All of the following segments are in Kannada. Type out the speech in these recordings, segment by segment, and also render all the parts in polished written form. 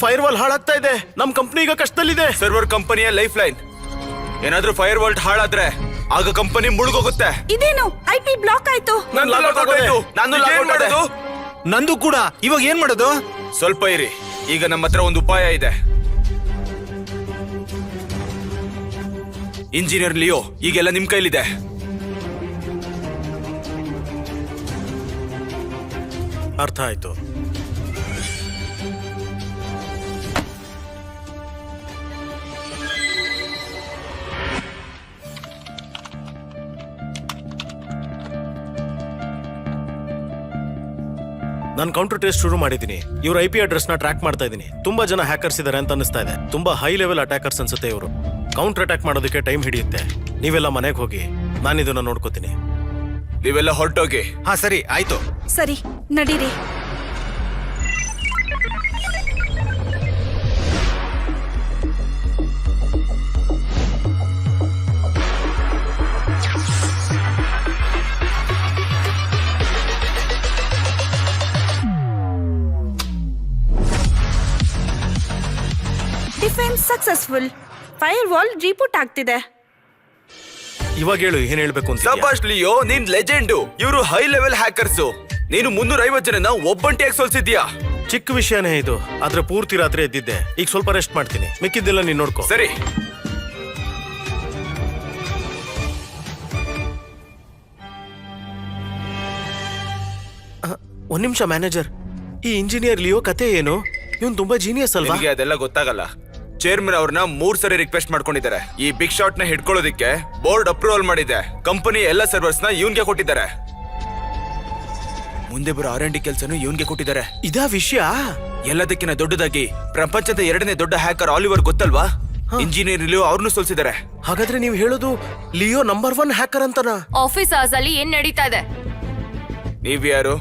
ಫೈರ್ ವಾಲ್ ಹಾಳಾಗ್ತಾ ಇದೆ. ನಮ್ ಕಂಪ್ನಿ ಈಗ ಕಷ್ಟದಲ್ಲಿದೆ. ಸರ್ವರ್ ಕಂಪನಿಯ ಲೈಫ್ ಲೈನ್. ಏನಾದ್ರೂ ಫೈರ್ ವಾಲ್ ಹಾಳಾದ್ರೆ ಆಗ ಕಂಪನಿ ಮುಳುಗೋಗುತ್ತೆ. ಇದೇನು IP ಬ್ಲಾಕ್ ಆಯ್ತು. ನಂದು ಕೂಡ. ಇವಾಗ ಏನ್ ಮಾಡೋದು? ಸ್ವಲ್ಪ ಇರಿ, ಈಗ ನಮ್ಮ ಹತ್ರ ಒಂದು ಉಪಾಯ ಇದೆ. ಇಂಜಿನಿಯರ್ ಲಿಯೋ ಈಗೆಲ್ಲ ನಿಮ್ ಕೈಲಿದೆ. ಅರ್ಥ ಆಯ್ತು. ನಾನು ಕೌಂಟರ್ ಟೆಸ್ಟ್ ಶುರು ಮಾಡಿದ್ದೀನಿ. ಇವ್ರ IP ಅಡ್ರೆಸ್ ನ ಟ್ರ್ಯಾಕ್ ಮಾಡ್ತಾ ಇದ್ದೀನಿ. ತುಂಬಾ ಜನ ಹ್ಯಾಕರ್ಸ್ ಇದಾರೆ ಅಂತ ಅನಿಸ್ತಾ ಇದೆ. ತುಂಬಾ ಹೈ ಲೆವೆಲ್ ಅಟ್ಯಾಕರ್ಸ್ ಅನ್ಸುತ್ತೆ ಇವರು. ಕೌಂಟರ್ ಅಟ್ಯಾಕ್ ಮಾಡೋದಕ್ಕೆ ಟೈಮ್ ಹಿಡಿಯುತ್ತೆ. ನೀವೆಲ್ಲ ಮನೆಗೆ ಹೋಗಿ, ನಾನು ಇದನ್ನ ನೋಡ್ಕೋತೀನಿ. ನೀವೆಲ್ಲ ಹೊರಟೋಗಿ. ಹಾ ಸರಿ ಆಯ್ತು. ಸರಿ ನಡೀರಿ. Defence successful. Fire wall reboot ಆಗ್ತಿದೆ. ಇವಾಗ ಹೇಳು, ಏನ್ ಹೇಳ್ಬೇಕು ಅಂತ. ಸಬಾಷ್ ಲಿಯೋ, ನೀನ್ ಲೆಜೆಂಡು. ಇವರು ಹೈ ಲೆವೆಲ್ ಹ್ಯಾಕರ್ಸ್. ನೀನು 350 ಜನನ ಒಬ್ಬಂಟಿಯಾಗಿ ಸೋಲ್ಸಿದ್ಯಾ. ಚಿಕ್ಕ ವಿಷಯನೇ ಇದು, ಆದ್ರೆ ಪೂರ್ತಿ ರಾತ್ರಿ ಎದ್ದಿದ್ದೆ. ಈಗ ಸ್ವಲ್ಪ ರೆಸ್ಟ್ ಮಾಡ್ತೀನಿ, ಮಿಕ್ಕಿದ್ದೆಲ್ಲ ನೀನ್ ನೋಡ್ಕೋ. ಸರಿ. ಒಂದ್ ನಿಮಿಷ ಮ್ಯಾನೇಜರ್, ಈ ಇಂಜಿನಿಯರ್ ಲಿಯೋ ಕತೆ ಏನು? ಇವನ್ ತುಂಬಾ ಜೀನಿಯಸ್ ಅಲ್ವಾ? ನಿಮಗೆ ಅದೆಲ್ಲ ಗೊತ್ತಾಗಲ್ಲ. ಚೇರ್ಮನ್ ಅವ್ರನ್ನ 3 ಸರಿ ರಿಕ್ವೆಸ್ಟ್ ಮಾಡ್ಕೊಂಡಿದ್ದಾರೆ. ಈ ಬಿಗ್ ಶಾಟ್ ನ ಹಿಡ್ಕೊಳ್ಳೋದಿಕ್ಕೆ ಬೋರ್ಡ್ ಅಪ್ರೂವಲ್ ಮಾಡಿದೆ. ಕಂಪನಿ ಎಲ್ಲ ಸರ್ವರ್ಸ್ ನ ಇವನ್ಗೆ ಕೊಟ್ಟಿದ್ದಾರೆ. ಮುಂದೆ ಬರೋ R&D ಕೆಲಸನು ಇವನ್ಗೆ ಕೊಟ್ಟಿದ್ದಾರೆ. ಇದಾ ವಿಷಯ? ಎಲ್ಲದಕ್ಕಿಂತ ದೊಡ್ಡದಾಗಿ ಪ್ರಪಂಚದ 2ನೇ ದೊಡ್ಡ ಹ್ಯಾಕರ್ ಆಲಿವರ್ ಗೊತ್ತಲ್ವಾ? ಇಂಜಿನಿಯರ್ ಲಿಯೋ ಅವ್ರನ್ನು ಸೋಲ್ಸಿದ್ದಾರೆ. ಹಾಗಾದ್ರೆ ನೀವು ಹೇಳೋದು ಲಿಯೋ ನಂಬರ್ 1 ಹ್ಯಾಕರ್ ಅಂತನಾ? ಆಫೀಸ್ ಅವರ್ಸ್ ಅಲ್ಲಿ ಏನ್ ನಡೀತಾ ಇದೆ? ನೀವ್ಯಾರು?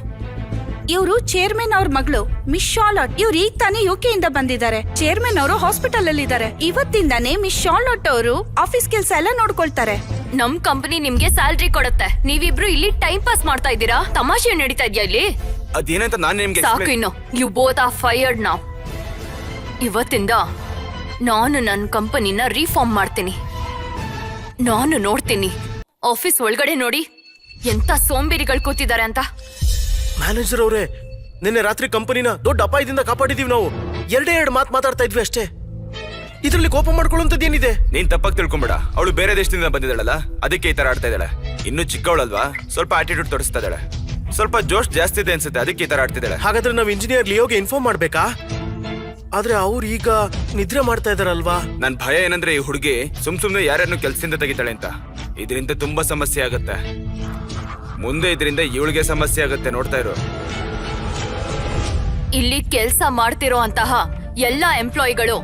ಇವರು ಚೇರ್ಮನ್ ಅವ್ರ ಮಗಳು ಮಿಸ್ ಶಾರ್ಲಟ್. ಇವ್ರು ಈಗ ತಾನೇ UK ಇಂದ ಬಂದಿದ್ದಾರೆ. ಚೇರ್ಮನ್ ಅವರು ಹಾಸ್ಪಿಟಲ್ ಅಲ್ಲಿ ಇದ್ದಾರೆ. ಇವತ್ತಿಂದಾನೇ ಮಿಸ್ ಶಾರ್ಲಟ್ ಅವರು ಆಫೀಸ್ ಕೆಲಸ ಎಲ್ಲ ನೋಡ್ಕೊಳ್ತಾರೆ. ನಮ್ ಕಂಪನಿ ನಿಮ್ಗೆ ಸ್ಯಾಲರಿ ಕೊಡುತ್ತೆ. ನೀವಿಬ್ರು ಇಲ್ಲಿ ಟೈಮ್ ಪಾಸ್ ಮಾಡ್ತಾ ಇದ್ದೀರಾ? ತಮಾಷೆ ನಡೀತಾ ಇದೆಯಾ ಇಲ್ಲಿ? ಅದೇನಂತ ನಾನು ನಿಮ್ಗೆ ಸಾಕು ಇನ್ನು. ಯು ಬೋತ್ ಆರ್ ಫೈರ್ಡ್ ನಾವ್. ಇವತ್ತಿಂದ ನಾನು ನನ್ನ ಕಂಪನಿನ ರೀಫಾರ್ಮ್ ಮಾಡ್ತೀನಿ. ನಾನು ನೋಡ್ತೀನಿ ಆಫೀಸ್ ಒಳಗಡೆ ನೋಡಿ ಎಂತ ಸೋಂಬೇರಿಗಳು ಕೂತಿದ್ದಾರೆ ಅಂತ. ಮ್ಯಾನೇಜರ್ ಅವರೇ, ನಿನ್ನೆ ರಾತ್ರಿ ಕಂಪನಿನ ದೊಡ್ಡ ಅಪಾಯದಿಂದ ಕಾಪಾಡಿದೀವಿ ನಾವು. 2 ಮಾತು ಮಾತಾಡ್ತಾ ಇದ್ವಿ ಅಷ್ಟೇ. ಇದ್ರಲ್ಲಿ ಕೋಪ ಮಾಡ್ಕೊಳ್ಳುವಂತದ್ದೇನಿದೆ? ನೀನ್ ತಪ್ಪಾಗಿ ತಿಳ್ಕೊಂಬೇಡ. ಅವಳು ಬೇರೆ ದೇಶದಿಂದ ಬಂದಿದ್ದಾಳಲ್ಲ, ಅದಕ್ಕೆ ಈ ತರ ಆಡ್ತಾ ಇದ್ದಾಳೆ. ಇನ್ನು ಚಿಕ್ಕವಳಲ್ವಾ, ಸ್ವಲ್ಪ ಆಟಿಟ್ಯೂಡ್ ತೋರಿಸ್ತಾ ಇದ್ದಾಳೆ. ಸ್ವಲ್ಪ ಜೋಶ್ ಜಾಸ್ತಿ ಇದೆ ಅನ್ಸುತ್ತೆ, ಅದಕ್ಕೆ ಈ ತರ ಆಡ್ತಿದ್ದಾಳೆ. ಹಾಗಾದ್ರೆ ನಾವು ಇಂಜಿನಿಯರ್ ಲಿಯೋಗೆ ಇನ್ಫಾರ್ಮ್ ಮಾಡ್ಬೇಕಾ? ಆದ್ರೆ ಅವ್ರು ಈಗ ನಿದ್ರೆ ಮಾಡ್ತಾ ಇದಾರಲ್ವಾ? ನನ್ ಭಯ ಏನಂದ್ರೆ ಈ ಹುಡುಗಿ ಸುಮ್ನೆ ಯಾರನ್ನು ಕೆಲ್ಸದಿಂದ ತೆಗಿತಾಳೆ ಅಂತ. ಇದರಿಂದ ತುಂಬಾ ಸಮಸ್ಯೆ ಆಗತ್ತೆ. ಮುಂದೆ ಇದರಿಂದ ಇವಳಿಗೆ ಸಮಸ್ಯೆ ಆಗತ್ತೆ, ನೋಡ್ತಾ ಇರೋ. ಇಲ್ಲಿ ಕೆಲ್ಸ ಮಾಡ್ತಿರೋ ಅಂತಹ ಎಲ್ಲಾ ಎಂಪ್ಲಾಯಿಗಳು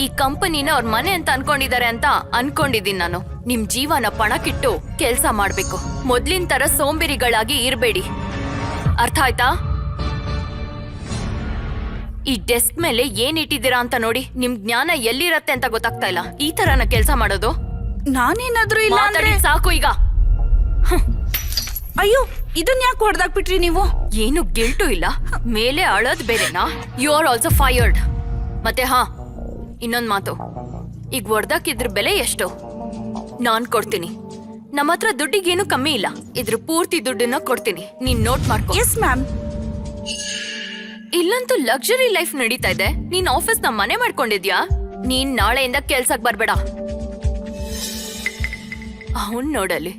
ಈ ಕಂಪನಿನ ಅವ್ರ ಮನೆ ಅಂತ ಅನ್ಕೊಂಡಿದ್ದಾರೆ ಅಂತ ಅನ್ಕೊಂಡಿದೀನಿ ನಾನು. ನಿಮ್ ಜೀವನ ಪಣಕ್ಕಿಟ್ಟು ಕೆಲ್ಸ ಮಾಡ್ಬೇಕು. ಮೊದ್ಲಿನ ತರ ಸೋಂಬೇರಿಗಳಾಗಿ ಇರ್ಬೇಡಿ. ಅರ್ಥ ಆಯ್ತಾ? ಈ ಡೆಸ್ಕ್ ಮೇಲೆ ಏನ್ ಇಟ್ಟಿದ್ದೀರಾ ಅಂತ ನೋಡಿ. ನಿಮ್ ಜ್ಞಾನ ಎಲ್ಲಿರತ್ತೆ ಅಂತ ಗೊತ್ತಾಗ್ತಾ ಇಲ್ಲ. ಈ ತರನ ಕೆಲ್ಸ ಮಾಡೋದು? ನಾನೇನಾದ್ರೂ ಇಲ್ಲ ಅಂದ್ರೆ ಸಾಕು ಈಗ. ಅಯ್ಯೋ, ಇದನ್ ಯಾಕೆ ಹೊಡೆದಾಕ್ಬಿಟ್ರಿ ನೀವು? ಏನು ಗಿಲ್ಟು ಇಲ್ಲ, ಮೇಲೆ ಅಳೋದ್ ಬೇರೆನಾ? You are also fired. ಮತ್ತೆ ಇನ್ನೊಂದ್ ಮಾತು, ಈಗ ಹೊಡೆದಾಕಿದ್ರ ಬೆಲೆ ಎಷ್ಟು? ನಾನ್ ಕೊಡ್ತೀನಿ. ನಮ್ಮ ಹತ್ರ ದುಡ್ಡಿಗೇನು ಕಮ್ಮಿ ಇಲ್ಲ. ಇದ್ರ ಪೂರ್ತಿ ದುಡ್ಡನ್ನ ಕೊಡ್ತೀನಿ. ನೀನ್ ನೋಟ್ ಮಾಡ್ಕೊ. Yes ma'am. ಇಲ್ಲಂತೂ ಲಕ್ಸುರಿ ಲೈಫ್ ನಡೀತಾ ಇದೆ. ನೀನ್ ಆಫೀಸ್ ನ ಮನೆ ಮಾಡ್ಕೊಂಡಿದ್ಯಾ? ನೀನ್ ನಾಳೆಯಿಂದ ಕೆಲ್ಸಕ್ ಬರ್ಬೇಡ. ಅವನ್ ನೋಡಲಿ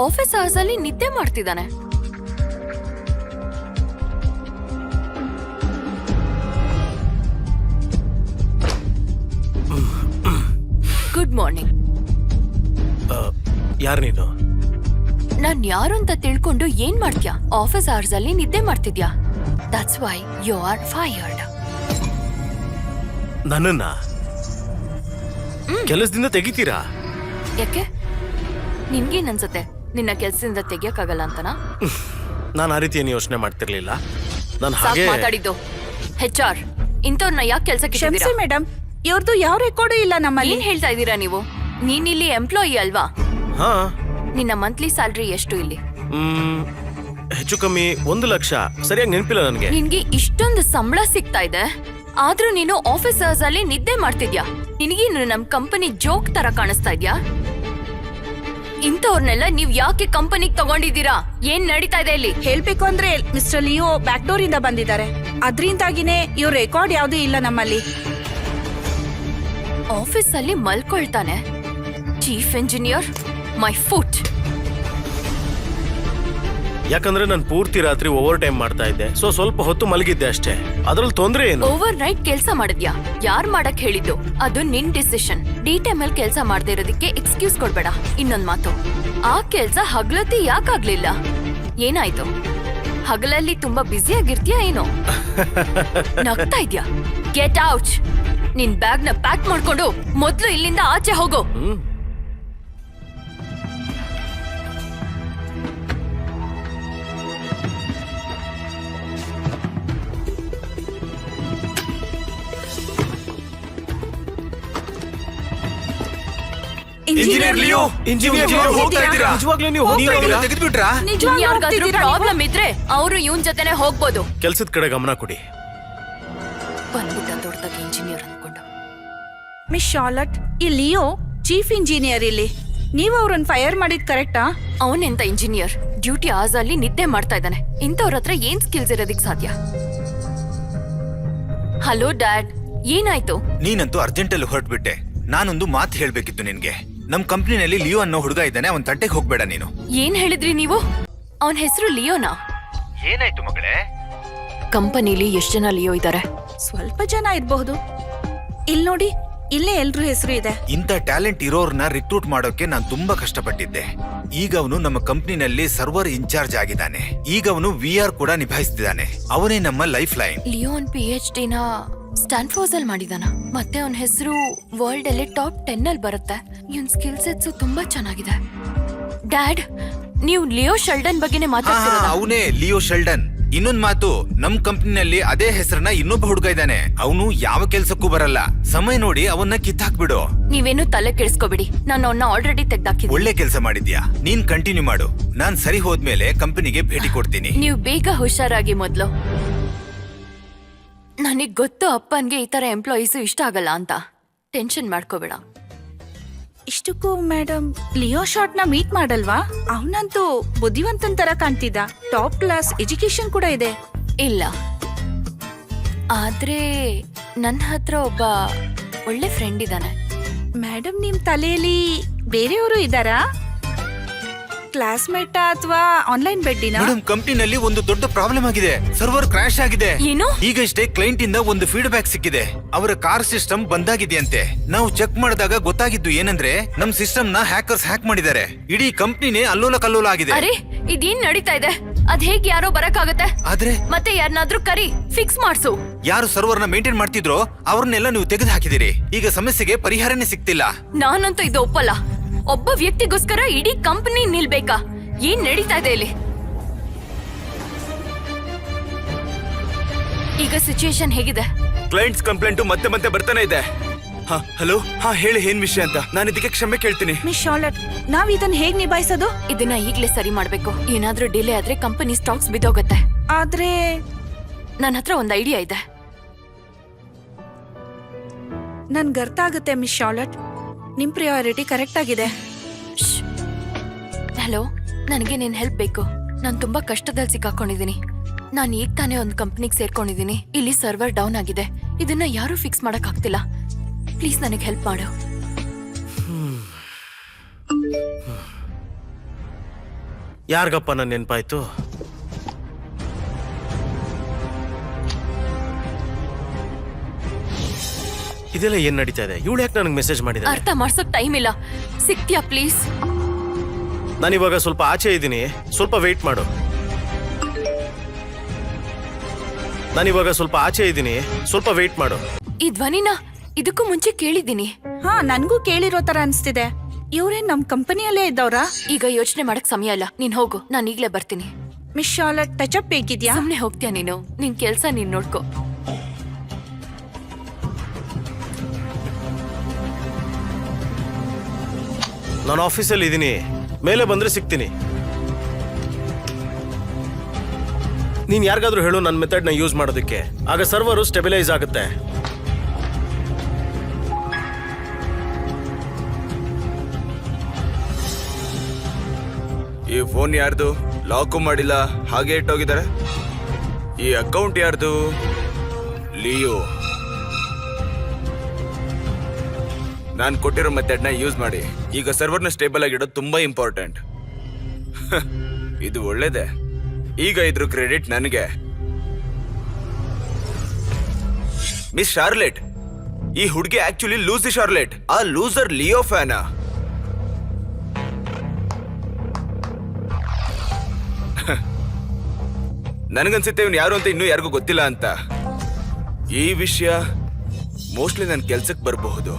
ಆಫೀಸ್ ಅವರ್ಸ್ ಅಲ್ಲಿ ನಿದ್ದೆ ಮಾಡ್ತಿದ್ದಾನೆ. Good morning. ಯಾರು ನೀನು? ನಾನ್ ಯಾರು ಅಂತ ತಿಳ್ಕೊಂಡು ಏನ್ ಮಾಡ್ತೀಯಾ? ಆಫೀಸ್ ಅವರ್ಸ್ ಅಲ್ಲಿ ನಿದ್ದೆ ಮಾಡ್ತಿದ್ಯಾ? That's why you are fired. ನನ್ನನ್ನ ಕೆಲಸದಿಂದ ತೆಗಿತೀರಾ? ಯಾಕೆ? ನಿನ್ಗೇನ್ ಅನ್ಸುತ್ತೆ ನಿನ್ನ ಕೆಲ್ಸದಿಂದ ತೆಗಿಯಕ್ಕಾಗಲ್ಲ ಅಂತನಾ? ನಾನು ಆ ರೀತಿ ಏನು ಯೋಚನೆ ಮಾಡ್ತಿರ್ಲಿಲ್ಲ. ನಾನು ಸಾಕ್ ಹಾಗೆ ಮಾತಾಡಿದ್ದು. HR ಇಂಥವ್ರನ್ನ ಯಾಕೆ ಕೆಲ್ಸಕ್ಕೆ ಕ್ಷಮಿಸಿ ಮೇಡಮ್, ಇವ್ರದ್ದು ಯಾವ ರೆಕಾರ್ಡು ಇಲ್ಲ ನಮ್ಮಲ್ಲಿ. ಏನ್ ಹೇಳ್ತಾ ಇದ್ದೀರಾ ನೀವು? ನೀನ್ ಇಲ್ಲಿ ಎಂಪ್ಲಾಯಿ ಅಲ್ವಾ? ಹಾ. ನಿನ್ನ ಮಂತ್ಲಿ ಸ್ಯಾಲ್ರಿ ಎಷ್ಟು ಇಲ್ಲಿ? ಹೆಚ್ಚು ಕಮ್ಮಿ 1 ಲಕ್ಷ. ಸರಿಯಾಗಿ ನೆನಪಿಲ್ಲ ನನಗೆ. ನಿನ್ಗೆ ಇಷ್ಟೊಂದು ಸಂಬಳ ಸಿಗ್ತಾ ಇದೆ, ಆದ್ರೂ ನೀನು ಆಫೀಸರ್ಸ್ ಅಲ್ಲಿ ನಿದ್ದೆ ಮಾಡ್ತಿದ್ಯಾ. ನಿನಗೇನು ನಮ್ ಕಂಪನಿ ಜೋಕ್ ತರ ಕಾಣಿಸ್ತಾ ಇದ್ಯಾ? ಇಂಥವ್ರನ್ನೆಲ್ಲ ನೀವ್ ಯಾಕೆ ಕಂಪನಿಗ್ ತಗೊಂಡಿದ್ದೀರಾ? ಏನ್ ನಡೀತಾ ಇದೆ ಇಲ್ಲಿ? ಹೇಳ್ಬೇಕು ಅಂದ್ರೆ ಮಿಸ್ಟರ್ ಲಿಯೋ ಬ್ಯಾಕ್ ಡೋರ್ ಇಂದ ಬಂದಿದ್ದಾರೆ. ಅದ್ರಿಂದಾಗಿನೇ ಇವ್ರ ರೆಕಾರ್ಡ್ ಯಾವ್ದು ಇಲ್ಲ ನಮ್ಮಲ್ಲಿ. ಆಫೀಸ್ ಅಲ್ಲಿ ಮಲ್ಕೊಳ್ತಾನೆ ಚೀಫ್ ಇಂಜಿನಿಯರ್. My foot. ಯಾಕಂದ್ರೆ ನಾನು ಪೂರ್ತಿ ರಾತ್ರಿ ಓವರ್ ಟೈಮ್ ಮಾಡ್ತಾ ಇದ್ದೆ, ಸೊ ಸ್ವಲ್ಪ ಹೊತ್ತು ಮಲಗಿದ್ದೆ ಅಷ್ಟೇ. ಅದ್ರಲ್ಲಿ ತೊಂದ್ರೆ ಏನು? ಓವರ್ ನೈಟ್ ಕೆಲ್ಸ ಮಾಡಿದ್ಯಾ? ಯಾರ್ ಮಾಡಕ್ ಹೇಳಿದ್ದು? ಅದು ನಿನ್ ಡಿಸಿಷನ್. ಡಿ ಟೈಮ್ ಅಲ್ಲಿ ಕೆಲ್ಸ ಮಾಡದೇ ಇರೋದಕ್ಕೆ ಎಕ್ಸ್ಕ್ಯೂಸ್ ಕೊಡ್ಬೇಡ. ಇನ್ನೊಂದ್ ಮಾತು, ಆ ಕೆಲ್ಸ ಹಗಲೊತ್ತಿ ಯಾಕಾಗ್ಲಿಲ್ಲ? ಏನಾಯ್ತು? ಹಗಲಲ್ಲಿ ತುಂಬಾ ಬ್ಯುಸಿ ಆಗಿರ್ತೀಯಾ ಏನೋ? ನಗ್ತಾ ಇದ್ಯಾ? Get out. ನಿನ್ ಬ್ಯಾಗ್ ನ ಪ್ಯಾಕ್ ಮಾಡ್ಕೊಂಡು ಮೊದ್ಲು ಇಲ್ಲಿಂದ ಆಚೆ ಹೋಗು. ಇಂಜಿನಿಯರ್ ಲಿಯೋ, ಇಂಜಿನಿಯರ್ ಲಿಯೋ ಹೋಗ್ತಾ ಇದ್ದೀರಾ? ನಿಜವಾಗ್ಲೂ ನೀವು ಹೋಗ್ತಾ ನೀವು ಇದ್ದೀರಾ? ತೆಗೆದ್ಬಿಟ್ರಾ? ಯಾರಿಗಾದ್ರೂ ಪ್ರಾಬ್ಲಮ್ ಇದ್ರೆ ಅವರು ಇವನ್ ಜೊತೆನೆ ಹೋಗ್ಬೋದು. ಕೆಲ್ಸದ ಕಡೆ ಗಮನ ಕೊಡಿ. ಬಂದ್ಬಿಟ್ಟ ದೊಡ್ಡದಾಗಿ ಇಂಜಿನಿಯರ್ ಅನ್ಕೊಂಡು. ಮಿಸ್ ಶಾರ್ಲಟ್, ಈ ಲಿಯೋ ಚೀಫ್ ಇಂಜಿನಿಯರ್ ಇಲ್ಲಿ. ನೀವು ಅವ್ರನ್ನ ಫೈರ್ ಮಾಡಿದ್ ಕರೆಕ್ಟಾ? ಅವನೆಂತ ಇಂಜಿನಿಯರ್? ಡ್ಯೂಟಿ ಆಸ್ ಅಲ್ಲಿ ನಿದ್ದೆ ಮಾಡ್ತಾ ಇದ್ದಾನೆ. ಇಂಥವ್ರ ಹತ್ರ ಏನ್ ಸ್ಕಿಲ್ಸ್ ಇರೋದಿಕ್ ಸಾಧ್ಯ? ಹಲೋ ಡ್ಯಾಡ್, ಏನಾಯ್ತು? ನೀನಂತೂ ಅರ್ಜೆಂಟ್ ಅಲ್ಲಿ ಹೊರಟ್ಬಿಟ್ಟೆ. ನಾನೊಂದು ಮಾತು ಹೇಳ್ಬೇಕಿತ್ತು ನಿನ್ಗೆ. ನಮ್ ಕಂಪ್ನಿನಲ್ಲಿ ಲಿಯೋ ಅನ್ನೋ ಹುಡುಗ ಇದ್ದಾನೆ, ಅವನ್ ತಂಟೆಗೆ ಹೋಗ್ಬೇಡ ನೀನು. ಏನ್ ಹೇಳಿದ್ರಿ ನೀವು? ಅವನ್ ಹೆಸರು ಲಿಯೋನಾ? ಏನಾಯ್ತು ಮಗಳೇ? ಕಂಪನಿಲಿ ಎಷ್ಟ್ ಜನ ಲಿಯೋ ಇದಾರೆ? ಸ್ವಲ್ಪ ಜನ ಇರಬಹುದು. ಇಲ್ ನೋಡಿ, ಇಲ್ಲೇ ಎಲ್ರೂ ಹೆಸರು ಇದೆ. ಇಂಥ ಟ್ಯಾಲೆಂಟ್ ಇರೋರ್ನ ರಿಕ್ರೂಟ್ ಮಾಡೋಕೆ ನಾನು ತುಂಬಾ ಕಷ್ಟಪಟ್ಟಿದ್ದೆ. ಈಗ ಅವನು ನಮ್ಮ ಕಂಪ್ನಿನಲ್ಲಿ ಸರ್ವರ್ ಇನ್ಚಾರ್ಜ್ ಆಗಿದ್ದಾನೆ. ಈಗ ಅವನು VR ಕೂಡ ನಿಭಾಯಿಸ್ತಿದ್ದಾನೆ. ಅವನೇ ನಮ್ಮ ಲೈಫ್ ಲೈನ್. ಲಿಯೋ ಅವ್ನ್ PhD ನ ಸ್ಟ್ಯಾನ್ಫೋರ್ಡ್ ಅಲ್ಲಿ ಮಾಡಿದಾನ. ಮತ್ತೆ ಅವನ ಹೆಸರು ವರ್ಲ್ಡ್ ಅಲ್ಲಿ ಟಾಪ್ 10 ಅಲ್ಲಿ ಬರುತ್ತೆ. ಇವನ್ ಸ್ಕಿಲ್ ಸೆಟ್ಸ್ ತುಂಬಾ ಚೆನ್ನಾಗಿದೆ. ಡ್ಯಾಡ್, ನೀವು ಲಿಯೋ ಶೆಲ್ಡನ್ ಬಗ್ಗೆನೇ ಮಾತಾಡ್ತಿರೋದಾ? ಅವನೇ ಲಿಯೋ ಶೆಲ್ಡನ್. ಇನ್ನೊಂದ್ ಮಾತು, ನಮ್ ಕಂಪ್ನಿನಲ್ಲಿ ಅದೇ ಹೆಸರನ್ನ ಇನ್ನೊಬ್ಬ ಹುಡುಗ ಇದ್ದಾನೆ. ಅವನು ಯಾವ ಕೆಲ್ಸಕ್ಕೂ ಬರಲ್ಲ. ಸಮಯ ನೋಡಿ ಅವನ್ನ ಕಿತ್ತಾಕ್ಬಿಡು. ನೀವೇನು ತಲೆ ಕೆಡಿಸ್ಕೋಬಿಡಿ, ನಾನು ಅವನ್ನ ಆಲ್ರೆಡಿ ತೆಗ್ದಾಕಿದ್ದೀನಿ. ಒಳ್ಳೆ ಕೆಲಸ ಮಾಡಿದ್ಯಾ. ನೀನ್ ಕಂಟಿನ್ಯೂ ಮಾಡು. ನಾನ್ ಸರಿ ಹೋದ್ಮೇಲೆ ಕಂಪನಿಗೆ ಭೇಟಿ ಕೊಡ್ತೀನಿ. ನೀವು ಬೇಗ ಹುಷಾರಾಗಿ ಮೊದ್ಲು. ನನಗ್ ಗೊತ್ತು ಅಪ್ಪನ್ಗೆ ಈ ತರ ಎಂಪ್ಲಾಯೀಸು ಇಷ್ಟ ಆಗಲ್ಲ ಅಂತ. ಟೆನ್ಷನ್ ಮಾಡ್ಕೋಬೇಡ. ಇಷ್ಟಕ್ಕೂ ಮೇಡಮ್ ಲಿಯೋ ಶಾರ್ಟ್ ನ ಮೀಟ್ ಮಾಡಲ್ವಾ? ಅವನಂತೂ ಬುದ್ಧಿವಂತನ್ ತರ ಕಾಣ್ತಿದ್ದ. ಟಾಪ್ ಕ್ಲಾಸ್ ಎಜುಕೇಶನ್ ಕೂಡ ಇದೆ. ಇಲ್ಲ, ಆದ್ರೆ ನನ್ನ ಹತ್ರ ಒಬ್ಬ ಒಳ್ಳೆ ಫ್ರೆಂಡ್ ಇದ್ದಾನೆ. ಮೇಡಮ್, ನಿಮ್ ತಲೆಯಲ್ಲಿ ಬೇರೆಯವರು ಇದ್ದಾರಾ? ಕ್ಲಾಸ್ಮೇಟ್ ಅಥವಾ ಆನ್ಲೈನ್ ಬೆಡ್ಡಿನ? ಮೇಡಮ್, ಕಂಪ್ನಿನಲ್ಲಿ ಒಂದು ದೊಡ್ಡ ಪ್ರಾಬ್ಲಮ್ ಆಗಿದೆ. ಸರ್ವರ್ ಕ್ರಾಶ್ ಆಗಿದೆ. ಏನು? ಈಗಷ್ಟೇ ಕ್ಲೈಂಟ್ ಇಂದ ಒಂದು ಫೀಡ್ಬ್ಯಾಕ್ ಸಿಕ್ಕಿದೆ. ಅವರ ಕಾರ್ ಸಿಸ್ಟಮ್ ಬಂದಾಗಿದೆಯಂತೆ. ನಾವು ಚೆಕ್ ಮಾಡಿದಾಗ ಗೊತ್ತಾಗಿದ್ದು ಏನಂದ್ರೆ ನಮ್ ಸಿಸ್ಟಮ್ ನ ಹ್ಯಾಕರ್ಸ್ ಹ್ಯಾಕ್ ಮಾಡಿದ್ದಾರೆ. ಇಡೀ ಕಂಪ್ನಿನೇ ಅಲ್ಲೋಲ ಕಲ್ಲೋಲ ಆಗಿದೆ. ಅರೆ, ಇದೇನ್ ನಡೀತಾ ಇದೆ? ಅದ್ ಹೇಗ್ ಯಾರೋ ಬರಕ್ಕಾಗತ್ತೆ? ಆದ್ರೆ ಮತ್ತೆ ಯಾರನ್ನಾದ್ರೂ ಕರಿ, ಫಿಕ್ಸ್ ಮಾಡ್ಸು. ಯಾರು ಸರ್ವರ್ ನ ಮೇಂಟೈನ್ ಮಾಡ್ತಿದ್ರೋ ಅವ್ರನ್ನೆಲ್ಲ ನೀವು ತೆಗೆದು ಹಾಕಿದಿರಿ. ಈಗ ಸಮಸ್ಯೆಗೆ ಪರಿಹಾರನೇ ಸಿಗ್ತಿಲ್ಲ. ನಾನಂತೂ ಇದು ಒಪ್ಪಲ್ಲ. ಒಬ್ಬ ವ್ಯಕ್ತಿಗೋಸ್ಕರ ಇಡೀ ಕಂಪನಿ ನಿಲ್ಬೇಕಾ? ಏನ್ ನಡೀತಾ ಇದೆ ಇಲ್ಲಿ? ಈಗ ಸಿಚುಯೇಷನ್ ಹೇಗಿದೆ? ಕ್ಲೈಂಟ್ಸ್ ಕಂಪ್ಲೇಂಟ್ ಮತ್ತೆ ಮತ್ತೆ ಬರ್ತಾನೆ ಇದೆ. ಹಲೋ, ಹೇಳಿ ಏನ್ ವಿಷಯ ಅಂತ. ನಾನು ಇದಕ್ಕೆ ಕ್ಷಮೆ ಕೇಳ್ತೀನಿ. ಮಿಸ್ ಶಾರ್ಲಟ್, ನಾವ್ ಇದನ್ನ ಹೇಗ್ ನಿಭಾಯಿಸೋದು? ಇದನ್ನ ಈಗ್ಲೇ ಸರಿ ಮಾಡ್ಬೇಕು. ಏನಾದ್ರೂ ಡಿಲೇ ಆದ್ರೆ ಕಂಪನಿ ಸ್ಟಾಕ್ಸ್ ಬಿದ್ದೋಗತ್ತೆ. ಆದ್ರೆ ನನ್ನ ಹತ್ರ ಒಂದು ಐಡಿಯಾ ಇದೆ. ನನ್ಗೆ ಅರ್ಥ ಆಗುತ್ತೆ ಮಿಸ್ ಶಾರ್ಲಟ್. ನಿಮ್ ಪ್ರಿಯಾರಿಟಿ ಕರೆಕ್ಟ್ ಆಗಿದೆ. ಹಲೋ, ನನಗೆ ನಿನ್ ಹೆಲ್ಪ್ ಬೇಕು. ನಾನು ತುಂಬಾ ಕಷ್ಟದಲ್ಲಿ ಸಿಕ್ಕಾಕೊಂಡಿದ್ದೀನಿ. ನಾನು ಈಗ ತಾನೇ ಒಂದು ಕಂಪ್ನಿಗೆ ಸೇರ್ಕೊಂಡಿದ್ದೀನಿ. ಇಲ್ಲಿ ಸರ್ವರ್ ಡೌನ್ ಆಗಿದೆ. ಇದನ್ನ ಯಾರು ಫಿಕ್ಸ್ ಮಾಡಕ್ ಆಗ್ತಿಲ್ಲ. ಪ್ಲೀಸ್ ನನಗೆ ಹೆಲ್ಪ್ ಮಾಡು. ಯಾರಿಗಪ್ಪ ನನ್ನ ನೆನಪಾಯ್ತು? ಇದೆಲ್ಲ ಏನ್ ನಡೀತಾ ಇದೆ? ಇವಳು ಯಾಕೆ ನನಗೆ ಮೆಸೇಜ್ ಮಾಡಿದ? ಅರ್ಥ ಮಾಡ್ಸೋಕ್ ಟೈಮ್ ಇಲ್ಲ. ಸಿಗ್ತೀಯಾ ಪ್ಲೀಸ್? ನಾನಿವಾಗ ಸ್ವಲ್ಪ ಆಚೆ ಇದ್ದೀನಿ, ಸ್ವಲ್ಪ ವೇಟ್ ಮಾಡು. ನಾನಿವಾಗ ಸ್ವಲ್ಪ ಆಚೆ ಇದ್ದೀನಿ, ಸ್ವಲ್ಪ ವೇಟ್ ಮಾಡು. ಈ ಧ್ವನಿನ ಇದಕ್ಕೂ ಮುಂಚೆ ಕೇಳಿದ್ದೀನಿ. ಹಾ, ನನ್ಗೂ ಕೇಳಿರೋ ತರ ಅನ್ಸ್ತಿದೆ. ಇವ್ರೇನ್ ನಮ್ ಕಂಪನಿಯಲ್ಲೇ ಇದ್ದವ್ರಾ? ಈಗ ಯೋಚನೆ ಮಾಡಕ್ ಸಮಯ ಇಲ್ಲ. ನೀನ್ ಹೋಗು, ನಾನು ಈಗ್ಲೇ ಬರ್ತೀನಿ. ಮಿಸ್ ಶಾರ್ಲಟ್, ಟಚ್ ಅಪ್ ಬೇಕಿದ್ಯಾ? ಸುಮ್ನೆ ಹೋಗ್ತೀಯ ನೀನು? ನಿನ್ ಕೆಲ್ಸ ನೀನ್ ನೋಡ್ಕೋ. ನಾನು ಆಫೀಸಲ್ಲಿ ಇದ್ದೀನಿ, ಮೇಲೆ ಬಂದ್ರೆ ಸಿಗ್ತೀನಿ. ನೀನ್ ಯಾರಿಗಾದ್ರೂ ಹೇಳು ನನ್ನ ಮೆಥಡ್ ನ ಯೂಸ್ ಮಾಡೋದಕ್ಕೆ. ಆಗ ಸರ್ವರು ಸ್ಟೆಬಿಲೈಸ್ ಆಗುತ್ತೆ. ಈ ಫೋನ್ ಯಾರ್ದು? ಲಾಕು ಮಾಡಿಲ್ಲ, ಹಾಗೆ ಇಟ್ಟೋಗಿದ್ದಾರೆ. ಈ ಅಕೌಂಟ್ ಯಾರ್ದು? ಲಿಯೋ. ನಾನು ಕೊಟ್ಟಿರೋ ಮೆಥಡ್ನ ಯೂಸ್ ಮಾಡಿ. ಈಗ ಸರ್ವರ್ನ ಸ್ಟೇಬಲ್ ಆಗಿಡೋದು ತುಂಬಾ ಇಂಪಾರ್ಟೆಂಟ್. ಇದು ಒಳ್ಳೇದೆ. ಈಗ ಇದ್ರ ಕ್ರೆಡಿಟ್ ನನಗೆ. ಮಿಸ್ ಶಾರ್ಲೆಟ್, ಈ ಹುಡುಗಿ ಆಕ್ಚುಲಿ ಲೂಸಿ ಶಾರ್ಲೆಟ್. ಆ ಲೂಸರ್ ಲಿಯೋ ಫ್ಯಾನಾ? ನನಗನ್ಸುತ್ತೆ ಇವನು ಯಾರು ಅಂತ ಇನ್ನೂ ಯಾರಿಗೂ ಗೊತ್ತಿಲ್ಲ ಅಂತ. ಈ ವಿಷಯ ಮೋಸ್ಟ್ಲಿ ನನ್ನ ಕೆಲ್ಸಕ್ಕೆ ಬರಬಹುದು.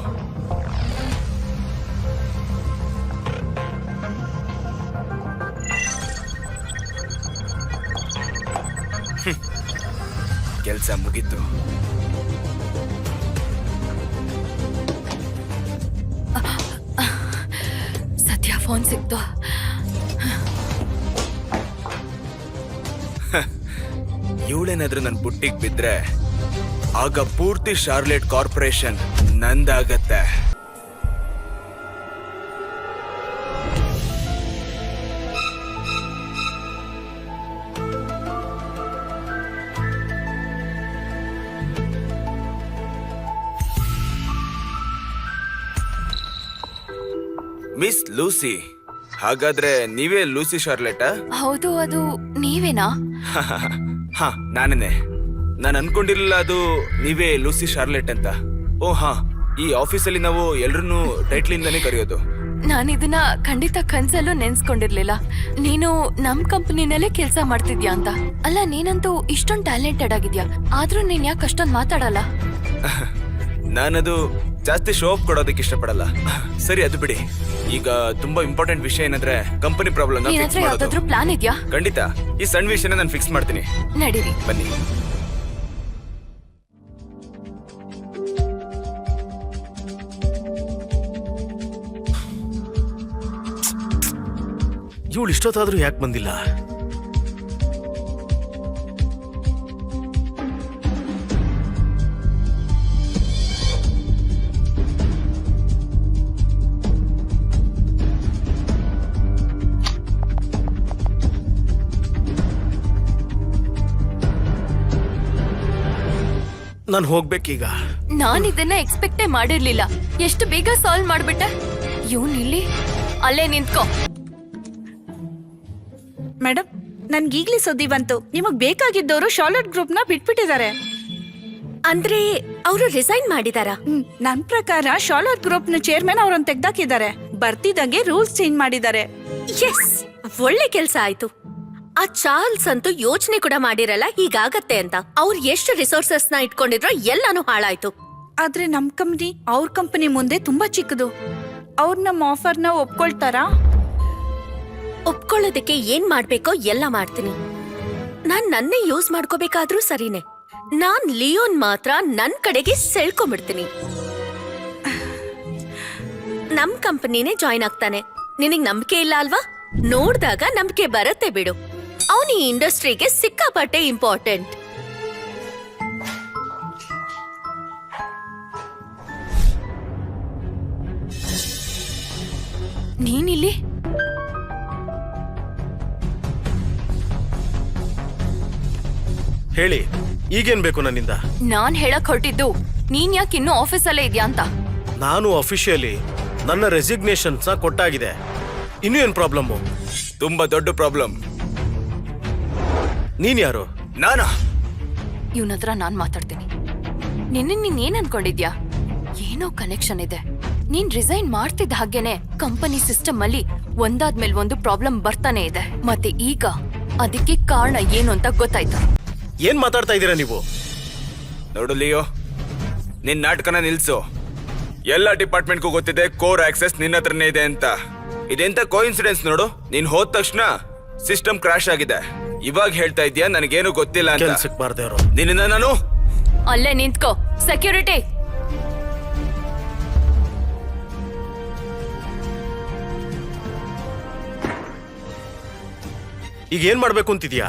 ಕೆಲಸ ಮುಗೀತು. ಸದ್ಯ ಫೋನ್ ಸಿಕ್ತು. ಇವಳೇನಾದ್ರೂ ನನ್ನ ಬುಟ್ಟಿಗೆ ಬಿದ್ರೆ ಆಗ ಪೂರ್ತಿ ಶಾರ್ಲೆಟ್ ಕಾರ್ಪೊರೇಷನ್ ನಂದಾಗತ್ತೆ. ಮಿಸ್ ಲೂಸಿ, ಹಾಗಾದ್ರೆ ನೀವೇ ಲೂಸಿ ಶಾರ್ಲೆಟಾ? ಹೌದು, ಅದು ನೀವೇನಾ? ಹಾ, ನಾನೇನೆ. ನಾನು ಅನ್ಕೊಂಡಿರ್ಲಿಲ್ಲ ಅದು ನೀವೇ ಲೂಸಿ ಶಾರ್ಲೆಟ್ ಅಂತ. ಓ ಹಾ, ಈ ಆಫೀಸಲ್ಲಿ ನಾವು ಎಲ್ರನ್ನೂ ಟೈಟ್ಲಿಂದಾನೇ ಕರೆಯೋದು. ನಾನು ಇದನ್ನ ಖಂಡಿತ ಕನ್ಸಲ್ಲೂ ನೆನ್ಸ್ಕೊಂಡಿರ್ಲಿಲ್ಲ. ನೀನು ನಮ್ ಕಂಪನಿನಲ್ಲೇ ಕೆಲಸ ಮಾಡ್ತಿದ್ಯಾ ಅಂತ. ಅಲ್ಲ, ನೀನಂತೂ ಇಷ್ಟೊಂದು ಟ್ಯಾಲೆಂಟೆಡ್ ಆಗಿದ್ಯಾ, ಆದ್ರೂ ನೀನ್ ಯಾಕೆ ಅಷ್ಟೊಂದು ಮಾತಾಡಲ್ಲ? ನಾನದು ಜಾಸ್ತಿ ಶೋ ಆಫ್ ಕೊಡೋದಕ್ಕೆ ಇಷ್ಟಪಡಲ್ಲ. ಸರಿ, ಅದು ಬಿಡಿ. ಈಗ ತುಂಬಾ ಇಂಪಾರ್ಟೆಂಟ್ ವಿಷಯ ಏನಂದ್ರೆ ಕಂಪನಿ ಪ್ರಾಬ್ಲಮ್ ನಿನ್ ಹತ್ರ ಯಾವ್ದಾದ್ರು ಪ್ಲಾನ್ ಇದ್ಯಾ? ಖಂಡಿತ. ಈ ಸಣ್ಣ ವಿಷಯನ ನಾನು ಫಿಕ್ಸ್ ಮಾಡ್ತೀನಿ. ನಡೀರಿ. ಬನ್ನಿ. ಇವಳು ಇಷ್ಟೊತ್ತಾದ್ರೂ ಯಾಕೆ ಬಂದಿಲ್ಲ? ನಾನು ಹೋಗ್ಬೇಕೀಗ. ನಾನ್ ಇದನ್ನ ಎಕ್ಸ್ಪೆಕ್ಟೇ ಮಾಡಿರ್ಲಿಲ್ಲ. ಎಷ್ಟು ಬೇಗ ಸಾಲ್ವ್ ಮಾಡ್ಬಿಟ್ಟೆ. ಇವ್ನ್ ಇಲ್ಲಿ ಅಲ್ಲೇ ನಿಂತ್ಕೋ. ಮೇಡಮ್, ನನ್ಗೀಗ್ಲೇ ಸುದ್ದಿ ಬಂತು. ನಿಮಗ್ ಬೇಕಾಗಿದ್ದವರು ಶಾರ್ಲೆಟ್ ಗ್ರೂಪ್ ನ ಬಿಟ್ಬಿಟ್ಟಿದ್ದಾರೆ. ಅಂದ್ರೆ ಅವರು ರಿಸೈನ್ ಮಾಡಿದಾರ? ನನ್ ಪ್ರಕಾರ ಶಾರ್ಲೆಟ್ ಗ್ರೂಪ್ ನ ಚೇರ್ಮನ್ ಅವ್ರನ್ನ ತೆಗ್ದಾಕಿದ್ದಾರೆ. ಬರ್ತಿದಂಗೆ ರೂಲ್ಸ್ ಚೇಂಜ್ ಮಾಡಿದ್ದಾರೆ. ಎಸ್, ಒಳ್ಳೆ ಕೆಲ್ಸ ಆಯ್ತು. ಆ ಚಾರ್ಲ್ಸ್ ಅಂತೂ ಯೋಚನೆ ಕೂಡ ಮಾಡಿರಲ್ಲ ಹೀಗಾಗತ್ತೆ ಅಂತ. ಅವ್ರು ಎಷ್ಟು ರಿಸೋರ್ಸಸ್ ನ ಇಟ್ಕೊಂಡಿದ್ರೋ ಎಲ್ಲಾನು ಹಾಳಾಯ್ತು. ಆದ್ರೆ ನಮ್ ಕಂಪ್ನಿ ಅವ್ರ ಕಂಪನಿ ಮುಂದೆ ತುಂಬಾ ಚಿಕ್ಕದು. ಅವ್ರ ನಮ್ಮ ಆಫರ್ನ ಒಪ್ಕೊಳ್ತಾರಾ? ಒಪ್ಕೊಳ್ಳೋದಕ್ಕೆ ಏನ್ ಮಾಡ್ಬೇಕೋ ಎಲ್ಲ ಮಾಡ್ತೀನಿ. ನಾನ್ ನನ್ನೇ ಯೂಸ್ ಮಾಡ್ಕೋಬೇಕಾದ್ರೂ ಸರಿನೇ. ನಾನ್ ಲಿಯೋನ್ ಮಾತ್ರ ನನ್ ಕಡೆಗೆ ಸೆಳ್ಕೊಂಡ್ಬಿಡ್ತೀನಿ. ನಮ್ ಕಂಪನಿನೇ ಜಾಯ್ನ್ ಆಗ್ತಾನೆ. ನಿನಗ್ ನಂಬಿಕೆ ಇಲ್ಲ ಅಲ್ವಾ? ನೋಡ್ದಾಗ ನಂಬಿಕೆ ಬರತ್ತೆ ಬಿಡು. ಅವನು ಈ ಇಂಡಸ್ಟ್ರಿಗೆ ಸಿಕ್ಕಾಪಟ್ಟೆ ಇಂಪಾರ್ಟೆಂಟ್. ನೀನಿಲ್ಲಿ? ಹೇಳಿ, ಈಗೇನ್ ಬೇಕು ನನ್ನಿಂದ? ನಾನ್ ಹೇಳಕ್ ಹೊರಟಿದ್ದು ನೀನ್ ಯಾಕೆ ಇನ್ನೂ ಆಫೀಸಲ್ಲೇ ಇದ್ಯಾ ಅಂತ. ನಾನು ಅಫಿಷಿಯಲಿ ನನ್ನ ರೆಸಿಗ್ನೇಷನ್ಸ್ ಕೊಟ್ಟಾಗಿದೆ. ಇನ್ನೂ ಏನ್ ಪ್ರಾಬ್ಲಮ್ಮು? ತುಂಬಾ ದೊಡ್ಡ ಪ್ರಾಬ್ಲಮ್. ನೀನ್ ಯಾರು? ನಾನಾ? ಇವನ ಹತ್ರ ನಾನ್ ಮಾತಾಡ್ತೀನಿ. ನೀನ್ ಏನ್ ಅನ್ಕೊಂಡಿದ್ಯಾ? ಏನೋ ಕನೆಕ್ಷನ್ ಇದೆ. ನೀನ್ ರಿಸೈನ್ ಮಾಡ್ತಿದ್ದ ಹಾಗೇನೆ ಕಂಪನಿ ಸಿಸ್ಟಮ್ ಅಲ್ಲಿ ಒಂದಾದ್ಮೇಲೆ ಒಂದು ಪ್ರಾಬ್ಲಮ್ ಬರ್ತಾನೆ ಇದೆ. ಮತ್ತೆ ಈಗ ಅದಕ್ಕೆ ಕಾರಣ ಏನು ಅಂತ ಗೊತ್ತಾಯ್ತು. ಏನ್ ಮಾತಾಡ್ತಾ ಇದ್ದೀರಾ ನೀವು? ನೋಡು ಲಿಯೋ, ನಿನ್ ನಾಟಕನ ನಿಲ್ಸು. ಎಲ್ಲ ಡಿಪಾರ್ಟ್ಮೆಂಟ್ಗೂ ಗೊತ್ತಿದೆ ಕೋರ್ ಆಕ್ಸೆಸ್ ನಿನ್ನ ಹತ್ರನೇ ಇದೆ ಅಂತ. ಇದೆಂತ ಕೋಇನ್ಸಿಡೆನ್ಸ್ ನೋಡು. ನೀನ್ ಹೋದ ತಕ್ಷಣ ಸಿಸ್ಟಮ್ ಕ್ರಾಶ್ ಆಗಿದೆ. ಇವಾಗ ಹೇಳ್ತಾ ಇದ್ಯಾ ನನಗೇನು ಗೊತ್ತಿಲ್ಲ ಅಂತ. ಕೆಲ್ಸಕ್ಕೆ ಬಾರ್ದೆ ಅವರು. ನಿನ್ನ ನಾನು ಅಲ್ಲೇ ನಿಂತ್ಕೋ. ಸೆಕ್ಯೂರಿಟಿ, ಈಗ ಏನ್ ಮಾಡ್ಬೇಕು ಅಂತಿದ್ಯಾ?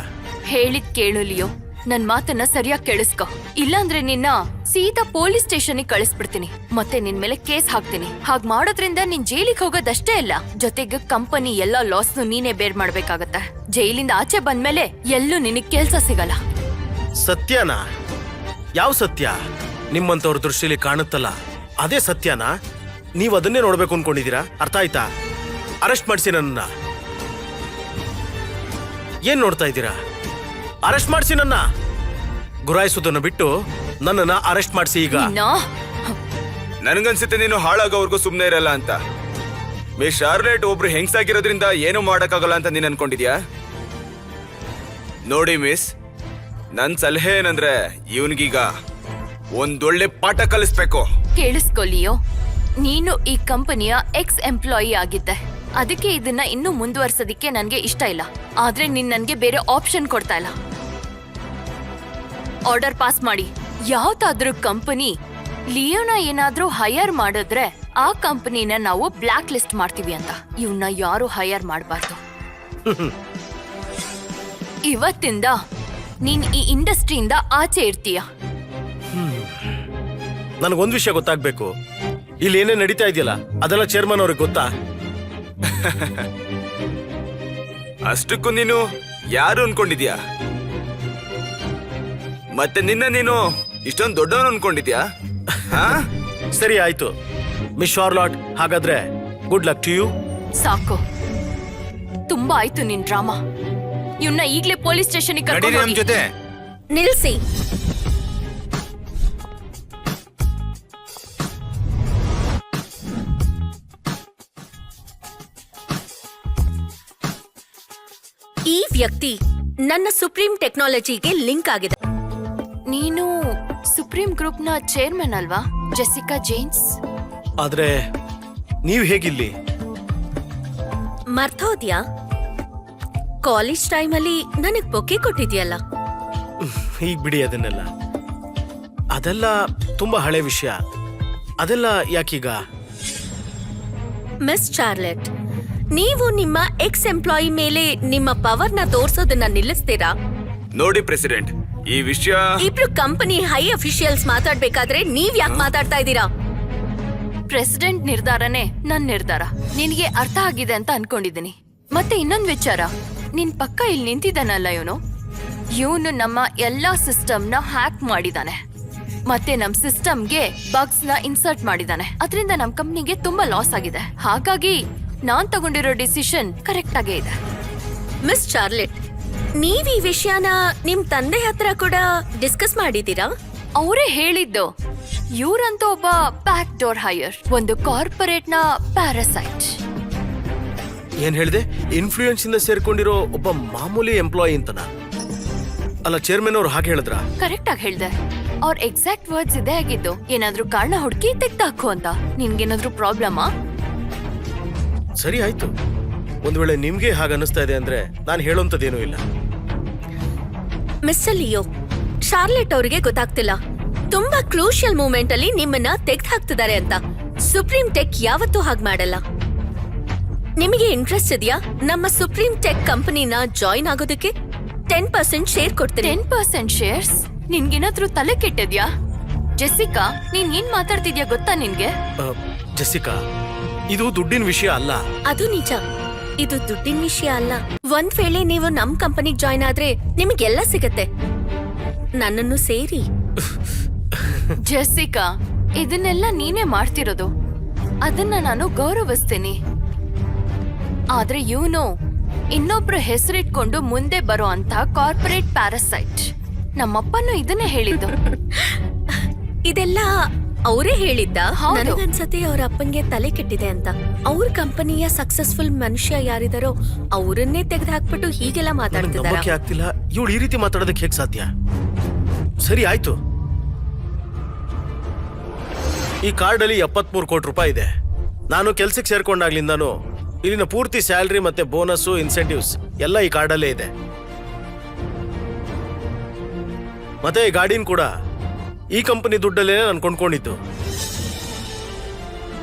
ಹೇಳಿದ್ ಕೇಳು ಲಿಯೋ. ನನ್ ಮಾತನ್ನ ಸರಿಯಾಗಿ ಕೇಳಿಸ್ಕೊ, ಇಲ್ಲಾಂದ್ರೆ ನಿನ್ನ ಸೀದಾ ಪೊಲೀಸ್ ಸ್ಟೇಷನ್ಗೆ ಕಳಿಸ್ಬಿಡ್ತೀನಿ, ಮತ್ತೆ ನಿನ್ ಮೇಲೆ ಕೇಸ್ ಹಾಕ್ತೀನಿ. ಹಾಗ್ ಮಾಡೋದ್ರಿಂದ ನೀನ್ ಜೈಲಿಗೆ ಹೋಗೋದಷ್ಟೇ ಅಲ್ಲ, ಜೊತೆಗೆ ಕಂಪನಿ ಎಲ್ಲಾ ಲಾಸ್ನು ನೀನೇ ಬೇರ್ ಮಾಡ್ಬೇಕಾಗತ್ತೆ. ಜೈಲಿಂದ ಆಚೆ ಬಂದ್ಮೇಲೆ ಎಲ್ಲೂ ನಿನಗ್ ಕೆಲ್ಸ ಸಿಗಲ್ಲ. ಸತ್ಯನಾ? ಯಾವ ಸತ್ಯ? ನಿಮ್ಮಂತವ್ರ ದೃಷ್ಟಿಲಿ ಕಾಣುತ್ತಲ್ಲ ಅದೇ ಸತ್ಯನಾ? ನೀವು ಅದನ್ನೇ ನೋಡ್ಬೇಕು ಅನ್ಕೊಂಡಿದೀರಾ? ಅರ್ಥ ಆಯ್ತಾ? ಅರೆಸ್ಟ್ ಮಾಡಿಸಿ ನನ್ನ. ಏನ್ ನೋಡ್ತಾ ಇದ್ದೀರಾ? ಅರೆಸ್ಟ್ ಮಾಡಿಸಿ ನನ್ನ. ಗುರಾಯಿಸೋದನ್ನ ಬಿಟ್ಟು ನನ್ನನ್ನ ಅರೆಸ್ಟ್ ಮಾಡಿಸಿ ಈಗ. ನನ್ಗನ್ಸುತ್ತೆ ನೀನು ಹಾಳಾಗೋವರೆಗೂ ಸುಮ್ನೆ ಇರಲ್ಲ ಅಂತ. ಮಿಸ್ ಶಾರ್ಲೆಟ್ ಒಬ್ರು ಹೆಂಗ್ಸಾಗಿರೋದ್ರಿಂದ ಏನು ಮಾಡಕ್ಕಾಗಲ್ಲ ಅಂತ ನೀನ್ ಅನ್ಕೊಂಡಿದ್ಯಾ? ನೋಡಿ ಮಿಸ್, ನನ್ ಸಲಹೆ ಏನಂದ್ರೆ ಇವನ್ಗೀಗ ಒಂದೊಳ್ಳೆ ಪಾಠ ಕಲಿಸ್ಬೇಕು. ಕೇಳಿಸ್ಕೊ ಲಿಯೋ, ನೀನು ಈ ಕಂಪನಿಯ ಎಕ್ಸ್ ಎಂಪ್ಲಾಯಿ ಆಗಿದ್ದೆ, ಅದಕ್ಕೆ ಇದನ್ನ ಇನ್ನೂ ಮುಂದುವರ್ಸೋದಿಕ್ಕೆ ನನ್ಗೆ ಇಷ್ಟ ಇಲ್ಲ. ಆದ್ರೆ ನೀನ್ ನನ್ಗೆ ಬೇರೆ ಆಪ್ಷನ್ ಕೊಡ್ತಾ ಇಲ್ಲ. ಆರ್ಡರ್ ಪಾಸ್ ಮಾಡಿ, ಯಾವ್ದಾದ್ರೂ ಕಂಪನಿ ಲಿಯೋನ ಏನಾದ್ರೂ ಹೈಯರ್ ಮಾಡಿದ್ರೆ ಆ ಕಂಪನಿನ ನಾವು ಬ್ಲಾಕ್ ಲಿಸ್ಟ್ ಮಾಡ್ತೀವಿ ಅಂತ. ಇವನ್ನ ಯಾರು ಹೈಯರ್ ಮಾಡಬಾರ್ದು. ಇವತ್ತಿಂದ ನೀನ್ ಈ ಇಂಡಸ್ಟ್ರಿಯಿಂದ ಆಚೆ ಇರ್ತೀಯ. ನನಗೊಂದು ವಿಷಯ ಗೊತ್ತಾಗ್ಬೇಕು, ಇಲ್ಲಿ ಏನೇ ನಡೀತಾ ಇದೆಯಲ್ಲ ಅದೆಲ್ಲ ಚೇರ್ಮನ್ ಅವ್ರಿಗೆ ಗೊತ್ತಾ? ಅಷ್ಟಕ್ಕೂ ನೀನು ಯಾರು ಅನ್ಕೊಂಡಿದ್ಯಾ? ಮತ್ತೆ ನಿನ್ನ ನೀನು ಇಷ್ಟೊಂದು ದೊಡ್ಡವನು ಅನ್ಕೊಂಡಿದ್ಯಾ? ಸರಿ ಆಯ್ತು ಮಿಸ್ ಶಾರ್ಲಾಟ್, ಹಾಗಾದ್ರೆ ಗುಡ್ ಲಕ್ ಟು ಯು. ಸಾಕು, ತುಂಬಾ ಆಯ್ತು ನಿನ್ ಡ್ರಾಮಾ. ಇವನ್ನ ಈಗ್ಲೇ ಪೊಲೀಸ್ ಸ್ಟೇಷನ್ಗೆ ನಡೀರಿ ಕರ್ಕೊಂಡು ನಮ್ ಹೋಗಿ. ಜೊತೆ. ನಿಲ್ಸಿ. ಈ ವ್ಯಕ್ತಿ ನನ್ನ ಸುಪ್ರೀಂ ಟೆಕ್ನಾಲಜಿಗೆ ಲಿಂಕ್ ಆಗಿದೆ. ನೀನು ಸುಪ್ರೀಂ ಗ್ರೂಪ್ ನ ಚೇರ್ಮನ್ ಅಲ್ವಾ, ಜೆಸಿಕಾ ಜೇನ್ಸ್? ಆದ್ರೆ ನೀವ್ ಹೇಗಿಲ್ಲಿ? ಮರ್ತೋದ್ಯಾ? ಕಾಲೇಜ್ ಟೈಮಲ್ಲಿ ನನಗ್ ಬೊಕ್ಕೆ ಕೊಟ್ಟಿದ್ಯಲ್ಲ. ಈಗ ಬಿಡಿ ಅದನ್ನೆಲ್ಲ, ಅದೆಲ್ಲ ತುಂಬಾ ಹಳೆ ವಿಷಯ. ಅದೆಲ್ಲ ಯಾಕೀಗ? ಮಿಸ್ ಚಾರ್ಲೆಟ್, ನೀವು ನಿಮ್ಮ ಎಕ್ಸ್ ಎಂಪ್ಲಾಯಿ ಮೇಲೆ ನಿಮ್ಮ ಪವರ್ನ ತೋರ್ಸೋದನ್ನ ನಿಲ್ಲಿಸ್ತೀರಾ? ನೋಡಿ ಪ್ರೆಸಿಡೆಂಟ್, ಈ ವಿಷಯ ಇಬ್ರು ಕಂಪನಿ ಹೈ ಅಫಿಷಿಯಲ್ಸ್ ಮಾತಾಡ್ಬೇಕಾದ್ರೆ ನೀವ್ ಯಾಕೆ ಮಾತಾಡ್ತಾ ಇದ್ದೀರಾ? ಪ್ರೆಸಿಡೆಂಟ್ ನಿರ್ಧಾರನೇ ನನ್ ನಿರ್ಧಾರ. ನಿನಗೆ ಅರ್ಥ ಆಗಿದೆ ಅಂತ ಅನ್ಕೊಂಡಿದ್ದೀನಿ. ಮತ್ತೆ ಇನ್ನೊಂದ್ ವಿಚಾರ, ನಿನ್ ಪಕ್ಕ ಇಲ್ಲಿ ನಿಂತಿದ್ದಾನಲ್ಲ ಇವನು ನಮ್ಮ ಎಲ್ಲಾ ಸಿಸ್ಟಮ್ ನ ಹ್ಯಾಕ್ ಮಾಡಿದಾನೆ, ಮತ್ತೆ ನಮ್ ಸಿಸ್ಟಮ್ಗೆ ಬಗ್ಸ್ ನ ಇನ್ಸರ್ಟ್ ಮಾಡಿದಾನೆ. ಅದರಿಂದ ನಮ್ ಕಂಪ್ನಿಗೆ ತುಂಬಾ ಲಾಸ್ ಆಗಿದೆ. ಹಾಗಾಗಿ ನಾನ್ ತಗೊಂಡಿರೋ ಡಿಸಿಷನ್ ಕರೆಕ್ಟ್ ಆಗೇ ಇದೆ. ಮಿಸ್ ಚಾರ್ಲೆಟ್, ನೀವ್ ಈ ವಿಷಯನ ನಿಮ್ ತಂದೆ ಹತ್ರ ಕೂಡ ಡಿಸ್ಕಸ್ ಮಾಡಿದೀರಾ? ಅವರೇ ಹೇಳಿದ್ದು, ಇವ್ರಂತೂ ಒಬ್ಬ ಬ್ಯಾಕ್ ಡೋರ್ ಹೈಯರ್, ಒಂದು ಕಾರ್ಪೊರೇಟ್ ನ ಪ್ಯಾರಾಸೈಟ್. ಏನ್ ಹೇಳಿದೆ? ಇನ್ಫ್ಲೂಯೆನ್ಸ್ ಇಂದ ಸೇರ್ಕೊಂಡಿರೋ ಒಬ್ಬ ಮಾಮೂಲಿ ಎಂಪ್ಲಾಯಿ ಅಂತನ? ಅಲ್ಲ, ಚೇರ್ಮನ್ ಅವ್ರು ಹಾಗೆ ಹೇಳಿದ್ರ? ಕರೆಕ್ಟ್ ಆಗಿ ಹೇಳ್ದೆ. ಅವ್ರ ಎಕ್ಸಾಕ್ಟ್ ವರ್ಡ್ಸ್ ಇದೇ ಆಗಿದ್ದು, ಏನಾದ್ರೂ ಕಾರಣ ಹುಡುಕಿ ತೆಗ್ದಾಕು ಅಂತ. ನಿನ್ಗೇನಾದ್ರೂ ಪ್ರಾಬ್ಲಮಾ? ಸರಿ ಆಯ್ತು, ಒಂದ್ ವೇಳೆ ನಿಮ್ಗೆ ಹಾಗ ಅನಿಸ್ತಾ ಇದೆ ಅಂದ್ರೆ ನಾನು ಹೇಳೋಂಥದ್ದೇನೂ ಇಲ್ಲ. ಮಿಸ್ಟರ್ ಲಿಯೋ, ಶಾರ್ಲೆಟ್ ಅವರಿಗೆ ಗೊತ್ತಾಗ್ತಿಲ್ಲ, ತುಂಬಾ ಕ್ರೂಷಿಯಲ್ ಮೂಮೆಂಟ್ ಅಲ್ಲಿ ನಿಮ್ಮನ್ನ ತೆಗ್ದು ಹಾಕ್ತಿದ್ದಾರೆ ಅಂತ. ಸುಪ್ರೀಂ ಟೆಕ್ ಯಾವತ್ತೂ ಹಾಗೆ ಮಾಡಲ್ಲ. ನಿಮಗೆ ಇಂಟ್ರೆಸ್ಟ್ ಇದೆಯಾ ನಮ್ಮ ಸುಪ್ರೀಂ ಟೆಕ್ ಕಂಪನಿನ ಜಾಯಿನ್ ಆಗೋದಕ್ಕೆ? 10% ಶೇರ್ ಕೊಡ್ತೀನಿ. 10% ಶೇರ್ಸ್? ನಿನ್ಗೇನಾದ್ರೂ ತಲೆ ಕೆಟ್ಟಿದ್ಯಾ? ಜೆಸಿಕಾ, ನೀನ್ ಏನ್ ಮಾತಾಡ್ತಿದ್ಯಾ ಗೊತ್ತಾ ನಿನ್ಗೆ? ಜೆಸಿಕಾ, ಇದು ದುಡ್ಡಿನ ವಿಷಯ ಅಲ್ಲ. ಅದು ನಿಜ, ಇದು ದುಡ್ಡಿನ ವಿಷಯ ಅಲ್ಲ. ಒಂದ್ ವೇಳೆ ನೀವು ನಮ್ ಕಂಪನಿಗ್ ಜಾಯಿನ್ ಆದ್ರೆ ನಿಮಗೆಲ್ಲ ಸಿಗತ್ತೆ, ನನ್ನನ್ನು ಸೇರಿ. ಜೆಸಿಕಾ, ಇದನ್ನೆಲ್ಲ ನೀನೇ ಮಾಡ್ತಿರೋದು, ಅದನ್ನ ನಾನು ಗೌರವಿಸ್ತೀನಿ. ಆದ್ರೆ ಇವನು ಇನ್ನೊಬ್ರು ಹೆಸರಿಟ್ಕೊಂಡು ಮುಂದೆ ಬರೋ ಅಂತ ಕಾರ್ಪೊರೇಟ್ ಪ್ಯಾರಾಸೈಟ್. ನಮ್ಮಪ್ಪನು ಇದನ್ನೇ ಹೇಳಿದ್ದು. ಇದೆಲ್ಲ ಅವರೇ ಹೇಳಿದ್ದ? ಹೌದು. ನನಗನ್ಸತ್ತೆ ಅವ್ರ ಅಪ್ಪನ್ಗೆ ತಲೆ ಕೆಟ್ಟಿದೆ ಅಂತ. ಅವ್ರ ಕಂಪನಿಯ ಸಕ್ಸಸ್ಫುಲ್ ಮನುಷ್ಯ ಯಾರಿದಾರೋ ಅವರನ್ನೇ ತೆಗೆದು ಹಾಕ್ಬಿಟ್ಟು ಹೀಗೆಲ್ಲ ನನಗ್ ಮಾತಾಡ್ತಿದಾರ. ನಂಬಕ್ಕೆ ಆಗ್ತಿಲ್ಲ, ಇವಳು ಈ ರೀತಿ ಮಾತಾಡೋದಕ್ಕೆ ಹೇಗ್ ಸಾಧ್ಯ? ಸರಿ ಆಯ್ತು, ಈ ಕಾರ್ಡಲ್ಲಿ 73 ಕೋಟಿ ರೂಪಾಯಿ ಇದೆ. ನಾನು ಕೆಲ್ಸಕ್ಕೆ ಸೇರ್ಕೊಂಡಾಗ್ಲಿಂದಾನು ಇಲ್ಲಿನ ಪೂರ್ತಿ ಸ್ಯಾಲ್ರಿ ಮತ್ತೆ ಬೋನಸ್, ಇನ್ಸೆಂಟಿವ್ಸ್ ಎಲ್ಲ ಈ ಕಾರ್ಡಲ್ಲೇ ಇದೆ. ಮತ್ತೆ ಈ ಗಾಡಿನ ಕೂಡ ಈ ಕಂಪನಿ ದುಡ್ಡಲ್ಲೇ ನಾನು ಕೊಂಡ್ಕೊಂಡಿದ್ದು.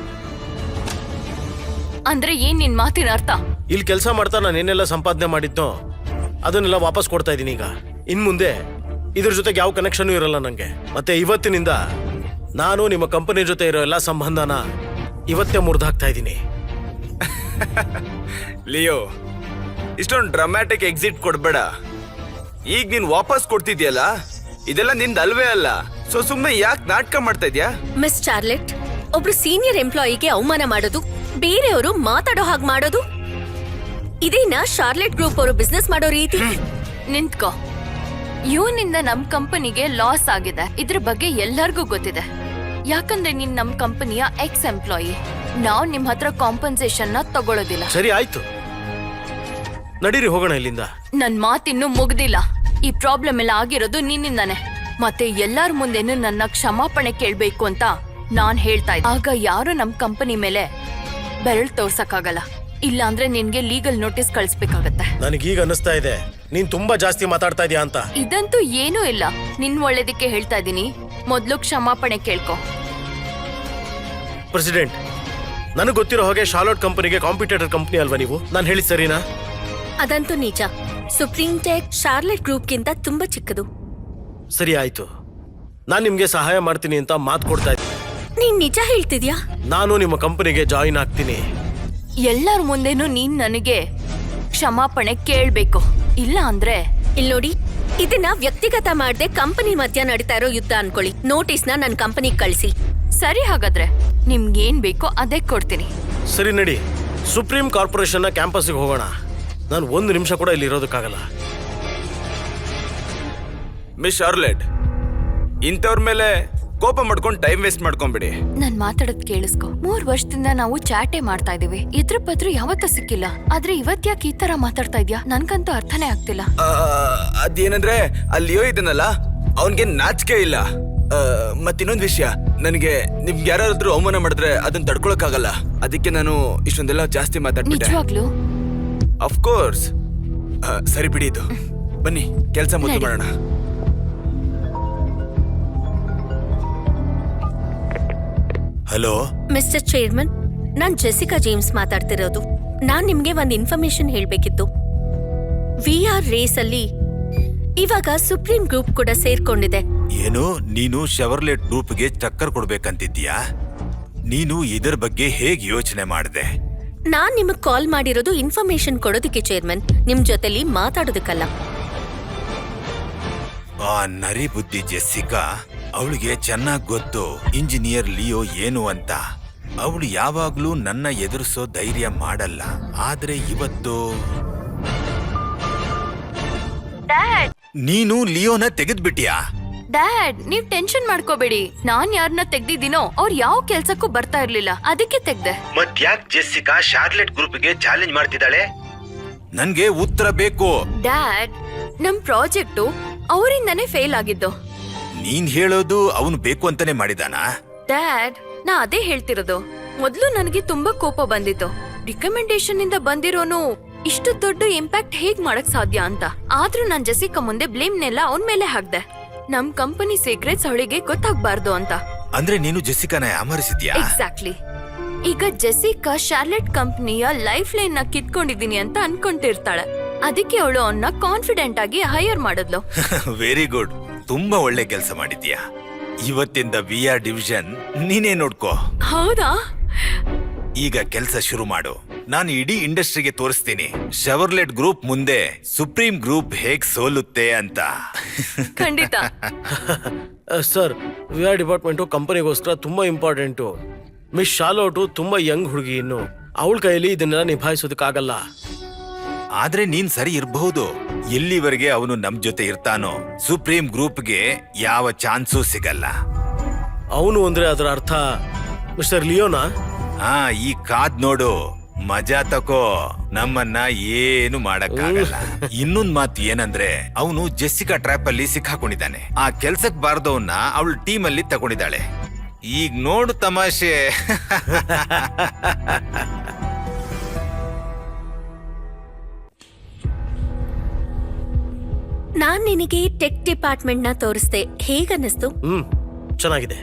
ಅಂದ್ರೆ ಏನ್ ನಿನ್ ಮಾತಿನ ಅರ್ಥ? ಇಲ್ಲಿ ಕೆಲಸ ಮಾಡ್ತಾ ನಾನು ಏನೆಲ್ಲ ಸಂಪಾದನೆ ಮಾಡಿದ್ನೋ ಅದನ್ನೆಲ್ಲ ವಾಪಸ್ ಕೊಡ್ತಾ ಇದ್ದೀನಿ ಈಗ. ಇನ್ ಮುಂದೆ ಇದ್ರ ಜೊತೆಗೆ ಯಾವ ಕನೆಕ್ಷನ್ ಇರಲ್ಲ ನಂಗೆ. ಮತ್ತೆ ಇವತ್ತಿನಿಂದ ನಾನು ನಿಮ್ಮ ಕಂಪನಿ ಜೊತೆ ಇರೋ ಎಲ್ಲ ಸಂಬಂಧನ ಇವತ್ತೇ ಮುರಿದಾಕ್ತಾ ಇದ್ದೀನಿ. ಲಿಯೋ, ಇಷ್ಟೊಂದು ಡ್ರಾಮ್ಯಾಟಿಕ್ ಎಕ್ಸಿಟ್ ಕೊಡ್ಬೇಡ. ಈಗ ನೀನ್ ವಾಪಸ್ ಕೊಡ್ತಿದ್ಯಲ್ಲ, ಇದೆಲ್ಲ ನಿಂದ ಅಲ್ವೇ ಅಲ್ಲ. ಸೊ ಸುಮ್ಮನೆ ಯಾಕೆ ನಾಟಕ ಮಾಡ್ತಾ ಇದ್ಯಾ? ಮಿಸ್ ಚಾರ್ಲೆಟ್, ಒಬ್ರು ಸೀನಿಯರ್ ಎಂಪ್ಲಾಯಿಗೆ ಅವಮಾನ ಮಾಡೋದು, ಬೇರೆಯವರು ಮಾತಾಡೋ ಹಾಗೆ ಮಾಡೋದು, ಇದೇನಾ ಶಾರ್ಲೆಟ್ ಗ್ರೂಪ್ ಅವರು ಬಿಸ್ನೆಸ್ ಮಾಡೋ ರೀತಿ? ನಿಂತ್ಕೋ. ಇವನಿಂದ ನಮ್ ಕಂಪನಿಗೆ ಲಾಸ್ ಆಗಿದೆ, ಇದ್ರ ಬಗ್ಗೆ ಎಲ್ಲರಿಗೂ ಗೊತ್ತಿದೆ. ಯಾಕಂದ್ರೆ ನೀನ್ ನಮ್ ಕಂಪನಿಯ ಎಕ್ಸ್ ಎಂಪ್ಲಾಯಿ. ನಾವ್ ನಿಮ್ ಹತ್ರ ಕಾಂಪನ್ಸೇಷನ್ ನ ತಗೊಳ್ಳೋದಿಲ್ಲ. ಸರಿ ಆಯ್ತು, ನಡೀರಿ ಹೋಗೋಣ ಇಲ್ಲಿಂದ. ನನ್ ಮಾತಿನ್ನು ಮುಗ್ದಿಲ್ಲ. ಈ ಪ್ರಾಬ್ಲಮ್ ಎಲ್ಲ ಆಗಿರೋದು ನಿನ್ನಿಂದಾನೆ. ಮತ್ತೆ ಎಲ್ಲಾರ ಮುಂದೆನೂ ನನ್ನ ಕ್ಷಮಾಪಣೆ ಕೇಳ್ಬೇಕು ಅಂತ ನಾನ್ ಹೇಳ್ತಾ ಇದ್ದೆ. ಆಗ ಯಾರು ನಮ್ ಕಂಪನಿ ಮೇಲೆ ಬೆರಳು ತೋರ್ಸಕ್ಕಾಗಲ್ಲ. ಇಲ್ಲ ಅಂದ್ರೆ ನಿನ್ಗೆ ಲೀಗಲ್ ನೋಟಿಸ್ ಕಳಿಸ್ಬೇಕಾಗತ್ತೆ. ನನಗೀಗ ಅನಿಸ್ತಾ ಇದೆ ನೀನ್ ತುಂಬಾ ಜಾಸ್ತಿ ಮಾತಾಡ್ತಾ ಇದೀಯ ಅಂತ. ಇದಂತೂ ಏನೂ ಇಲ್ಲ, ನಿನ್ ಒಳ್ಳೇದಕ್ಕೆ ಹೇಳ್ತಾ ಇದೀನಿ. ಮೊದ್ಲು ಕ್ಷಮಾಪಣೆ ಕೇಳ್ಕೊ. ಪ್ರೆಸಿಡೆಂಟ್, ನನಗೆ ಗೊತ್ತಿರೋ ಹಾಗೆ ಶಾರ್ಲೋಟ್ ಕಂಪನಿಗೆ ಕಾಂಪಿಟೇಟರ್ ಕಂಪನಿ ಅಲ್ವಾ ನೀವು? ನಾನು ಹೇಳಿ ಸರಿನಾ? ಅದಂತೂ ನಿಜ. ಸುಪ್ರೀಂ ಟೆಕ್ ಶಾರ್ಲೆಟ್ ಗ್ರೂಪ್ಗಿಂತ ತುಂಬಾ ಚಿಕ್ಕದು. ಸರಿ ಆಯ್ತು, ನಾನು ನಿಮ್ಗೆ ಸಹಾಯ ಮಾಡ್ತೀನಿ ಅಂತ ಮಾತು ಕೊಡ್ತಾ ಇದ್ದೀನಿ. ನೀನ್ ನಿಜ ಹೇಳ್ತಿದ್ಯಾ? ನಾನು ನಿಮ್ಮ ಕಂಪನಿಗೆ ಜಾಯಿನ್ ಆಗ್ತೀನಿ. ಎಲ್ಲರ ಮುಂದೆನೂ ನೀನ್ ನನಗೆ ಕ್ಷಮಾಪಣೆ ಕೇಳ್ಬೇಕು. ಇಲ್ಲ ಅಂದ್ರೆ ಇಲ್ ನೋಡಿ, ಇದನ್ನ ವ್ಯಕ್ತಿಗತ ಮಾಡದೆ ಕಂಪನಿ ಮಧ್ಯ ನಡೀತಾ ಇರೋ ಯುದ್ಧ ಅನ್ಕೊಳ್ಳಿ. ನೋಟಿಸ್ನ ನನ್ ಕಂಪನಿಗೆ ಕಳಿಸಿ. ಸರಿ, ಹಾಗಾದ್ರೆ ನಿಮ್ಗೇನ್ ಬೇಕೋ ಅದೇ ಕೊಡ್ತೀನಿ. ಸರಿ ನಡಿ, ಸುಪ್ರೀಂ ಕಾರ್ಪೊರೇಷನ್ನ ಕ್ಯಾಂಪಸ್ಗೆ ಹೋಗೋಣ. ನಾನು 1 ನಿಮಿಷ ಕೂಡ ಇಲ್ಲಿ ಇರೋದಕ್ಕಾಗಲ್ಲ. ಮಿಸ್ ಶಾರ್ಲೆಟ್, ಇಂಥವ್ರ ಮೇಲೆ ಕೋಪ ಮಾಡ್ಕೊಂಡು ಟೈಮ್ ವೇಸ್ಟ್ ಮಾಡ್ಕೊಂಬಿಡಿ. ನಾನ್ ಮಾತಾಡೋದ್ ಕೇಳಿಸ್ಕೊ. 3 ವರ್ಷದಿಂದ ನಾವು ಚಾಟೇ ಮಾಡ್ತಾ ಇದೀವಿ. ಇದ್ರ ಪತ್ರ ಯಾವತ್ತೂ ಸಿಕ್ಕಿಲ್ಲ. ಆದ್ರೆ ಇವತ್ತ್ಯಾಕೆ ಈ ತರ ಮಾತಾಡ್ತಾ ಇದ್ಯಾ? ನನ್ಗಂತೂ ಅರ್ಥನೇ ಆಗ್ತಿಲ್ಲ. ಅದೇನಂದ್ರೆ ಅಲ್ಲಿಯೋ ಇದನ್ನಲ್ಲ, ಅವನ್ಗೆ ನಾಚಿಕೆ ಇಲ್ಲ. ಮತ್ತಿನ್ನೊಂದು ವಿಷಯ, ನನಗೆ ನಿಮ್ಗೆ ಯಾರಾದ್ರೂ ಅವಮಾನ ಮಾಡಿದ್ರೆ ಅದನ್ನ ತಡ್ಕೊಳಕ್ಕಾಗಲ್ಲ. ಅದಕ್ಕೆ ನಾನು ಇಷ್ಟೊಂದೆಲ್ಲ ಜಾಸ್ತಿ ಮಾತಾಡ್ಬಿಟ್ಟೆ. ನಿಜವಾಗ್ಲೂ ಅಫ್ಕೋರ್ಸ್. ಸರಿ ಬಿಡಿ, ಇದು ಬನ್ನಿ ಕೆಲಸ ಮೊದಲು ಮಾಡೋಣ. ಹಲೋ ಮಿಸ್ಟರ್ ಚೇರ್ಮನ್, ನಾನ್ ಜೆಸಿಕಾ ಜೇಮ್ಸ್ ಮಾತಾಡ್ತಿರೋದು. ನಾನ್ ನಿಮ್ಗೆ ಒಂದ್ ಇನ್ಫಾರ್ಮೇಶನ್ ಹೇಳ್ಬೇಕಿತ್ತು. VR ರೇಸ್ ಅಲ್ಲಿ ಇವಾಗ ಸುಪ್ರೀಂ ಗ್ರೂಪ್ ಕೂಡ ಸೇರ್ಕೊಂಡಿದೆ. ಏನು, ನೀನು ಶೆವರ್ಲೆಟ್ ಗ್ರೂಪ್ಗೆ ಟಕ್ಕರ್ ಕೊಡ್ಬೇಕಂತಿದ್ಯಾ? ನೀನು ಇದರ ಬಗ್ಗೆ ಹೇಗ್ ಯೋಚನೆ ಮಾಡಿದೆ? ನಾನ್ ನಿಮಗ್ ಕಾಲ್ ಮಾಡಿರೋದು ಇನ್ಫಾರ್ಮೇಶನ್ ಕೊಡೋದಕ್ಕೆ ಚೇರ್ಮನ್, ನಿಮ್ ಜೊತೆಲಿ ಮಾತಾಡೋದಕ್ಕಲ್ಲ. ಆ ನರಿ ಬುದ್ಧಿ ಜೆಸ್ಸಿಕಾ, ಅವಳಿಗೆ ಚೆನ್ನಾಗ್ ಗೊತ್ತು ಇಂಜಿನಿಯರ್ ಲಿಯೋ ಏನು ಅಂತ. ಅವಳು ಯಾವಾಗ್ಲೂ ನನ್ನ ಎದುರಿಸೋ ಧೈರ್ಯ ಮಾಡಲ್ಲ. ಆದ್ರೆ ಇವತ್ತು ನೀನು ಲಿಯೋನ ತೆಗೆದ್ಬಿಟ್ಯಾ? ಡ್ಯಾಡ್, ನೀವ್ ಟೆನ್ಷನ್ ಮಾಡ್ಕೋಬೇಡಿ. ನಾನ್ ಯಾರನ್ನ ತೆಗ್ದಿದ್ದೀನೋ ಅವ್ರು ಯಾವ ಕೆಲ್ಸಕ್ಕೂ ಬರ್ತಾ ಇರ್ಲಿಲ್ಲ, ಅದಕ್ಕೆ ತೆಗ್ದೆ. ಮತ್ಯಾಕ್ ಜೆಸ್ಸಿಕಾ ಶಾರ್ಲೆಟ್ ಗ್ರೂಪ್ಗೆ ಚಾಲೆಂಜ್ ಮಾಡ್ತಿದ್ದಾಳೆ? ನನ್ಗೆ ಉತ್ತರ ಬೇಕು. ಡ್ಯಾಡ್, ನಮ್ ಪ್ರಾಜೆಕ್ಟು ಅವರಿಂದಾನೇ ಫೇಲ್ ಆಗಿದ್ದು. ನೀನ್ ಹೇಳೋದು ಅವನು ಬೇಕು ಅಂತಾನೆ ಮಾಡಿದಾನಾ? ಡ್ಯಾಡ್, ನಾ ಅದೇ ಹೇಳ್ತಿರೋದು. ಮೊದ್ಲು ನನಗೆ ತುಂಬಾ ಕೋಪ ಬಂದಿತ್ತು. ರಿಕಮೆಂಡೇಶನ್ ಇಂದ ಬಂದಿರೋನು ಇಷ್ಟು ದೊಡ್ಡ ಇಂಪ್ಯಾಕ್ಟ್ ಹೇಗ್ ಮಾಡಕ್ ಸಾಧ್ಯ ಅಂತ. ಆದ್ರೂ ನಾನ್ ಜೆಸಿಕಾ ಮುಂದೆ ಬ್ಲೇಮ್ನೆಲ್ಲ ಅವನ್ ಮೇಲೆ ಹಾಕ್ದೆ. ನಮ್ ಕಂಪನಿ ಸೀಕ್ರೆಟ್ಸ್ ಅವಳಿಗೆ ಗೊತ್ತಾಗ್ಬಾರ್ದು ಅಂತ. ಅಂದ್ರೆ ನೀನು ಜೆಸ್ಸಿಕಾನ ಯಾಮರಿಸಿದ್ಯಾ? ಎಕ್ಸಾಕ್ಟ್ಲಿ. ಈಗ ಜೆಸಿಕಾ ಶಾರ್ಲೆಟ್ ಕಂಪನಿಯ ಲೈಫ್ ಲೈನ್ ನ ಕಿತ್ಕೊಂಡಿದೀನಿ ಅಂತ ಅನ್ಕೊಂತಿರ್ತಾಳೆ. ಅದಕ್ಕೆ ಅವಳು ಅವನ್ನ ಕಾನ್ಫಿಡೆಂಟ್ ಆಗಿ ಹೈಯರ್ ಮಾಡಿದ್ಲು. ವೆರಿ ಗುಡ್, ತುಂಬಾ ಒಳ್ಳೆ ಕೆಲಸ ಮಾಡಿದ್ಯಾ. ಇವತ್ತಿಂದ VR ಡಿವಿಷನ್ ನೀನೇ ನೋಡ್ಕೋ. ಹೌದಾ? ಈಗ ಕೆಲಸ ಶುರು ಮಾಡು. ನಾನು ಇಡೀ ಇಂಡಸ್ಟ್ರಿಗೆ ತೋರಿಸ್ತೀನಿ ಶೆವರ್ಲೆಟ್ ಗ್ರೂಪ್ ಮುಂದೆ ಸುಪ್ರೀಂ ಗ್ರೂಪ್ ಹೇಗ್ ಸೋಲುತ್ತೆ ಅಂತ. ಖಂಡಿತ. ಸರ್, VR ಡಿಪಾರ್ಟ್ಮೆಂಟು ಕಂಪನಿಗೋಸ್ಕರ ತುಂಬಾ ಇಂಪಾರ್ಟೆಂಟು. ಮಿಸ್ ಶಾರ್ಲೋಟು ತುಂಬಾ ಯಂಗ್ ಹುಡುಗಿ, ಇನ್ನು ಅವಳ ಕೈಯಲ್ಲಿ ಇದನ್ನೆಲ್ಲ ನಿಭಾಯಿಸೋದಕ್ಕಾಗಲ್ಲ. ಆದ್ರೆ ನೀನ್ ಸರಿ ಇರಬಹುದು. ಎಲ್ಲಿವರೆಗೆ ಅವನು ನಮ್ ಜೊತೆ ಇರ್ತಾನೋ ಸುಪ್ರೀಂ ಗ್ರೂಪ್ಗೆ ಯಾವ ಚಾನ್ಸೂ ಸಿಗಲ್ಲ. ಅವನು ಅಂದ್ರೆ ಅದರ ಅರ್ಥ ಮಿಸ್ಟರ್ ಲಿಯೋನಾ? ಈ ಕಾದ್ ನೋಡು, ಮಜಾ ತಕೋ, ನಮ್ಮನ್ನ ಏನು ಮಾಡಕ್ಕಾಗಲ್ಲ. ಇನ್ನೊಂದ್ ಮಾತು ಏನಂದ್ರೆ, ಅವನು ಜೆಸ್ಸಿಕಾ ಟ್ರ್ಯಾಪ್ ಅಲ್ಲಿ ಸಿಕ್ಕಾಕೊಂಡಿದ್ದಾನೆ. ಆ ಕೆಲ್ಸಕ್ ಬಾರ್ದವನ್ನ ಅವಳ ಟೀಮ್ ಅಲ್ಲಿ ತಗೊಂಡಿದ್ದಾಳೆ. ಈಗ ನೋಡು ತಮಾಷೆ. ನಾನ್ ನಿನಗೆ ಟೆಕ್ ಡಿಪಾರ್ಟ್ಮೆಂಟ್ ನ ತೋರಿಸ್ದೆ, ಹೇಗನ್ನಿಸ್ತು? ಚೆನ್ನಾಗಿದೆ.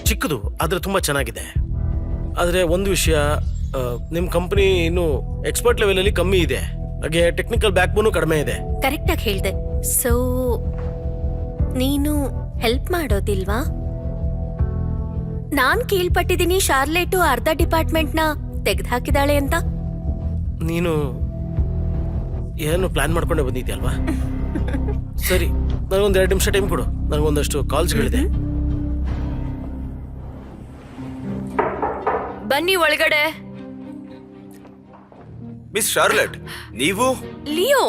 ಚಿಕ್ಕದು ಆದ್ರೆ ತುಂಬಾ ಚೆನ್ನಾಗಿದೆ. ಆದ್ರೆ ಒಂದು ವಿಷಯ, ನಿಮ್ ಕಂಪನಿ ಇನ್ನು ಎಕ್ಸ್ಪರ್ಟ್ ಲೆವೆಲ್ ಅಲ್ಲಿ ಕಮ್ಮಿ ಇದೆ, ಹಾಗೆ ಟೆಕ್ನಿಕಲ್ ಬ್ಯಾಕ್ ಬೋನು ಕಡಿಮೆ ಇದೆ. ಕರೆಕ್ಟ್ ಆಗಿ ಹೇಳ್ದೆ. ಸೊ ನೀನು ಹೆಲ್ಪ್ ಮಾಡೋದಿಲ್ವಾ? ನಾನ್ ಕೇಳ್ಪಟ್ಟಿದ್ದೀನಿ ಶಾರ್ಲೆಟು ಅರ್ಧ ಡಿಪಾರ್ಟ್ಮೆಂಟ್ನ ತೆಗ್ದ್ಹಾಕಿದಾಳೆ ಅಂತ. ನೀನು ಏನು ಪ್ಲಾನ್ ಮಾಡ್ಕೊಂಡೆ ಬಂದಿದ್ಯಲ್ವಾ? ಸರಿ, ನನಗೊಂದು 2 ನಿಮಿಷ ಟೈಮ್ ಕೊಡು, ನನಗೊಂದಷ್ಟು ಕಾಲ್ಸ್ಗಳಿದೆ. ಬನ್ನಿ ಒಳಗಡೆ. ಮಿಸ್ ಶಾರ್ಲೆಟ್, ನೀವು ಲಿಯೋ,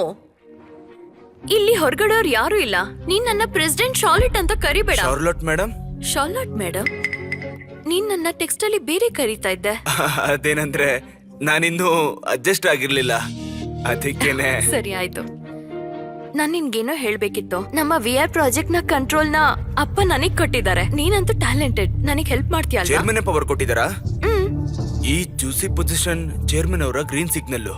ಇಲ್ಲಿ ಹೊರಗಡೆಯವ್ರು ಯಾರು ಇಲ್ಲ. ನೀನ್ ನನ್ನ ಪ್ರೆಸಿಡೆಂಟ್ ಶಾರ್ಲೆಟ್ ಅಂತ ಕರಿಬೇಡ. Charlotte madam? ಶಾರ್ಲೆಟ್ ಮೇಡಮ್, ನೀನ್ ನನ್ನ ಟೆಕ್ಸ್ಟ್ ಅಲ್ಲಿ ಬೇರೆ ಕರೀತಾ ಇದ್ದೆ. ಅದೇನಂದ್ರೆ ನಾನಿನ್ನೂ ಅಡ್ಜಸ್ಟ್ ಆಗಿರ್ಲಿಲ್ಲ, ಅದಕ್ಕೇನೆ. ಸರಿ ಆಯ್ತು. ನಾನ್ ನಿನ್ಗೇನೋ ಹೇಳ್ಬೇಕಿತ್ತು. ನಮ್ಮ VR ಪ್ರಾಜೆಕ್ಟ್ ನ ಕಂಟ್ರೋಲ್ ನ ಅಪ್ಪ ನನಗ್ ಕೊಟ್ಟಿದ್ದಾರೆ. ನೀನಂತೂ ಟ್ಯಾಲೆಂಟೆಡ್, ನನಗ್ ಹೆಲ್ಪ್ ಮಾಡ್ತೀಯಲ್ಲ? ಚೇರ್ಮನ್ ಪವರ್ ಕೊಟ್ಟಿದ್ದಾರಾ? ಈ ಜ್ಯೂಸಿ ಪೊಸಿಷನ್ ಚೇರ್ಮನ್ ಅವರ ಗ್ರೀನ್ ಸಿಗ್ನಲ್.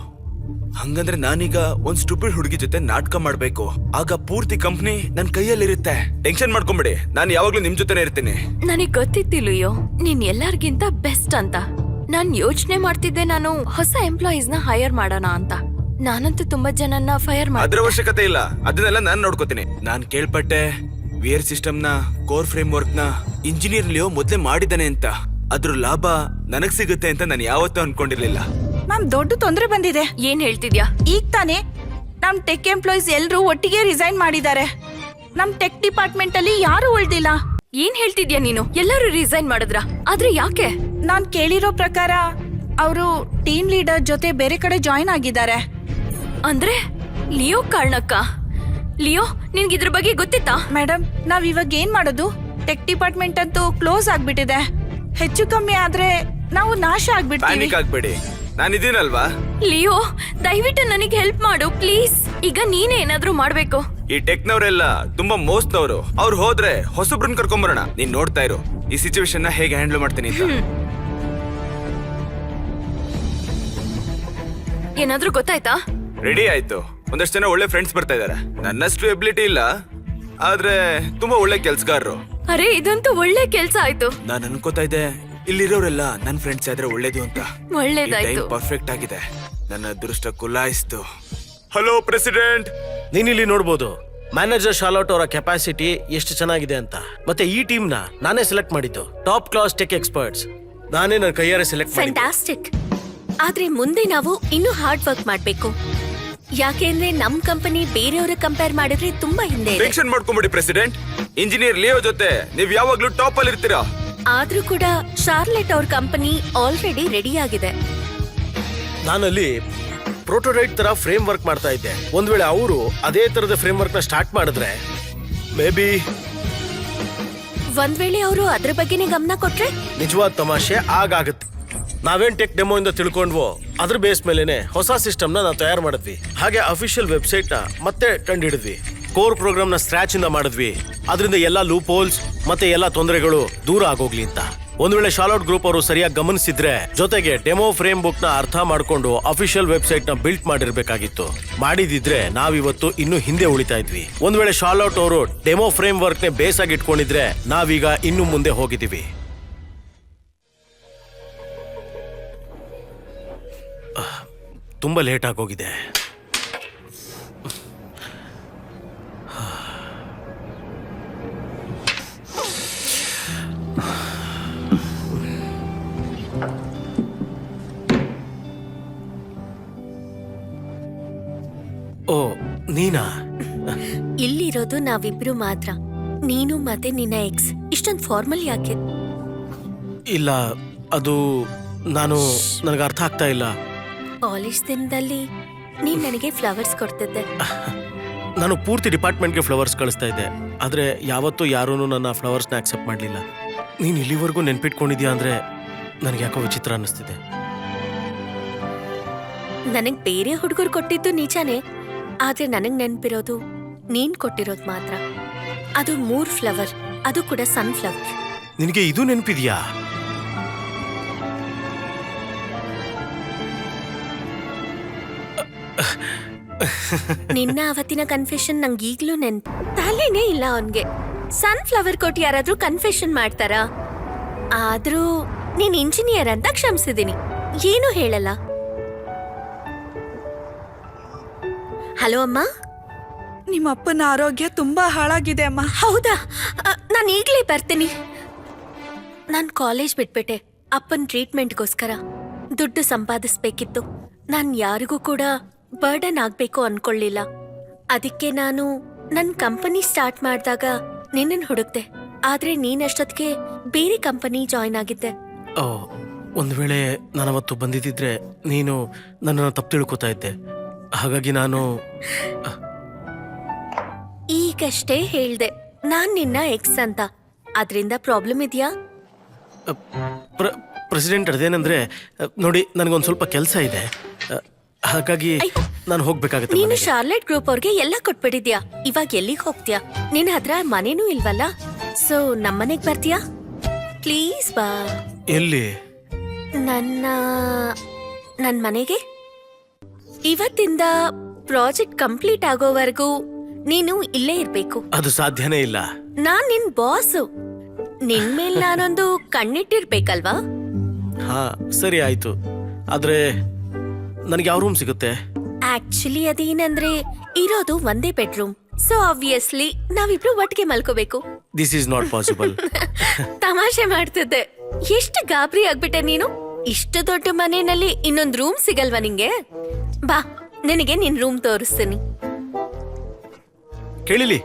ಹಂಗಂದ್ರೆ ನಾನೀಗ ಒಂದ್ ಸ್ಟುಪಿಡ್ ಹುಡುಗಿ ಜೊತೆ ನಾಟಕ ಮಾಡ್ಬೇಕು. ಆಗ ಪೂರ್ತಿ ಕಂಪ್ನಿ ನನ್ ಕೈಯಲ್ಲಿರುತ್ತೆ. ಟೆನ್ಷನ್ ಮಾಡ್ಕೊಂಬಿಡಿ, ನಾನು ಯಾವಾಗ್ಲೂ ನಿಮ್ ಜೊತೆನೆ ಇರ್ತೀನಿ. ನನಗ್ ಗೊತ್ತಿತ್ತಿಲ್ಲಯ್ಯೋ, ನೀನ್ ಎಲ್ಲಾರ್ಗಿಂತ ಬೆಸ್ಟ್ ಅಂತ. ನಾನ್ ಯೋಚನೆ ಮಾಡ್ತಿದ್ದೆ ನಾನು ಹೊಸ ಎಂಪ್ಲಾಯೀಸ್ ನ ಹೈಯರ್ ಮಾಡೋಣ ಅಂತ. ನಾನಂತೂ ತುಂಬಾ ಜನನ್ನ ಫೈರ್ ಅದ್ರ ಮಾಡಿದೆ. ಅವಶ್ಯಕತೆ ಇಲ್ಲ, ಅದನ್ನೆಲ್ಲ ನಾನ್ ನೋಡ್ಕೋತೀನಿ. ನಾನ್ ಕೇಳ್ಪಟ್ಟೆ ವಿಯರ್ ಸಿಸ್ಟಮ್ ನ ಕೋರ್ ಫ್ರೇಮ್ ವರ್ಕ್ ನ ಇಂಜಿನಿಯರ್ ಲಿಯೋ ಮೊದ್ಲೇ ಮಾಡಿದ್ದಾನೆ ಅಂತ. ಅದ್ರ ಲಾಭ ನನಗ್ ಸಿಗುತ್ತೆ ಅಂತ ನಾನು ಯಾವತ್ತೂ ಅನ್ಕೊಂಡಿರ್ಲಿಲ್ಲ. ಮ್ಯಾಮ್, ದೊಡ್ಡ ತೊಂದ್ರೆ ಬಂದಿದೆ. ಏನ್ ಹೇಳ್ತಿದ್ಯಾ? ಈಗ ತಾನೇ ನಮ್ ಟೆಕ್ ಎಂಪ್ಲಾಯೀಸ್ ಎಲ್ರೂ ಒಟ್ಟಿಗೆ ರಿಸೈನ್ ಮಾಡಿದ್ದಾರೆ. ನಮ್ ಟೆಕ್ ಡಿಪಾರ್ಟ್ಮೆಂಟ್ ಅಲ್ಲಿ ಯಾರು ಉಳ್ದಿಲ್ಲ. ಏನ್ ಹೇಳ್ತಿದ್ಯಾ ನೀನು? ಎಲ್ಲರೂ ರಿಸೈನ್ ಮಾಡಿದ್ರ? ಆದ್ರೆ ಯಾಕೆ? ನಾನ್ ಕೇಳಿರೋ ಪ್ರಕಾರ ಅವರು ಟೀಮ್ ಲೀಡರ್ ಜೊತೆ ಬೇರೆ ಕಡೆ ಜಾಯಿನ್ ಆಗಿದ್ದಾರೆ. ಅಂದ್ರೆ ಲಿಯೋ ಕಾರಣಕ್ಕ? ಲಿಯೋ, ನಿನ್ಗಿದ್ರ ಬಗ್ಗೆ ಗೊತ್ತಿತ್ತಾ? ಮೇಡಮ್, ನಾವ್ ಇವಾಗ ಏನ್ ಮಾಡೋದು? ಟೆಕ್ ಡಿಪಾರ್ಟ್ಮೆಂಟ್ ಅಂತೂ ಕ್ಲೋಸ್ ಆಗ್ಬಿಟ್ಟಿದೆ. ಹೆಚ್ಚು ಕಮ್ಮಿ ಆದ್ರೆ ನಾವು ನಾಶ ಆಗ್ಬಿಡ್ತೀವಿ. ಪ್ಯಾನಿಕ್ ಆಗ್ಬೇಡಿ, ನಾನಿದ್ದೀನಲ್ವಾ? ಲಿಯೋ, ದಯವಿಟ್ಟು ನನಗೆ ಹೆಲ್ಪ್ ಮಾಡು ಪ್ಲೀಸ್. ಈಗ ನೀನೇ ಏನಾದ್ರೂ ಮಾಡ್ಬೇಕು. ಈ ಟೆಕ್ನವರೆಲ್ಲ ತುಂಬಾ ಮೋಸ್ನವರು. ಅವ್ರು ಹೋದ್ರೆ ಹೊಸಬ್ರನ್ನ ಕರ್ಕೊಂಬರೋಣ. ನೀನ್ ನೋಡ್ತಾ ಇರು ಈ ಸಿಚುವೇಶನ್ ನ ಹೇಗೆ ಹ್ಯಾಂಡಲ್ ಮಾಡ್ತೀನಿ ಅಂತ. ಏನಾದ್ರೂ ಗೊತ್ತಾಯ್ತಾ? ರೆಡಿ ಆಯ್ತು. ಒಂದಷ್ಟು ಜನ ಒಳ್ಳೆ ಫ್ರೆಂಡ್ಸ್ ಬರ್ತಾ ಇದಾರೆ. ನನ್ನಷ್ಟು ಎಬಿಲಿಟಿ ಇಲ್ಲ, ಆದ್ರೆ ತುಂಬಾ ಒಳ್ಳೆ ಕೆಲ್ಸಗಾರರು. ಅರೆ, ಇದಂತೂ ಒಳ್ಳೆ ಕೆಲ್ಸ ಆಯ್ತು. ನಾನ್ ಅನ್ಕೋತಾ ಇದ್ದೆ ಇಲ್ಲಿರೋರೆಲ್ಲ ನನ್ ಫ್ರೆಂಡ್ಸ್ ಆದ್ರೆ ಒಳ್ಳೇದು ಅಂತ. ಒಳ್ಳೇದಾಯ್ತು. ಪರ್ಫೆಕ್ಟ್ ಆಗಿದೆ. ನನ್ನ ಅದೃಷ್ಟ ಕುಲಾಯಿಸ್ತು. Hello president. ನೀನಿಲ್ಲಿ ನೋಡ್ಬೋದು ಮ್ಯಾನೇಜರ್ ಶಾರ್ಲೋಟ್ ಅವರ ಕೆಪಾಸಿಟಿ ಎಷ್ಟು ಚೆನ್ನಾಗಿದೆ ಅಂತ. ಮತ್ತೆ ಈ ಟೀಮ್ ನ ನಾನೇ ಸೆಲೆಕ್ಟ್ ಮಾಡಿದ್ದು. ಟಾಪ್ ಕ್ಲಾಸ್ ಟೆಕ್ ಎಕ್ಸ್ಪರ್ಟ್ಸ್ ನಾನೇ ನನ್ನ ಕೈಯಾರೆ ಸೆಲೆಕ್ಟ್ ಮಾಡಿದ್ದು. ಫ್ಯಾಂಟಾಸ್ಟಿಕ್. ಆದ್ರೆ ಮುಂದೆ ನಾವು ಇನ್ನೂ ಹಾರ್ಡ್ ವರ್ಕ್ ಮಾಡ್ಬೇಕು. ಯಾಕೆಂದ್ರೆ ನಮ್ ಕಂಪನಿ ಬೇರೆಯವ್ರ ಕಂಪೇರ್ ಮಾಡಿದ್ರೆ ತುಂಬಾ ಹಿಂದೆ ಇದೆ. ಟೆನ್ಷನ್ ಮಾಡ್ಕೊಂಬಿಡಿ ಪ್ರೆಸಿಡೆಂಟ್. ಇಂಜಿನಿಯರ್ ಲಿಯೋ ಜೊತೆ ನೀವ್ ಯಾವಾಗ್ಲೂ ಟಾಪ್ ಅಲ್ಲಿ ಇರ್ತೀರಾ. ಆದ್ರೂ ಕೂಡ ಶಾರ್ಲೆಟ್ ಅವ್ರ ಕಂಪನಿ ಆಲ್ರೆಡಿ ರೆಡಿ ಆಗಿದೆ. ನಾನಲ್ಲಿ ಪ್ರೋಟೋಟೈಪ್ ತರ ಫ್ರೇಮ್ ವರ್ಕ್ ಮಾಡ್ತಾ ಇದ್ದೆ. ಒಂದ್ ವೇಳೆ ಅವರು ಅದೇ ತರದ ಫ್ರೇಮ್ ವರ್ಕ್ ನ ಸ್ಟಾರ್ಟ್ ಮಾಡಿದ್ರೆ ಮೇ ಬಿ. ಒಂದ್ ವೇಳೆ ಅವರು ಅದ್ರ ಬಗ್ಗೆನೇ ಗಮನ ಕೊಟ್ರೆ? ನಿಜವಾದ ತಮಾಷೆ ಆಗುತ್ತೆ. ನಾವೇನ್ ಟೆಕ್ ಡೆಮೋ ಇಂದ ತಿಳ್ಕೊಂಡ್ವೋ ಅದ್ರ ಬೇಸ್ ಮೇಲೆನೆ ಹೊಸ ಸಿಸ್ಟಮ್ ನ ನಾವು ತಯಾರು ಮಾಡಿದ್ವಿ. ಹಾಗೆ ಅಫಿಷಿಯಲ್ ವೆಬ್ಸೈಟ್ ನ ಮತ್ತೆ ಕಂಡಿಡಿದ್ವಿ. ಕೋರ್ ಪ್ರೋಗ್ರಾಮ್ ನ ಸ್ಕ್ರಾಚ್ ಇಂದ ಮಾಡಿದ್ವಿ. ಅದರಿಂದ ಎಲ್ಲಾ ಲೂಪ್ ಹೋಲ್ಸ್ ಮತ್ತೆ ಎಲ್ಲಾ ತೊಂದರೆಗಳು ದೂರ ಆಗೋಗ್ಲಿ ಅಂತ. ಒಂದ್ ವೇಳೆ ಶಾರ್ಲೋಟ್ ಗ್ರೂಪ್ ಅವರು ಸರಿಯಾಗಿ ಗಮನಿಸಿದ್ರೆ, ಜೊತೆಗೆ ಡೆಮೋ ಫ್ರೇಮ್ ಬುಕ್ ನ ಅರ್ಥ ಮಾಡ್ಕೊಂಡು ಅಫಿಷಿಯಲ್ ವೆಬ್ಸೈಟ್ ನ ಬಿಲ್ಟ್ ಮಾಡಿರ್ಬೇಕಾಗಿತ್ತು. ಮಾಡಿದಿದ್ರೆ ನಾವಿವತ್ತು ಇನ್ನು ಹಿಂದೆ ಉಳಿತಾ ಇದ್ವಿ. ಒಂದ್ ವೇಳೆ ಶಾರ್ಲೋಟ್ ಅವರು ಡೆಮೋ ಫ್ರೇಮ್ ವರ್ಕ್ ನೇ ಬೇಸ್ ಆಗಿ ಇಟ್ಕೊಂಡಿದ್ರೆ ನಾವೀಗ ಇನ್ನು ಮುಂದೆ ಹೋಗಿದ್ದೀವಿ. ತುಂಬಾ ಲೇಟ್ ಆಗೋಗಿದೆ. ಓ, ನೀನಾ? ಇಲ್ಲಿರೋದು ನಾವಿಬ್ರು ಮಾತ್ರ, ನೀನು ಮತ್ತೆ ನಿನ್ನ ಎಕ್ಸ್. ಇಷ್ಟೊಂದು ಫಾರ್ಮಲ್ ಯಾಕೆ? ಇಲ್ಲ, ಅದು ನನಗೆ ಅರ್ಥ ಆಗ್ತಾ ಇಲ್ಲ. ಕಾಲೇಜ್ ದಿನದಲ್ಲಿ ನೀನ್ ನನಗೆ ಫ್ಲವರ್ಸ್ ಕೊಡ್ತಿದ್ದೆ. ನಾನು ಪೂರ್ತಿ ಡಿಪಾರ್ಟ್ಮೆಂಟ್ಗೆ ಫ್ಲವರ್ಸ್ ಕಳಿಸ್ತಾ ಇದ್ದೆ. ಆದ್ರೆ ಯಾವತ್ತೂ ಯಾರೂ ನನ್ನ ಫ್ಲವರ್ಸ್ನ ಆಕ್ಸೆಪ್ಟ್ ಮಾಡಲಿಲ್ಲ. ನೀನು ಇಲ್ಲಿವರೆಗೂ ನೆನ್ಪಿಟ್ಕೊಂಡಿದ್ಯಾ ಅಂದ್ರೆ ನನಗೆ ಯಾಕೋ ವಿಚಿತ್ರ ಅನ್ನಿಸ್ತಿದೆ. ನನಗ್ ಬೇರೆ ಹುಡುಗರು ಕೊಟ್ಟಿದ್ದು ನಿಜಾನೇ, ಆದ್ರೆ ನನಗ್ ನೆನ್ಪಿರೋದು ನೀನ್ ಕೊಟ್ಟಿರೋದು ಮಾತ್ರ. ಅದು 3 ಫ್ಲವರ್, ಅದು ಕೂಡ ಸನ್ಫ್ಲವರ್. ನಿನಗೆ ಇದು ನೆನಪಿದ್ಯಾ? ನಿನ್ನ ಅವತ್ತಿನ ಕನ್ಫೆಷನ್ ನಂಗೆ ಈಗ್ಲೂ ನೆನ್ಪು. ತಲೆನೇ ಇಲ್ಲ ಅವನ್ಗೆ. ಸನ್ಫ್ಲವರ್ ಕೊಟ್ಟು ಯಾರಾದ್ರೂ ಕನ್ಫೆಷನ್ ಮಾಡ್ತಾರಾ? ಆದ್ರೂ ನೀನ್ ಇಂಜಿನಿಯರ್ ಅಂತ ಕ್ಷಮಿಸಿದೀನಿ, ಏನು ಹೇಳಲ್ಲ. ಹಲೋ ಅಮ್ಮ. ನಿಮ್ಮ ಅಪ್ಪನ ಆರೋಗ್ಯ ತುಂಬಾ ಹಾಳಾಗಿದೆ ಅಮ್ಮ. ಹೌದಾ? ನಾನು ಈಗ್ಲೇ ಬರ್ತೀನಿ. ನಾನ್ ಕಾಲೇಜ್ ಬಿಟ್ಬಿಟ್ಟೆ ಅಪ್ಪನ್ ಟ್ರೀಟ್ಮೆಂಟ್ಗೋಸ್ಕರ. ದುಡ್ಡು ಸಂಪಾದಿಸ್ಬೇಕಿತ್ತು. ನಾನ್ ಯಾರಿಗೂ ಕೂಡ ಬರ್ಡನ್ ಆಗ್ಬೇಕು ಅನ್ಕೊಳ್ಳಿಲ್ಲ. ಅದಕ್ಕೆ ನಾನು ನನ್ ಕಂಪನಿ ಸ್ಟಾರ್ಟ್ ಮಾಡಿದಾಗ ನಿನ್ನನ್ ಹುಡುಕ್ತೆ. ಆದ್ರೆ ನೀನಷ್ಟೊತ್ತಿಗೆ ಬೇರೆ ಕಂಪನಿ ಜಾಯ್ನ್ ಆಗಿದ್ದೆ. ಓ, ಒಂದು ವೇಳೆ ನಾನು ಅವತ್ತು ಬಂದಿದ್ದಿದ್ರೆ ನೀನು ನನ್ನನ್ನು ತಪ್ಪು ತಿಳ್ಕೊತಾ ಇದ್ದೆ. ಹಾಗಾಗಿ ನಾನು ಈಗಷ್ಟೇ ಹೇಳ್ದೆ ನಾನ್ ನಿನ್ನ ಎಕ್ಸ್ ಅಂತ. ಅದ್ರಿಂದ ಪ್ರಾಬ್ಲಮ್ ಇದೆಯಾ? ಪ್ರೆಸಿಡೆಂಟ್ ಅದೇನಂದ್ರೆ ನೋಡಿ, ನನಗೊಂದು ಸ್ವಲ್ಪ ಕೆಲಸ ಇದೆ. ಹಾಗಾಗಿ ನಾನು ಹೋಗ್ಬೇಕಾಗತ್ತೆ ನೀನು ಮನೆಗೆ. ಶಾರ್ಲೆಟ್ ಗ್ರೂಪ್ ಅವ್ರಿಗೆ ಎಲ್ಲ ಕೊಟ್ಬಿಟ್ಟಿದ್ಯಾ. ಇವಾಗ ಎಲ್ಲಿಗೆ ಹೋಗ್ತೀಯಾ? ನಿನ್ ಹತ್ರ ಮನೇನೂ ಇಲ್ವಲ್ಲ, ಸೊ ನಮ್ಮನೆಗ್ ಬರ್ತೀಯಾ? ಪ್ಲೀಸ್ ಬಾ. ಎಲ್ಲಿ? ನನ್ ಮನೆಗೆ. ಇವತ್ತಿಂದ ಪ್ರಾಜೆಕ್ಟ್ ಕಂಪ್ಲೀಟ್ ಆಗೋವರೆಗೂ ನೀನು ಇಲ್ಲೇ ಇರ್ಬೇಕು. ಅದು ಸಾಧ್ಯನೇ ಇಲ್ಲ. ನಾನ್ ನಿನ್ ಬಾಸು. ನಿನ್ ಮೇಲ್ ನಾನೊಂದು ಕಣ್ಣಿಟ್ಟಿರ್ಬೇಕಲ್ವಾ? ಹಾ, ಸರಿ ಆಯ್ತು. ಆದ್ರೆ ನನಗೆ ಯಾವ ರೂಮ್ ಸಿಗುತ್ತೆ? ಆಕ್ಚುಲಿ ಅದೇನಂದ್ರೆ ಇರೋದು ಒಂದೇ ಬೆಡ್ರೂಮ್. ಸೊ ಆಬ್ವಿಯಸ್ಲಿ ನಾವಿಬ್ರು ಒಟ್ಟಿಗೆ ಮಲ್ಕೋಬೇಕು. This is not possible. ತಮಾಷೆ ಮಾಡ್ತಿದ್ದೆ. ಎಷ್ಟು ಗಾಬರಿ ಆಗ್ಬಿಟ್ಟೆ ನೀನು. ಇಷ್ಟು ದೊಡ್ಡ ಮನೆಯಲ್ಲಿ ಇನ್ನೊಂದ್ ರೂಮ್ ಸಿಗಲ್ವಾ ನಿಂಗೆ? ಬಾ, ನಿನಗೆ ನಿನ್ ರೂಮ್ ತೋರಿಸ್ತೀನಿ. ಕೇಳಿಲಿ.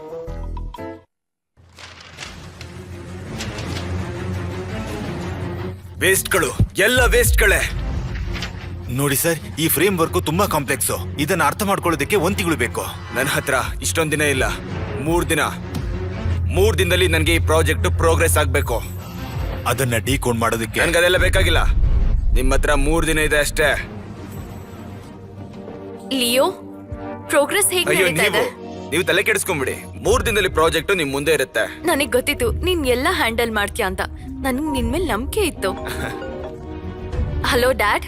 ವೇಸ್ಟ್ಗಳು ಎಲ್ಲ ವೇಸ್ಟ್ಗಳೇ. ನೋಡಿ ಸರ್, ಈ ಫ್ರೇಮ್ ವರ್ಕ್ ತುಂಬಾ ಕಾಂಪ್ಲೆಕ್ಸ್. ಇದನ್ನ ಅರ್ಥ ಮಾಡ್ಕೊಳ್ಳೋದಕ್ಕೆ 1 ತಿಂಗಳು ಬೇಕು. ನನ್ನ ಹತ್ರ ಇಷ್ಟೊಂದ್ ದಿನ ಇಲ್ಲ. 3 ದಿನ. 3 ದಿನದಲ್ಲಿ ನನಗೆ ಈ ಪ್ರಾಜೆಕ್ಟ್ ಪ್ರೋಗ್ರೆಸ್ ಆಗ್ಬೇಕು. ಅದನ್ನ ಡಿಕೋಡ್ ಮಾಡೋದಕ್ಕೆ ನನ್ಗದೆಲ್ಲ ಬೇಕಾಗಿಲ್ಲ. ನಿಮ್ಮ ಹತ್ರ 3 ದಿನ ಇದೆ ಅಷ್ಟೇ. ಲಿಯೋ, ಪ್ರೋಗ್ರೆಸ್ ಹೇಗೆ ಅಯ್ಯೋ, ನಡೀತಾ ಇದೆ? ನೀವು ತಲೆ ಕೆಡಿಸ್ಕೊಂಬಿಡಿ. 3 ದಿನದಲ್ಲಿ ಪ್ರಾಜೆಕ್ಟ್ ನಿಮ್ ಮುಂದೆ ಇರುತ್ತೆ. ನನಗ್ ಗೊತ್ತಿತ್ತು ನೀನ್ ಎಲ್ಲ ಹ್ಯಾಂಡಲ್ ಮಾಡ್ತೀಯ ಅಂತ. ನನಗ್ ನಿನ್ ಮೇಲೆ ನಂಬಿಕೆ ಇತ್ತು. Hello dad.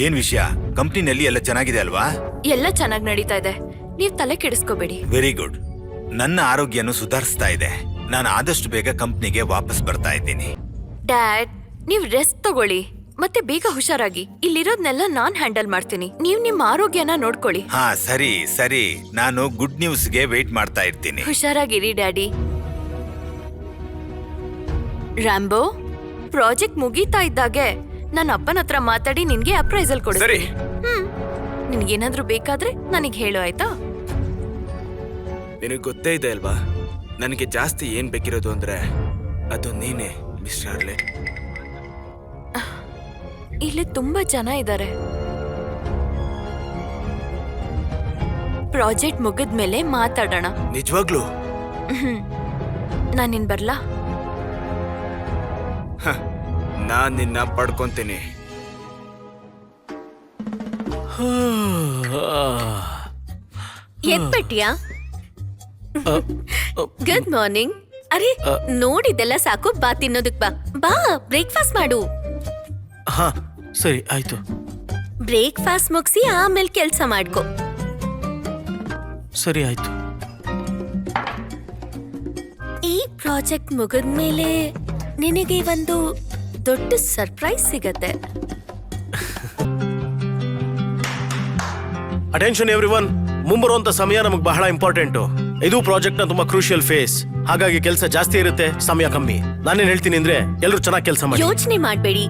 ಏನ್ ವಿಷಯ? ಕಂಪ್ನಿನಲ್ಲಿ ಎಲ್ಲ ಚೆನ್ನಾಗಿದೆ ಅಲ್ವಾ? ಎಲ್ಲ ಚೆನ್ನಾಗಿ ನಡೀತಾ ಇದೆ, ನೀವ್ ತಲೆ ಕೆಡಿಸ್ಕೋಬೇಡಿ. Very good. ನನ್ನ ಆರೋಗ್ಯನು ಸುಧಾರಿಸ್ತಾ ಇದೆ. ನಾನು ಆದಷ್ಟು ಬೇಗ ಕಂಪ್ನಿಗೆ ವಾಪಸ್ ಬರ್ತಾ ಇದ್ದೀನಿ. ಡ್ಯಾಡ್, ನೀವ್ ರೆಸ್ಟ್ ತಗೊಳ್ಳಿ, ಮತ್ತೆ ಬೇಗ ಹುಷಾರಾಗಿ. ಇಲ್ಲಿರೋದ್ನೆಲ್ಲ ನಾನ್ ಹ್ಯಾಂಡಲ್ ಮಾಡ್ತೀನಿ. ನೀವ್ ನಿಮ್ ಆರೋಗ್ಯನ ನೋಡ್ಕೊಳ್ಳಿ. ಹಾ, ಸರಿ ಸರಿ. ನಾನು ಗುಡ್ ನ್ಯೂಸ್ಗೆ ವೇಟ್ ಮಾಡ್ತಾ ಇರ್ತೀನಿ. ಹುಷಾರಾಗಿರಿ ಡ್ಯಾಡಿ. ರ್ಯಾಂಬೋ, ಪ್ರಾಜೆಕ್ಟ್ ಮುಗೀತಾ ಇದ್ದಾಗೆ ನನ್ನ ಅಪ್ಪನ ಹತ್ರ ಮಾತಾಡಿ ನಿನ್ಗೆ ಅಪ್ರೈಸಲ್ ಕೊಡ್ತೀನಿ. ನಿನ್ಗೇನಾದ್ರೂ ಬೇಕಾದ್ರೆ ನನಗ್ ಹೇಳು, ಆಯ್ತಾ? ನಿನಗೆ ಗೊತ್ತೇ ಇದೆ ಅಲ್ವಾ, ನನಗೆ ಜಾಸ್ತಿ ಏನ್ ಬೇಕಿರೋದು ಅಂದ್ರೆ ಅದು ನೀನೇ, ಮಿಸ್ ಶಾರ್ಲೆಟ್. ಇಲ್ಲಿ ತುಂಬಾ ಜನ ಇದ್ದಾರೆ. ಪ್ರಾಜೆಕ್ಟ್ ಮುಗಿದ್ಮೇಲೆ ಮಾತಾಡೋಣ. ನಿಜವಾಗ್ಲೂ? ನಾನಿನ್ ಬರ್ಲಾ? ನಾನ್ ನಿನ್ನ ಪಡ್ಕೊಂತೀನಿ. ಎದ್ಬಿಟ್ಯಾ? Good morning. ಅರೆ, ನೋಡಿದೆಲ್ಲ ಸಾಕು, ಬಾ ತಿನ್ನೋದಕ್ ಬಾ. ಬಾ, ಬ್ರೇಕ್ಫಾಸ್ಟ್ ಮಾಡು. ಹಾ, ಸರಿ ಆಯ್ತು. ಬ್ರೇಕ್ಫಾಸ್ಟ್ ಮುಗಿಸಿ ಆಮೇಲೆ ಕೆಲ್ಸ ಮಾಡ್ಕೊ. ಸರಿ ಆಯ್ತು. ಈ ಪ್ರಾಜೆಕ್ಟ್ ಮುಗಿದ್ಮೇಲೆ ನಿನಗೆ ಒಂದು ದೊಡ್ಡ ಸರ್ಪ್ರೈಸ್ ಸಿಗತ್ತೆ. ಅಟೆನ್ಷನ್ ಎವ್ರಿವನ್, ಮುಂಬರುವಂತ ಸಮಯ ನಮಗೆ ಬಹಳ ಇಂಪಾರ್ಟೆಂಟು. ಇದು ಪ್ರಾಜೆಕ್ಟ್ ನ ತುಂಬಾ ಕ್ರೂಷಿಯಲ್ ಫೇಸ್. ಹಾಗಾಗಿ ಕೆಲಸ ಜಾಸ್ತಿ ಇರುತ್ತೆ, ಸಮಯ ಕಮ್ಮಿ. ನಾನೇನ್ ಹೇಳ್ತೀನಿ ಅಂದ್ರೆ ಎಲ್ಲರೂ ಚೆನ್ನಾಗಿ ಕೆಲಸ ಮಾಡಿ. ಯೋಚನೆ ಮಾಡ್ಬೇಡಿ,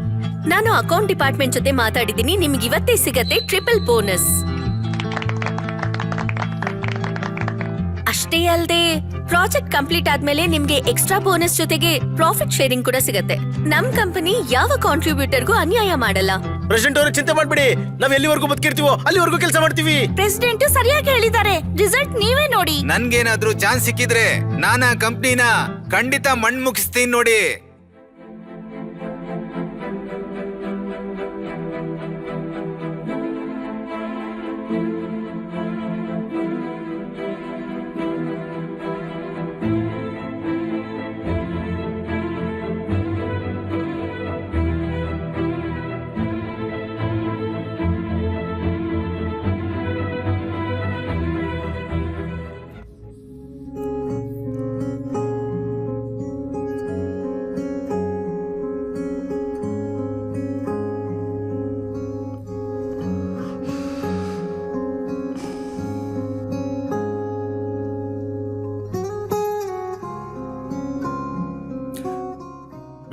ನಾನು ಅಕೌಂಟ್ ಡಿಪಾರ್ಟ್ಮೆಂಟ್ ಜೊತೆ ಮಾತಾಡಿದ್ದೀನಿ. ನಿಮ್ಗೆ ಇವತ್ತೇ ಸಿಗತ್ತೆ ಟ್ರಿಪಲ್ ಬೋನಸ್. ಅಷ್ಟೇ ಅಲ್ಲದೆ ಪ್ರಾಜೆಕ್ಟ್ ಕಂಪ್ಲೀಟ್ ಆದ್ಮೇಲೆ ನಿಮ್ಗೆ ಎಕ್ಸ್ಟ್ರಾ ಬೋನಸ್ ಜೊತೆಗೆ ಪ್ರಾಫಿಟ್ ಶೇರಿಂಗ್ ಕೂಡ ಸಿಗತ್ತೆ. ನಮ್ ಕಂಪನಿ ಯಾವ ಕಾಂಟ್ರಿಬ್ಯೂಟರ್ಗೂ ಅನ್ಯಾಯ ಮಾಡಲ್ಲ. ಪ್ರೆಸಿಡೆಂಟ್ ಅವರು ಚಿಂತೆ ಮಾಡ್ಬಿಡಿ, ನಾವ್ ಎಲ್ಲಿವರೆಗೂ ಬದುಕಿರ್ತೀವೋ ಅಲ್ಲಿವರೆಗೂ ಕೆಲಸ ಮಾಡ್ತೀವಿ. ಪ್ರೆಸಿಡೆಂಟ್ ಸರಿಯಾಗಿ ಹೇಳಿದ್ದಾರೆ. ರಿಸಲ್ಟ್ ನೀವೇ ನೋಡಿ. ನನ್ಗೇನಾದ್ರೂ ಚಾನ್ಸ್ ಸಿಕ್ಕಿದ್ರೆ ನಾನು ಆ ಕಂಪ್ನಿನ ಖಂಡಿತ ಮಣ್ಣು ಮುಗಿಸ್ತೀನಿ ನೋಡಿ.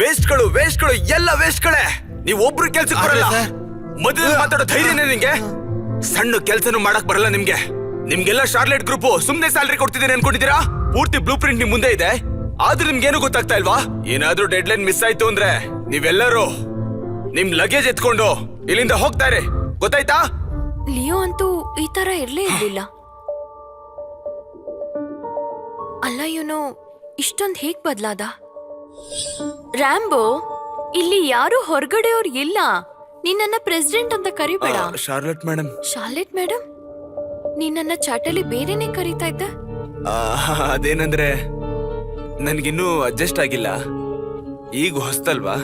ವೇಸ್ಟ್ಗಳು ಎಲ್ಲ ವೇಸ್ಟ್ಗಳೇ. ನೀವು ಒಬ್ರು ಕೆಲ್ಸಕ್ಕೆ ಬರಲ್ಲ. ಮದುವೆ ಮಾತಾಡೋ ಧೈರ್ಯನೇ ನಿಂಗೆ? ಸಣ್ಣ ಕೆಲ್ಸನೂ ಮಾಡಕ್ ಬರಲ್ಲ ನಿಮ್ಗೆ. ನಿಮ್ಗೆಲ್ಲ ಶಾರ್ಲೆಟ್ ಗ್ರೂಪ್ ಸುಮ್ನೆ ಸ್ಯಾಲರಿ ಕೊಡ್ತಿದ್ದೀನಿ ಅನ್ಕೊಂಡಿದ್ದೀರಾ? ಪೂರ್ತಿ ಬ್ಲೂ ಪ್ರಿಂಟ್ ನಿಮ್ ಮುಂದೆ ಇದೆ, ಆದ್ರೂ ನಿಮ್ಗೇನು ಗೊತ್ತಾಗ್ತಾ ಇಲ್ವಾ? ಏನಾದ್ರೂ ಡೆಡ್ ಲೈನ್ ಮಿಸ್ ಆಯ್ತು ಅಂದ್ರೆ ನೀವೆಲ್ಲರೂ ನಿಮ್ ಲಗೇಜ್ ಎತ್ಕೊಂಡು ಇಲ್ಲಿಂದ ಹೋಗ್ತಾರೆ, ಗೊತ್ತಾಯ್ತಾ? ಲಿಯೋ ಅಂತೂ ಈ ತರ ಇರ್ಲೇ ಇರ್ಲಿಲ್ಲ. ಅಲ್ಲ, ಇವನು ಇಷ್ಟೊಂದ್ ಹೇಗ್ ಬದ್ಲಾದ? ರ್ಯಾಂಬೋ, ಇಲ್ಲಿ ಯಾರು ಹೊರಗಡೆಯವ್ರು ಇಲ್ಲ. ನಿನ್ನ ಪ್ರೆಸಿಡೆಂಟ್ ಅಂತ ಕರಿಬೇಡ. Charlotte madam. ಶಾರ್ಲೆಟ್ ಮೇಡಮ್, ನೀನನ್ನ ಚಾಟಲ್ಲಿ ಬೇರೆನೆ ಕರೀತಾ ಇದ್ದ. ಅದೇನಂದ್ರೆ ನನ್ಗಿನ್ನೂ ಅಡ್ಜಸ್ಟ್ ಆಗಿಲ್ಲ, ಈಗ ಹೊಸ್ತಲ್ವಾ.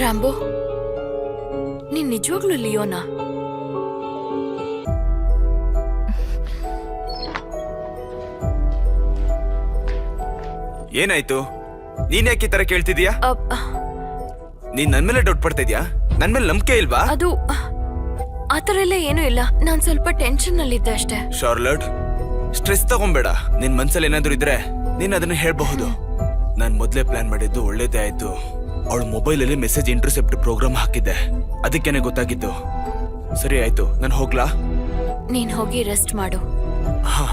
ರ್ಯಾಂಬೋ, ನೀನ್ ನಿಜವಾಗ್ಲೂ ಲಿಯೋನಾ? ಏನಾಯ್ತು? ನೀನ್ ಯಾಕೆ ಈ ತರ ಕೇಳ್ತಿದ್ಯಾ? ನೀನ್ ನನ್ ಮೇಲೆ ಡೌಟ್ ಪಡ್ತಾ ಇದ್ಯಾ? ನನ್ ಮೇಲೆ ನಂಬಿಕೆ ಇಲ್ವಾ? ಅದು ಆತರ ಎಲ್ಲ ಏನೂ ಇಲ್ಲ. ನಾನ್ ಸ್ವಲ್ಪ ಟೆನ್ಷನ್ ನಲ್ಲಿದ್ದೆ ಅಷ್ಟೇ. ಶಾರ್ಲಟ್, ಸ್ಟ್ರೆಸ್ ತಗೊಂಬೇಡ. ನಿನ್ ಮನ್ಸಲ್ಲಿ ಏನಾದ್ರು ಇದ್ರೆ ನೀನ್ ಅದನ್ನ ಹೇಳ್ಬಹುದು. ನಾನ್ ಮೊದ್ಲೇ ಪ್ಲಾನ್ ಮಾಡಿದ್ದು ಒಳ್ಳೇದೇ ಆಯ್ತು. ಅವಳ ಮೊಬೈಲ್ ಅಲ್ಲಿ ಮೆಸೇಜ್ ಇಂಟರ್ಸೆಪ್ಟ್ ಪ್ರೋಗ್ರಾಮ್ ಹಾಕಿದ್ದೆ, ಅದಕ್ಕೇನೆ ಗೊತ್ತಾಗಿದ್ದು. ಸರಿ ಆಯ್ತು, ನಾನು ಹೋಗ್ಲಾ? ನೀನ್ ಹೋಗಿ ರೆಸ್ಟ್ ಮಾಡು. ಹಾ.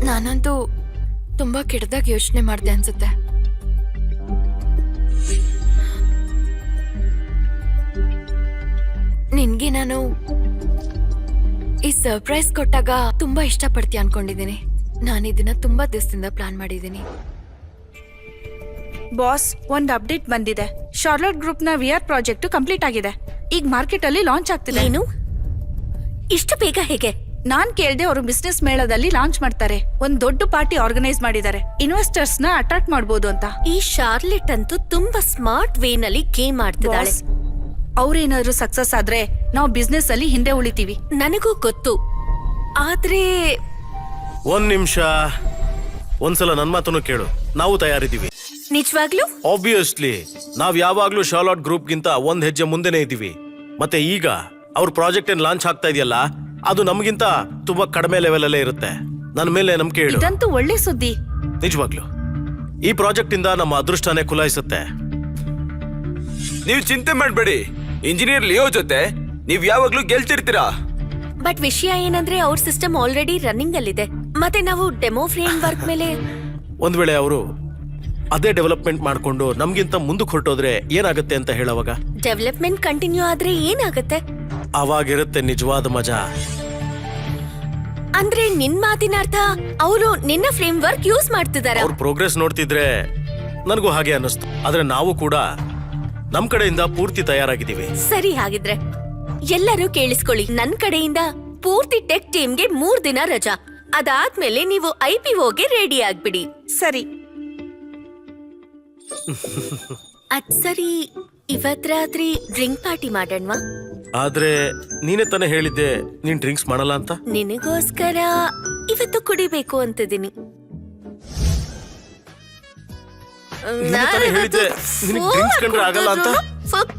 ನಾನಂತೂ ತುಂಬಾ ಕೆಟ್ಟದಾಗ ಯೋಚನೆ ಮಾಡ್ದೆ ಅನ್ಸುತ್ತೆ. ನಿನ್ಗೆ ನಾನು ಈ ಸರ್ಪ್ರೈಸ್ ಕೊಟ್ಟಾಗ ತುಂಬಾ ಇಷ್ಟಪಡ್ತೀಯ ಅನ್ಕೊಂಡಿದ್ದೀನಿ. ನಾನು ಇದನ್ನ ತುಂಬಾ ದಿವಸದಿಂದ ಪ್ಲಾನ್ ಮಾಡಿದ್ದೀನಿ. ಬಾಸ್, ಒಂದ್ ಅಪ್ಡೇಟ್ ಬಂದಿದೆ. ಶಾರ್ಲಟ್ ಗ್ರೂಪ್ ನ VR ಪ್ರಾಜೆಕ್ಟ್ ಕಂಪ್ಲೀಟ್ ಆಗಿದೆ. ಈಗ ಮಾರ್ಕೆಟ್ ಅಲ್ಲಿ ಲಾಂಚ್ ಆಗ್ತಿದೆ. ಏನು ಇಷ್ಟು ಬೇಗ ಹೇಗೆ? ನಾನ್ ಕೇಳ್ದೆ, ಅವರು ಬಿಸ್ನೆಸ್ ಮೇಳದಲ್ಲಿ ಲಾಂಚ್ ಮಾಡ್ತಾರೆ. ಒಂದ್ ದೊಡ್ಡ ಪಾರ್ಟಿ ಆರ್ಗನೈಸ್ ಮಾಡಿದ್ದಾರೆ, ಇನ್ವೆಸ್ಟರ್ಸ್ ನ ಅಟ್ರಾಕ್ಟ್ ಮಾಡಬಹುದು ಅಂತ. ಈ ಶಾರ್ಲೆಟ್ ಅಂತೂ ತುಂಬಾ ಸ್ಮಾರ್ಟ್ ವೇ ನಲ್ಲಿ ಗೇಮ್ ಆಡ್ತಿದ್ದಾಳೆ. ಅವ್ರೇನಾದ್ರು ಸಕ್ಸಸ್ ಆದ್ರೆ ನಾವು ಬಿಸ್ನೆಸ್ ಅಲ್ಲಿ ಹಿಂದೆ ಉಳಿತೀವಿ. ನನಗೂ ಗೊತ್ತು, ಆದ್ರೆ ಒಂದ್ ನಿಮಿಷ, ಒಂದ್ಸಲ ನನ್ ಮಾತನ್ನು ಕೇಳು. ನಾವು ತಯಾರಿದ್ದೀವಿ. ನಿಜವಾಗ್ಲೂ? ಆಬ್ವಿಯಸ್ಲಿ, ನಾವ್ ಯಾವಾಗ್ಲೂ ಶಾರ್ಲಟ್ ಗ್ರೂಪ್ ಗಿಂತ ಒಂದ್ ಹೆಜ್ಜೆ ಮುಂದೆನೆ ಇದ್ದೀವಿ. ಮತ್ತೆ ಈಗ ಅವ್ರ ಪ್ರಾಜೆಕ್ಟ್ ಏನ್ ಲಾಂಚ್ ಆಗ್ತಾ ಇದೆಯಲ್ಲ, ಅದು ನಮಗಿಂತ ತುಂಬಾ ಕಡಿಮೆ ಲೆವೆಲ್ ಅಲ್ಲೇ ಇರುತ್ತೆ. ನನ್ನ ಮೇಲೆ ನಂಬಿಕೆ ಇಡು. ಇದಂತೂ ಒಳ್ಳೆ ಸುದ್ದಿ. ನಿಜವಾಗ್ಲು ಈ ಪ್ರಾಜೆಕ್ಟ್ ಇಂದ ನಮ್ಮ ಅದೃಷ್ಟನೇ ಕುಲಾಯಿಸುತ್ತೆ. ನೀವು ಚಿಂತೆ ಮಾಡ್ಬೇಡಿ, ಇಂಜಿನಿಯರ್ ಲಿಯೋ ಜೊತೆ ನೀವ್ ಯಾವಾಗ್ಲೂ ಗೆಲ್ತಿರ್ತೀರಾ. ಬಟ್ ವಿಷಯ ಏನಂದ್ರೆ ಅವ್ರ ಸಿಸ್ಟಮ್ ಆಲ್ರೆಡಿ ರನ್ನಿಂಗ್ ಅಲ್ಲಿದೆ. ಮತ್ತೆ ನಾವು ಡೆಮೋ ಫ್ರೇಮ್ ವರ್ಕ್ ಮೇಲೆ ಒಂದ್ ವೇಳೆ ಅವರು ಅದೇ ಡೆವಲಪ್ಮೆಂಟ್ ಮಾಡ್ಕೊಂಡು ನಮ್ಗಿಂತ ಮುಂದಕ್ಕೆ ಹೊರಟೋದ್ರೆ ಏನಾಗುತ್ತೆ ಅಂತ ಹೇಳವಾಗ? ಡೆವಲಪ್ಮೆಂಟ್ ಕಂಟಿನ್ಯೂ ಆದ್ರೆ ಏನಾಗುತ್ತೆ? ಅವಾಗಿರುತ್ತೆ ನಿಜವಾದ ಮಜಾ. ಅಂದ್ರೆ ನಿನ್ ಮಾತಿನ ಅರ್ಥ ಅವರು ನಿನ್ನ ಫ್ರೇಮ್ ವರ್ಕ್ ಯೂಸ್ ಮಾಡ್ತಿದಾರ? ಅವ್ರ ಪ್ರೋಗ್ರೆಸ್ ನೋಡ್ತಿದ್ರೆ ನನಗೂ ಹಾಗೆ ಅನ್ನಿಸ್ತು. ಆದ್ರೆ ನಾವು ಕೂಡ ನಮ್ ಕಡೆಯಿಂದ ಪೂರ್ತಿ ತಯಾರಾಗಿದ್ದೀವಿ. ಸರಿ, ಹಾಗಿದ್ರೆ ಎಲ್ಲರೂ ಕೇಳಿಸ್ಕೊಳ್ಳಿ. ನನ್ ಕಡೆಯಿಂದ ಪೂರ್ತಿ ಟೆಕ್ ಟೀಮ್ಗೆ 3 ದಿನ ರಜಾ. ಅದಾದ್ಮೇಲೆ ನೀವು IPOಗೆ ರೆಡಿ ಆಗ್ಬಿಡಿ. ಸರಿ. ಅದ್ ಸರಿ, ಇವತ್ ರಾತ್ರಿ ಡ್ರಿಂಕ್ ಪಾರ್ಟಿ ಮಾಡೋಣವಾ? ಆದ್ರೆ ನೀನೇ ತಾನೇ ಹೇಳಿದ್ದೆ ನೀನ್ ಡ್ರಿಂಕ್ಸ್ ಮಾಡಲ್ಲ ಅಂತ. ನಿನಗೋಸ್ಕರ ಇವತ್ತು ಕುಡಿಬೇಕು ಅಂತಿದ್ದೀನಿ. ನೀನೇ ತಾನೇ ಹೇಳಿದ್ದೆ ನಿನಗೆ ಡ್ರಿಂಕ್ಸ್ ಕಂಡ್ರೆ ಆಗಲ್ಲ ಅಂತ.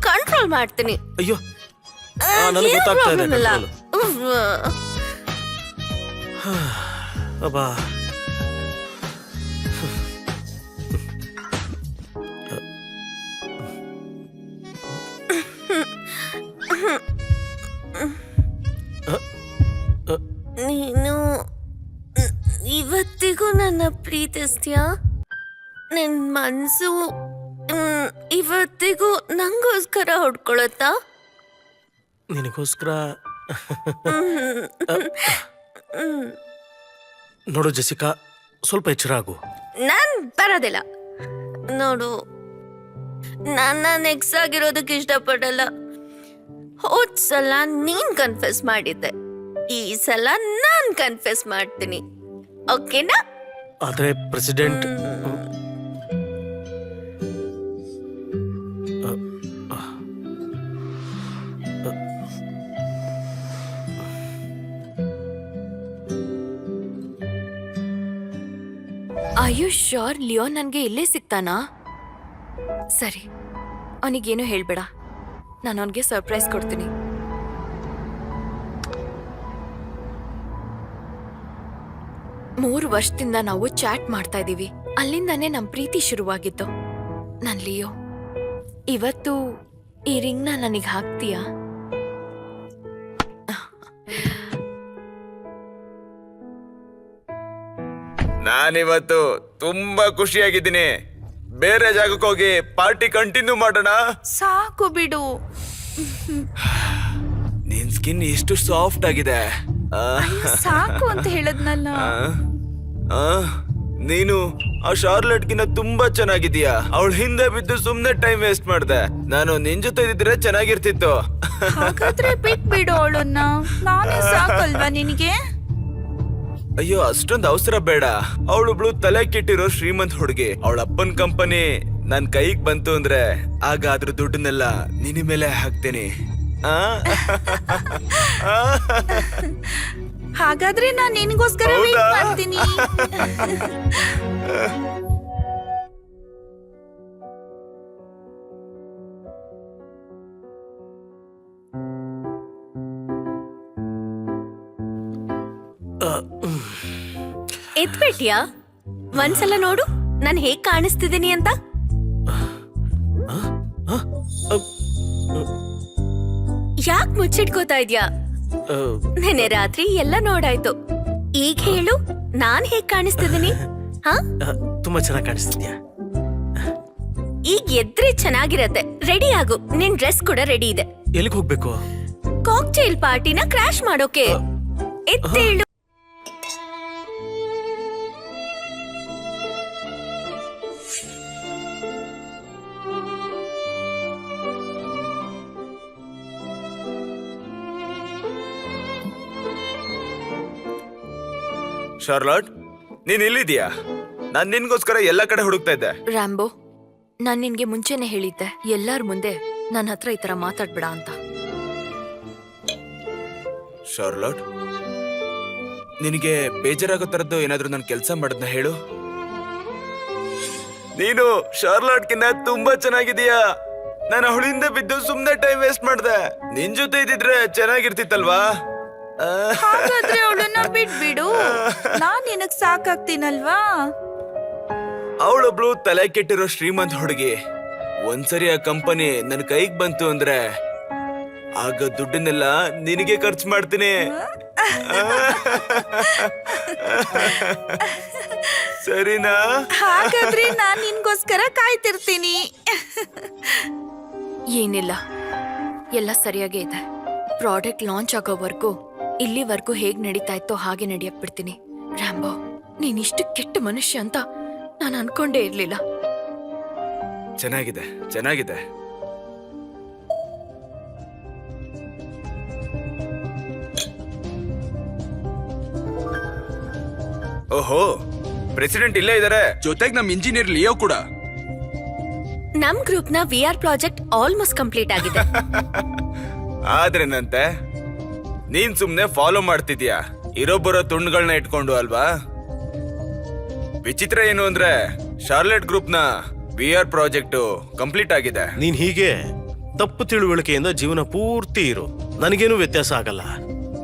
ಕಂಟ್ರೋಲ್ ಮಾಡ್ತೀನಿ. ಅಯ್ಯೋ, ನನಗೆ ಗೊತ್ತಾಗ್ತಾ ಇದೆ control. ಅಬ್ಬಾ, ನೀನು ಇವತ್ತಿಗೂ ನನ್ನ ಪ್ರೀತಿಸ್ತೀಯಾ? ನಿನ್ ಮನ್ಸು ಇವತ್ತಿಗೂ ನಂಗೋಸ್ಕರ ಹೊಡ್ಕೊಳತ್ತಾ? ನಿನಗೋಸ್ಕರ ನೋಡು ಜೆಸಿಕಾ, ಸ್ವಲ್ಪ ಎಚ್ಚರ ಆಗು. ನಾನ್ ಬರೋದಿಲ್ಲ. ನೋಡು, ನನ್ನ ನೆಕ್ಸ್ ಆಗಿರೋದಕ್ಕೆ ಇಷ್ಟಪಡಲ್ಲ. ಹೋದ್ ಸಲ ನೀನ್ ಕನ್ಫೆಸ್ ಮಾಡಿದ್ದೆ, ಈ ಸಲ ನಾನ್ ಕನ್ಫೆಸ್ ಮಾಡ್ತೀನಿ. ಓಕೆನಾ? ಆದ್ರೆ ಪ್ರೆಸಿಡೆಂಟ್ ಆಯುಷ್ ಶೋರ್ ಲಿಯೋ ನನ್ಗೆ ಇಲ್ಲೇ ಸಿಗ್ತಾನಾ? ಸರಿ, ಅವನಿಗೇನು ಹೇಳ್ಬೇಡ. ನಾನು ಅವನಿಗೆ ಸರ್ಪ್ರೈಸ್ ಕೊಡ್ತೀನಿ. 3 ವರ್ಷದಿಂದ ನಾವು ಚಾಟ್ ಮಾಡ್ತಾ ಇದೀವಿ. ಅಲ್ಲಿಂದಾನೇ ನಮ್ ಪ್ರೀತಿ ಶುರುವಾಗಿತ್ತು. ನನ್ ಲಿಯೋ, ಇವತ್ತು ಈ ರಿಂಗ್ನ ನನಗ್ ಹಾಕ್ತೀಯಾ? ನಾನಿವತ್ತು ತುಂಬಾ ಖುಷಿಯಾಗಿದ್ದೀನಿ. ಬೇರೆ ಜಾಗಕ್ಕೆ ಹೋಗಿ ಪಾರ್ಟಿ ಕಂಟಿನ್ಯೂ ಮಾಡೋಣ. ಸಾಕು ಬಿಡು. ನಿನ್ ಸ್ಕಿನ್ ಎಷ್ಟು ಸಾಫ್ಟ್ ಆಗಿದೆ. ಸಾಕು ಅಂತ ಹೇಳದ್ನಲ್ಲ. ನೀನು ಆ ಶಾರ್ಲೆಟ್ಗಿನ್ನ ತುಂಬಾ ಚೆನ್ನಾಗಿದೀಯಾ. ಅವಳ ಹಿಂದೆ ಬಿದ್ದು ಸುಮ್ನೆ ಟೈಮ್ ವೇಸ್ಟ್ ಮಾಡ್ದೆ. ನಾನು ನಿನ್ ಜೊತೆ ಇದ್ರೆ ಚೆನ್ನಾಗಿರ್ತಿತ್ತು. ಹಾಗಾದ್ರೆ ಬಿಟ್ಬಿಡು ಅವಳನ್ನ. ನಾನೇ ಸಾಕಲ್ವಾ ನಿನಗೆ? ಅಯ್ಯೋ, ಅಷ್ಟೊಂದು ಅವಸರ ಬೇಡ. ಅವಳೊಬ್ಳು ತಲೆ ಕೆಟ್ಟಿರೋ ಶ್ರೀಮಂತ್ ಹುಡುಗಿ. ಅವಳ ಅಪ್ಪನ್ ಕಂಪನಿ ನನ್ ಕೈಗ್ ಬಂತು ಅಂದ್ರೆ ಆಗ ಅದ್ರ ದುಡ್ಡನ್ನೆಲ್ಲ ನಿನ್ನ ಮೇಲೆ ಹಾಕ್ತೇನೆ. ಹಾಗಾದ್ರೆ ನಾನ್ ನಿನಗೋಸ್ಕರ ವೇಟ್ ಹೌದಾ? ಮಾಡ್ತೀನಿ. ಎತ್ಬಿಟ್ಯಾ? ಒಂದ್ಸಲ ನೋಡು ನಾನ್ ಹೇಗ್ ಕಾಣಿಸ್ತಿದ್ದೀನಿ ಅಂತ. ಯಾಕ್ ಮುಚ್ಚಿಟ್ಕೋತಾ ಇದ್ಯಾ? ನೆನೆ ರಾತ್ರಿ ಎಲ್ಲ ನೋಡಾಯ್ತು. ಈಗ ಹೇಳು, ನಾನ್ ಹೇಗ್ ಕಾಣಿಸ್ತಿದ್ದೀನಿ? ಹಾ, ತುಂಬಾ ಚೆನ್ನಾಗಿ ಕಾಣಿಸ್ತಿದ್ಯಾ. ಈಗ ಎದ್ರೆ ಚೆನ್ನಾಗಿರತ್ತೆ. ರೆಡಿ ಆಗು, ನಿನ್ ಡ್ರೆಸ್ ಕೂಡ ರೆಡಿ ಇದೆ. ಎಲ್ಲಿಗೆ ಹೋಗ್ಬೇಕು? ಕಾಕ್ಟೇಲ್ ಪಾರ್ಟಿನ ಕ್ರಾಶ್ ಮಾಡೋಕೆ. ಎತ್ತೇಳು. ಶಾರ್ಲಾಟ್, ನೀನ್ ಇಲ್ಲಿದ್ಯಾ? ನಾನ್ ನಿನ್ಗೋಸ್ಕರ ಎಲ್ಲಾ ಕಡೆ ಹುಡುಕ್ತಾ ಇದ್ದೆ. ರ್ಯಾಂಬೋ, ನಾನ್ ನಿನ್ಗೆ ಮುಂಚೆನೆ ಹೇಳಿದ್ದೆ ಎಲ್ಲಾರ್ ಮುಂದೆ ನನ್ನ ಹತ್ರ ಈ ತರ ಮಾತಾಡ್ಬೇಡ ಅಂತ. ಶಾರ್ಲಾಟ್, ನಿನಗೆ ಬೇಜಾರಾಗೋ ತರದ್ದು ಏನಾದ್ರೂ ನಾನು ಕೆಲಸ ಮಾಡೋದ್ನ ಹೇಳು. ನೀನು ಶಾರ್ಲಾಟ್ಗಿನ್ನ ತುಂಬಾ ಚೆನ್ನಾಗಿದೀಯಾ. ನಾನು ಅವಳಿಂದ ಬಿದ್ದು ಸುಮ್ನೆ ಟೈಮ್ ವೇಸ್ಟ್ ಮಾಡ್ದೆ. ನಿನ್ ಜೊತೆ ಇದ್ದಿದ್ರೆ ಚೆನ್ನಾಗಿರ್ತಿತ್ತಲ್ವಾ? ಹಾಗಾದ್ರೆ ಅವಳನ್ನ ಬಿಟ್ಬಿಡು. ನಾನ್ ನಿನಗ್ ಸಾಕಾಗ್ತೀನಲ್ವಾ? ಅವಳೊಬ್ಳು ತಲೆ ಕೆಟ್ಟಿರೋ ಶ್ರೀಮಂತ್ ಹುಡುಗಿ. ಒಂದ್ಸರಿ ಆ ಕಂಪನಿ ನನ್ ಕೈಗ್ ಬಂತು ಅಂದ್ರೆ ಆಗ ದುಡ್ಡನ್ನೆಲ್ಲ ನಿನಗೆ ಖರ್ಚು ಮಾಡ್ತೀನಿ. ಸರಿನಾ? ಹಾಗಾದ್ರೆ ನಾನ್ ನಿನ್ಗೋಸ್ಕರ ಕಾಯ್ತಿರ್ತೀನಿ. ಏನಿಲ್ಲ, ಎಲ್ಲ ಸರಿಯಾಗೇ ಇದೆ. ಪ್ರಾಡಕ್ಟ್ ಲಾಂಚ್ ಆಗೋವರೆಗೂ ಇಲ್ಲಿವರೆಗೂ ಹೇಗ್ ನಡೀತಾ ಇತ್ತೋ ಹಾಗೆ ನಡಿಯಕ್ ಬಿಡ್ತೀನಿ. ರ್ಯಾಂಬೋ, ನೀನ್ ಇಷ್ಟು ಕೆಟ್ಟ ಮನುಷ್ಯ ಅಂತ ನಾನು ಅನ್ಕೊಂಡೇ ಇರ್ಲಿಲ್ಲ. ಚೆನ್ನಾಗಿದೆ, ಚೆನ್ನಾಗಿದೆ. ಓಹೋ, ಪ್ರೆಸಿಡೆಂಟ್ ಇಲ್ಲೇ ಇದಾರೆ. ಜೊತೆಗೆ ನಮ್ ಇಂಜಿನಿಯರ್ ಲಿಯೋ ಕೂಡ. ನಮ್ ಗ್ರೂಪ್ ನ VR ಪ್ರಾಜೆಕ್ಟ್ ಆಲ್ಮೋಸ್ಟ್ ಕಂಪ್ಲೀಟ್ ಆಗಿದೆ. ಆದ್ರೇನಂತೆ? ನೀನ್ ಸುಮ್ನೆ ಫಾಲೋ ಮಾಡ್ತಿದ್ಯಾ ಇರೋಬ್ಬರ ತುಂಡುಗಳನ್ನ ಇಟ್ಕೊಂಡು ಅಲ್ವಾ? ವಿಚಿತ್ರ ಏನು ಅಂದ್ರೆ ಶಾರ್ಲೆಟ್ ಗ್ರೂಪ್ ನ VR ಪ್ರಾಜೆಕ್ಟ್ ಕಂಪ್ಲೀಟ್ ಆಗಿದೆ. ನೀನ್ ಹೀಗೆ ತಪ್ಪು ತಿಳುವಳಿಕೆಯಿಂದ ಜೀವನ ಪೂರ್ತಿ ಇರು, ನನಗೇನು ವ್ಯತ್ಯಾಸ ಆಗಲ್ಲ.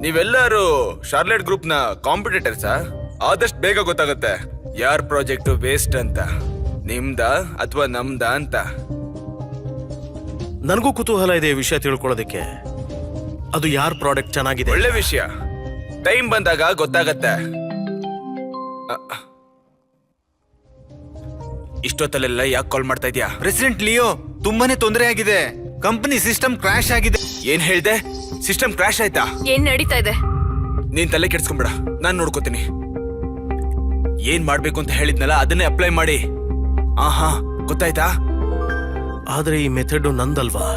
ನೀವೆಲ್ಲರೂ ಶಾರ್ಲೆಟ್ ಗ್ರೂಪ್ ನ ಕಾಂಪಿಟೇಟರ್ಸಾ? ಆದಷ್ಟು ಬೇಗ ಗೊತ್ತಾಗುತ್ತೆ ಯಾರ್ ಪ್ರಾಜೆಕ್ಟ್ ವೇಸ್ಟ್ ಅಂತ, ನಿಮ್ದ ಅಥವಾ ನಮ್ದ ಅಂತ. ನನಗೂ ಕುತೂಹಲ ಇದೆ ಈ ವಿಷಯ ತಿಳ್ಕೊಳ್ಳೋದಕ್ಕೆ. ಅದು ಯಾರ್ ಪ್ರಾಡಕ್ಟ್ ಚೆನ್ನಾಗಿದೆ? ಒಳ್ಳೆ ವಿಷಯ. ಟೈಮ್ ಬಂದಾಗ ಗೊತ್ತಾಗತ್ತೆ. ಇಷ್ಟೊತ್ತಲ್ಲೆಲ್ಲ ಯಾಕೆ ಕಾಲ್ ಮಾಡ್ತಾ ಇದ್ಯಾ? ಪ್ರೆಸಿಡೆಂಟ್ ಲಿಯೋ, ತುಂಬಾನೇ ತೊಂದರೆ ಆಗಿದೆ. ಕಂಪನಿ ಸಿಸ್ಟಮ್ ಕ್ರಾಶ್ ಆಗಿದೆ. ಏನ್ ಹೇಳ್ದೆ? ಸಿಸ್ಟಮ್ ಕ್ರಾಶ್ ಆಯ್ತಾ? ಏನ್ ನಡೀತಾ ಇದೆ? ನೀನ್ ತಲೆ ಕೆಡ್ಸ್ಕೊಂಬೇಡ, ನಾನ್ ನೋಡ್ಕೋತೀನಿ. ಏನ್ ಮಾಡ್ಬೇಕು ಅಂತ ಹೇಳಿದ್ನಲ್ಲ ಅದನ್ನೇ ಅಪ್ಲೈ ಮಾಡಿ. ಆಹಾ, ಗೊತ್ತಾಯ್ತಾ? ಆದ್ರೆ ಈ ಮೆಥಡ್ ನಂದಲ್ವಾ.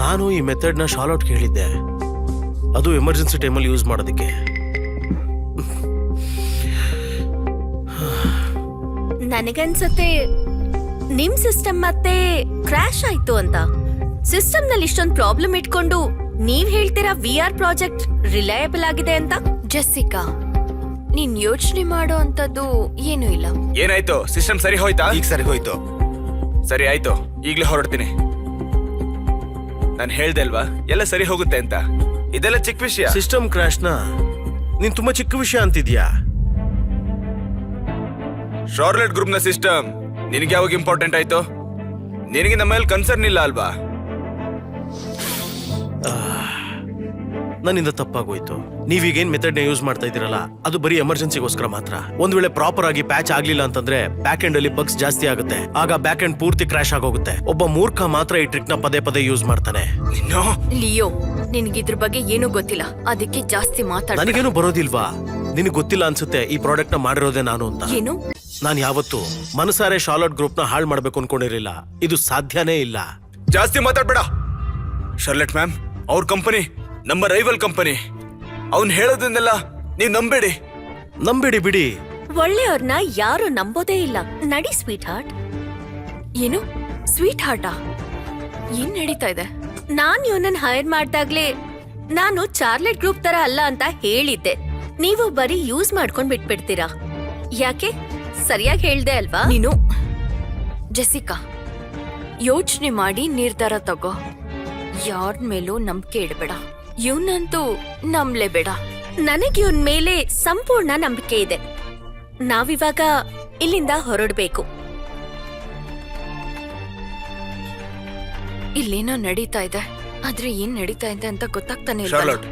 ನಾನು ಈ ಮೆಥಡ್ ನ ಶಾರ್ಲೌಟ್ ಹೇಳಿದ್ದೆ, ಅದು ಎಮರ್ಜೆನ್ಸಿ ಟೈಮಲ್ಲಿ ಯೂಸ್ ಮಾಡೋದಕ್ಕೆ. ನನಗನ್ಸತ್ತೆ ನಿಮ್ ಸಿಸ್ಟಮ್ ಮತ್ತೆ ಕ್ರಾಶ್ ಆಯ್ತು ಅಂತ. ಸಿಸ್ಟಮ್ ನಲ್ಲಿ ಇಷ್ಟೊಂದು ಪ್ರಾಬ್ಲಮ್ ಇಟ್ಕೊಂಡು ನೀವ್ ಹೇಳ್ತೀರಾ VR ಪ್ರಾಜೆಕ್ಟ್ ರಿಲಯಬಲ್ ಆಗಿದೆ ಅಂತ? ಜೆಸ್ಸಿಕಾ, ನೀನ್ ಯೋಚನೆ ಮಾಡೋ ಅಂತದ್ದು ಏನೂ ಇಲ್ಲ. ಏನಾಯ್ತು? ಸಿಸ್ಟಮ್ ಸರಿ ಹೋಯ್ತಾ? ಈಗ ಸರಿ ಹೋಯ್ತು. ಸರಿ ಆಯ್ತು, ಈಗ್ಲೇ ಹೊರಡ್ತೀನಿ. ನಾನು ಹೇಳ್ದೆ ಅಲ್ವಾ ಎಲ್ಲ ಸರಿ ಹೋಗುತ್ತೆ ಅಂತ. ಇದೆಲ್ಲ ಚಿಕ್ಕ ವಿಷಯ. ಸಿಸ್ಟಮ್ ಕ್ರಾಶ್ ನ ನೀನ್ ತುಂಬಾ ಚಿಕ್ಕ ವಿಷಯ ಅಂತಿದ್ಯಾ. ಶಾರ್ಲೆಟ್ ಗ್ರೂಪ್ ನ ಸಿಸ್ಟಮ್ ನಿನಗೆ ಯಾವಾಗ ಇಂಪಾರ್ಟೆಂಟ್ ಆಯ್ತು? ನಿನಗೆ ನಮ್ಮ ಮೇಲೆ ಕನ್ಸರ್ನ್ ಇಲ್ಲ ಅಲ್ವಾ? ನನ್ನಿಂದ ತಪ್ಪಾಗೋಯ್ತು. ನೀವೀಗೇನ್ ಮೆಥಡ್ ನ ಯೂಸ್ ಮಾಡ್ತಾ ಇದ್ದೀರಲ್ಲ, ಅದು ಬರೀ ಎಮರ್ಜೆನ್ಸಿಗೋಸ್ಕರ ಮಾತ್ರ. ಒಂದ್ ವೇಳೆ ಪ್ರಾಪರ್ ಆಗಿ ಪ್ಯಾಚ್ ಆಗ್ಲಿಲ್ಲ ಅಂತಂದ್ರೆ ಬ್ಯಾಕ್ ಎಂಡ್ ಅಲ್ಲಿ ಬಗ್ಸ್ ಜಾಸ್ತಿ ಆಗುತ್ತೆ. ಆಗ ಬ್ಯಾಕ್ ಎಂಡ್ ಪೂರ್ತಿ ಕ್ರಾಶ್ ಆಗೋಗುತ್ತೆ. ಒಬ್ಬ ಮೂರ್ಖ ಮಾತ್ರ ಈ ಟ್ರಿಕ್ ನ ಪದೇ ಪದೇ ಯೂಸ್ ಮಾಡ್ತಾನೆ. ನಿನ್ನೋ ಲಿಯೋ, ನಿನಗಿದ್ರ ಬಗ್ಗೆ ಏನೂ ಗೊತ್ತಿಲ್ಲ, ಅದಕ್ಕೆ ಜಾಸ್ತಿ ಮಾತಾಡ. ನನಗೇನು ಬರೋದಿಲ್ವಾ? ನಿನಗೆ ಗೊತ್ತಿಲ್ಲ ಅನ್ಸುತ್ತೆ ಈ ಪ್ರಾಡಕ್ಟ್ ನ ಮಾಡಿರೋದೇ ನಾನು ಅಂತ. ಏನು? ನಾನು ಯಾವತ್ತು ಮನಸಾರೆ ಶಾರ್ಲಟ್ ಗ್ರೂಪ್ ನ ಹಾಳು ಮಾಡ್ಬೇಕು ಅನ್ಕೊಂಡಿರಲಿಲ್ಲ. ಇದು ಸಾಧ್ಯನೇ ಇಲ್ಲ. ಜಾಸ್ತಿ ಮಾತಾಡ್ಬೇಡ. ಶಾರ್ಲೆಟ್ ಮ್ಯಾಮ್ ಅವ್ರ ಕಂಪನಿ ನಮ್ಮ ರೈವಲ್ ಕಂಪನಿ. ಅವ್ನ್ ಹೇಳೋದನ್ನೆಲ್ಲ ನೀವ್ ನಂಬೇಡಿ. ನಂಬೇಡಿ ಬಿಡಿ. ಒಳ್ಳೆಯವ್ರನ್ನ ಯಾರು ನಂಬೋದೇ ಇಲ್ಲ. ನಡಿ ಸ್ವೀಟ್ ಹಾರ್ಟ್. ಏನು ಸ್ವೀಟ್ ಹಾರ್ಟಾ? ಏನ್ ನಡೀತಾ ಇದೆ? ನಾನ್ ಇವನನ್ನ ಹೈರ್ ಮಾಡ್ದಾಗ್ಲೇ ನಾನು ಚಾರ್ಲೆಟ್ ಗ್ರೂಪ್ ತರ ಅಲ್ಲ ಅಂತ ಹೇಳಿದ್ದೆ. ನೀವು ಬರೀ ಯೂಸ್ ಮಾಡ್ಕೊಂಡ್ ಬಿಟ್ಬಿಡ್ತೀರಾ. ಯಾಕೆ? ಸರಿಯಾಗಿ ಹೇಳ್ದೆ ಅಲ್ವಾ? ನೀನು ಜೆಸಿಕಾ, ಯೋಚನೆ ಮಾಡಿ ನಿರ್ಧಾರ ತಗೋ. ಯಾರ ಮೇಲೂ ನಂಬಿಕೆ ಇಡಬೇಡ. ಇವನಂತೂ ನಂಬ್ಲೇಬೇಡ. ನನಗೆ ಇವನ್ ಮೇಲೆ ಸಂಪೂರ್ಣ ನಂಬಿಕೆ ಇದೆ. ನಾವಿವಾಗ ಇಲ್ಲಿಂದ ಹೊರಡ್ಬೇಕು. ಇಲ್ಲೇನೋ ನಡೀತಾ ಇದೆ, ಆದ್ರೆ ಏನ್ ನಡೀತಾ ಇದೆ ಅಂತ ಗೊತ್ತಾಗ್ತಾನೆ ಇಲ್ಲ. ಶಾರ್ಲಟ್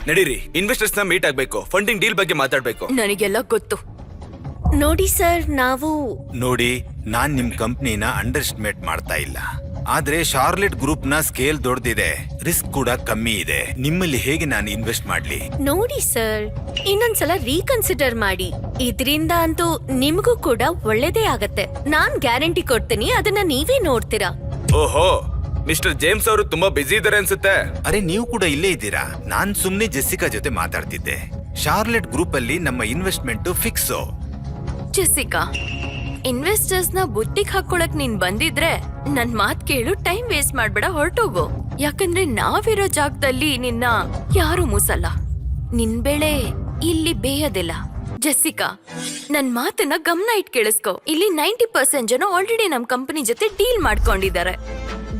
ನಡೀರಿ, ಇನ್ವೆಸ್ಟರ್ಸ್ ನ ಮೀಟ್ ಆಗ್ಬೇಕು, ಫಂಡಿಂಗ್ ಡೀಲ್ ಬಗ್ಗೆ ಮಾತಾಡ್ಬೇಕು. ನನಗೆಲ್ಲ ಗೊತ್ತು. ನೋಡಿ ಸರ್, ನಾವು ನೋಡಿ, ನಾನ್ ನಿಮ್ ಕಂಪ್ನಿನ ಅಂಡರ್ ಎಸ್ಟಿಮೇಟ್ ಮಾಡ್ತಾ ಇಲ್ಲ. ಆದ್ರೆ ಶಾರ್ಲೆಟ್ ಗ್ರೂಪ್ ನ ಸ್ಕೇಲ್ ದೊಡ್ಡದಿದೆ, ರಿಸ್ಕ್ ಕೂಡ ಕಮ್ಮಿ ಇದೆ. ನಿಮ್ಮಲ್ಲಿ ಹೇಗೆ ನಾನು ಇನ್ವೆಸ್ಟ್ ಮಾಡ್ಲಿ? ನೋಡಿ ಸರ್, ಇನ್ನೊಂದ್ಸಲ ರೀಕನ್ಸಿಡರ್ ಮಾಡಿ. ಇದರಿಂದ ಅಂತೂ ನಿಮಗೂ ಕೂಡ ಒಳ್ಳೇದೇ ಆಗತ್ತೆ. ನಾನ್ ಗ್ಯಾರಂಟಿ ಕೊಡ್ತೀನಿ, ಅದನ್ನ ನೀವೇ ನೋಡ್ತೀರಾ. ಓಹೋ, ಮಿಸ್ಟರ್ ಜೇಮ್ಸ್ ಅವರು ತುಂಬಾ ಬಿಸಿ ಇದಾರೆ ಅನ್ಸುತ್ತೆ. ಅರೆ, ನೀವು ಕೂಡ ಇಲ್ಲೇ ಇದ್ದೀರಾ? ನಾನ್ ಸುಮ್ನೆ ಜೆಸ್ಸಿಕಾ ಜೊತೆ ಮಾತಾಡ್ತಿದ್ದೆ. ಶಾರ್ಲೆಟ್ ಗ್ರೂಪ್ ಅಲ್ಲಿ ನಮ್ಮ ಇನ್ವೆಸ್ಟ್ಮೆಂಟ್ ಫಿಕ್ಸ್. ಜೆಸಿಕಾ, ಇನ್ವೆಸ್ಟರ್ಸ್ ನ ಬುಟ್ಟಿಗೆ ಹಾಕೊಳಕ್ ನೀನ್ ಬಂದಿದ್ರೆ ನನ್ ಮಾತ್ ಕೇಳು, ಟೈಮ್ ವೇಸ್ಟ್ ಮಾಡ್ಬೇಡ, ಹೊರಟೋಗು. ಯಾಕಂದ್ರೆ ನಾವಿರೋ ಜಾಗದಲ್ಲಿ ನಿನ್ನ ಯಾರು ಮೂಸಲ್ಲ. ನಿನ್ ಬೆಳೆ ಇಲ್ಲಿ ಬೇಯೋದಿಲ್ಲ. ಜೆಸಿಕಾ, ನನ್ ಮಾತನ್ನ ಗಮನ ಇಟ್ ಕೇಳಿಸ್ಕೊ. ಇಲ್ಲಿ 90% ಜನ ಆಲ್ರೆಡಿ ನಮ್ ಕಂಪನಿ ಜೊತೆ ಡೀಲ್ ಮಾಡ್ಕೊಂಡಿದ್ದಾರೆ.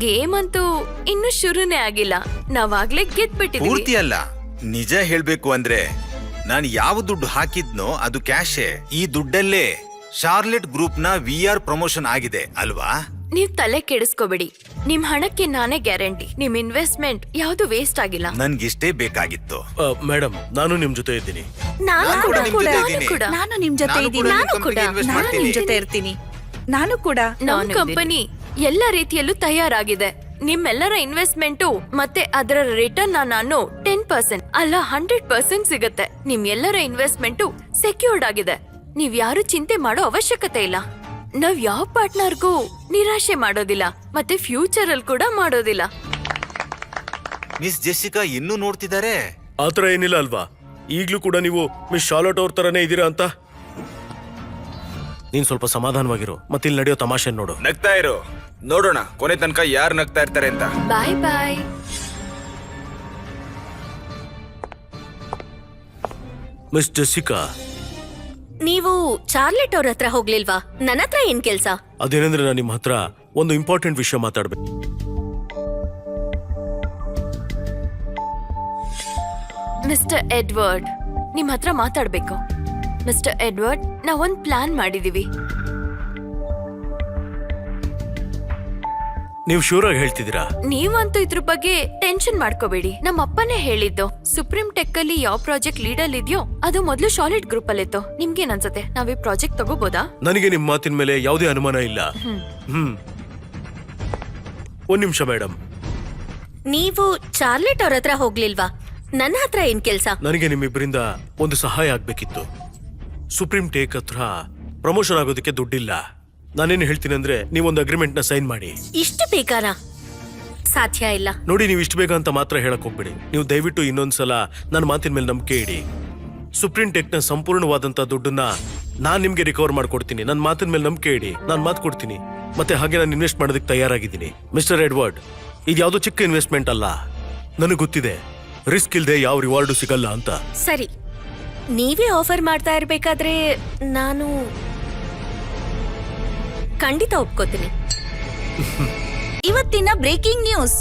ಗೇಮ್ ಅಂತೂ ಇನ್ನು ಶುರುನೇ ಆಗಿಲ್ಲ. ನಾವಾಗ್ಲೇ ಗೆದ್ಬಿಟ್ಟಿದೀವಿ. ಪೂರ್ತಿ ಅಲ್ಲ, ನಿಜ ಹೇಳ್ಬೇಕು ಅಂದ್ರೆ ನಾನು ಯಾವ ದುಡ್ಡು ಹಾಕಿದ್ನೋ ಅದು ಕ್ಯಾಶೇ. ಈ ದುಡ್ಡಲ್ಲೇ ಶಾರ್ಲೆಟ್ ಗ್ರೂಪ್ ನ VR ಪ್ರಮೋಷನ್ ಆಗಿದೆ ಅಲ್ವಾ? ನೀವ್ ತಲೆ ಕೆಡಿಸ್ಕೋಬೇಡಿ. ನಿಮ್ ಹಣಕ್ಕೆ ನಾನೇ ಗ್ಯಾರಂಟಿ. ನಿಮ್ ಇನ್ವೆಸ್ಟ್ಮೆಂಟ್ ಯಾವ್ದು ವೇಸ್ಟ್ ಆಗಿಲ್ಲ. ನನ್ಗಿಷ್ಟೇ ಬೇಕಾಗಿತ್ತು. ಮೇಡಮ್, ನಾನು ನಿಮ್ ಜೊತೆ ಇದ್ದೀನಿ. ನಾನು ಕೂಡ ಕೂಡ ನಿಮ್ ಜೊತೆ ನಾನು ಇದ್ದೀನಿ. ಕೂಡ. ನಾನು ನಿಮ್ ಜೊತೆ ನಾನು ಇದ್ದೀನಿ. ಕೂಡ ನಾನು ನಿಮ್ ಕೂಡ. ಕಂಪ್ನಿಗೆ invest ನಾನು ನಿಮ್ ಮಾಡ್ತೀನಿ. ಜೊತೆ ಇರ್ತೀನಿ. ನಾನು ಕೂಡ. ನಮ್ ಕಂಪನಿ ಎಲ್ಲ ರೀತಿಯಲ್ಲೂ ತಯಾರಾಗಿದೆ. ನಿಮ್ಮೆಲ್ಲರ ಇನ್ವೆಸ್ಟ್ಮೆಂಟು ಮತ್ತೆ ಅದರ ರಿಟರ್ನ್ ನಾನು 10% ಅಲ್ಲ 100% ಸಿಗುತ್ತೆ. ನಿಮ್ ಎಲ್ಲರ ಇನ್ವೆಸ್ಟ್ಮೆಂಟು ಸೆಕ್ಯೂರ್ಡ್ ಆಗಿದೆ. ನೀವ್ ಯಾರು ಚಿಂತೆ ಮಾಡೋ ಅವಶ್ಯಕತೆ ಇಲ್ಲ. ನಾವ್ ಯಾವ ಪಾರ್ಟ್ನರ್ಗೂ ನಿರಾಶೆ ಮಾಡೋದಿಲ್ಲ, ಮತ್ತೆ ಫ್ಯೂಚರ್ ಅಲ್ಲಿ ಕೂಡ ಮಾಡೋದಿಲ್ಲ. ಮಿಸ್ ಜೆಸ್ಸಿಕಾ ಇನ್ನೂ ನೋಡ್ತಿದ್ದಾರೆ. ಆತರ ಏನಿಲ್ಲ ಅಲ್ವಾ? ಈಗ್ಲೂ ಕೂಡ ನೀವು ಮಿಸ್ ಶಾರ್ಲಟ್ ಅವ್ರ ತರನೇ ಇದ್ದೀರಾ ಅಂತ. ನೀನ್ ಸ್ವಲ್ಪ ಸಮಾಧಾನವಾಗಿರು, ಮತ್ತೆ ಇಲ್ಲಿ ನಡೆಯೋ ತಮಾಷೆ ನೋಡು. ನಗ್ತಾ ಇರು, ನೋಡೋಣ ಕೊನೆ ತನಕ ಯಾರು ನಗ್ತಾ ಇರ್ತಾರೆ ಅಂತ. ಬಾಯ್ ಬಾಯ್. ಮಿಸ್ ಜೆಸ್ಸಿಕಾ, ನೀವು ಚಾರ್ಲೆಟ್ ಅವ್ರ ಹತ್ರ ಹೋಗ್ಲಿಲ್ವಾ? ನನ್ನ ಹತ್ರ ಏನ್ ಕೆಲ್ಸ? ಅದೇನಂದ್ರೆ ನಾನು ನಿಮ್ಮ ಹತ್ರ ಒಂದು ಇಂಪಾರ್ಟೆಂಟ್ ವಿಷಯ ಮಾತಾಡ್ಬೇಕು. ಮಿಸ್ಟರ್ ಎಡ್ವರ್ಡ್, ನಿಮ್ ಹತ್ರ ಮಾತಾಡ್ಬೇಕು. ಮಿಸ್ಟರ್ ಎಡ್ವರ್ಡ್, ನಾವೊಂದ್ ಪ್ಲಾನ್ ಮಾಡಿದೀವಿ. ನೀವು ಶೂರ್ ಆಗಿ ಹೇಳ್ತಿದ್ದೀರಾ? ನೀವಂತೂ ಇದ್ರ ಬಗ್ಗೆ ಟೆನ್ಷನ್ ಮಾಡ್ಕೋಬೇಡಿ. ನಮ್ಮ ಅಪ್ಪನೇ ಹೇಳಿದ್ದು, ಸುಪ್ರೀಂ ಟೆಕ್ ಅಲ್ಲಿ ಯಾವ ಪ್ರಾಜೆಕ್ಟ್ ಲೀಡರ್ ಇದೆಯೋ ಅದು ಮೊದಲು ಶಾರ್ಲೆಟ್ ಗ್ರೂಪ್ ಅಲ್ಲಿ ಇತ್ತು. ನಿಮ್ಗೇನ್ ಅನ್ಸುತ್ತೆ, ನಾವ್ ಈ ಪ್ರಾಜೆಕ್ಟ್ ತಗೋಬೋದಾ? ನನಗೆ ನಿಮ್ಮ ಮಾತಿನ ಮೇಲೆ ಯಾವುದೇ ಅನುಮಾನ ಇಲ್ಲ. ಒಂದ್ ನಿಮಿಷ ಮೇಡಮ್, ನೀವು ಚಾರ್ಲೆಟ್ ಅವ್ರ ಹತ್ರ ಹೋಗ್ಲಿಲ್ವಾ? ನನ್ನ ಹತ್ರ ಏನ್ ಕೆಲ್ಸ? ನನಗೆ ನಿಮ್ಮಿಬ್ಬರಿಂದ ಒಂದು ಸಹಾಯ ಆಗ್ಬೇಕಿತ್ತು. ಸುಪ್ರೀಂ ಟೇಕ್ ಹತ್ರ ಪ್ರಮೋಷನ್ ಆಗೋದಕ್ಕೆ ದುಡ್ಡಿಲ್ಲ. ನಾನೇನು ಹೇಳ್ತೀನಿ ಅಂದ್ರೆ ನೀವೊಂದು ಅಗ್ರಿಮೆಂಟ್ ನ ಸೈನ್ ಮಾಡಿ. ಇಷ್ಟು ಬೇಕಾನಾ? ಸಾಧ್ಯ ಇಲ್ಲ. ನೋಡಿ, ನೀವು ಇಷ್ಟು ಬೇಗ ಅಂತ ಮಾತ್ರ ಹೇಳಕ್ ಹೋಗ್ಬೇಡಿ. ನೀವು ದಯವಿಟ್ಟು ಇನ್ನೊಂದ್ಸಲ ನನ್ನ ಮಾತಿನ ಮೇಲೆ ನಂಬಿಕೆ ಇಡಿ. ಸುಪ್ರೀಂ ಟೆಕ್ ನ ಸಂಪೂರ್ಣವಾದಂತ ದುಡ್ಡನ್ನ ನಾನ್ ನಿಮ್ಗೆ ರಿಕವರ್ ಮಾಡ್ಕೊಡ್ತೀನಿ. ನನ್ನ ಮಾತಿನ ಮೇಲೆ ನಂಬಿಕೆ ಇಡಿ. ನಾನು ಮಾತು ಕೊಡ್ತೀನಿ, ಮತ್ತೆ ಹಾಗೆ ನಾನು ಇನ್ವೆಸ್ಟ್ ಮಾಡೋದಕ್ಕೆ ತಯಾರಾಗಿದ್ದೀನಿ. ಮಿಸ್ಟರ್ ಎಡ್ವರ್ಡ್, ಇದ್ಯಾವುದೋ ಚಿಕ್ಕ ಇನ್ವೆಸ್ಟ್ಮೆಂಟ್ ಅಲ್ಲ. ನನಗೆ ಗೊತ್ತಿದೆ ರಿಸ್ಕ್ ಇಲ್ದೆ ಯಾವ ರಿವಾರ್ಡು ಸಿಗಲ್ಲ ಅಂತ. ಸರಿ, ನೀವೇ ಆಫರ್ ಮಾಡ್ತಾ ಇರ್ಬೇಕಾದ್ರೆ ನಾನು ಖಂಡಿತ ಒಪ್ಕೋತೀನಿ. ಇವತ್ತಿನ breaking news.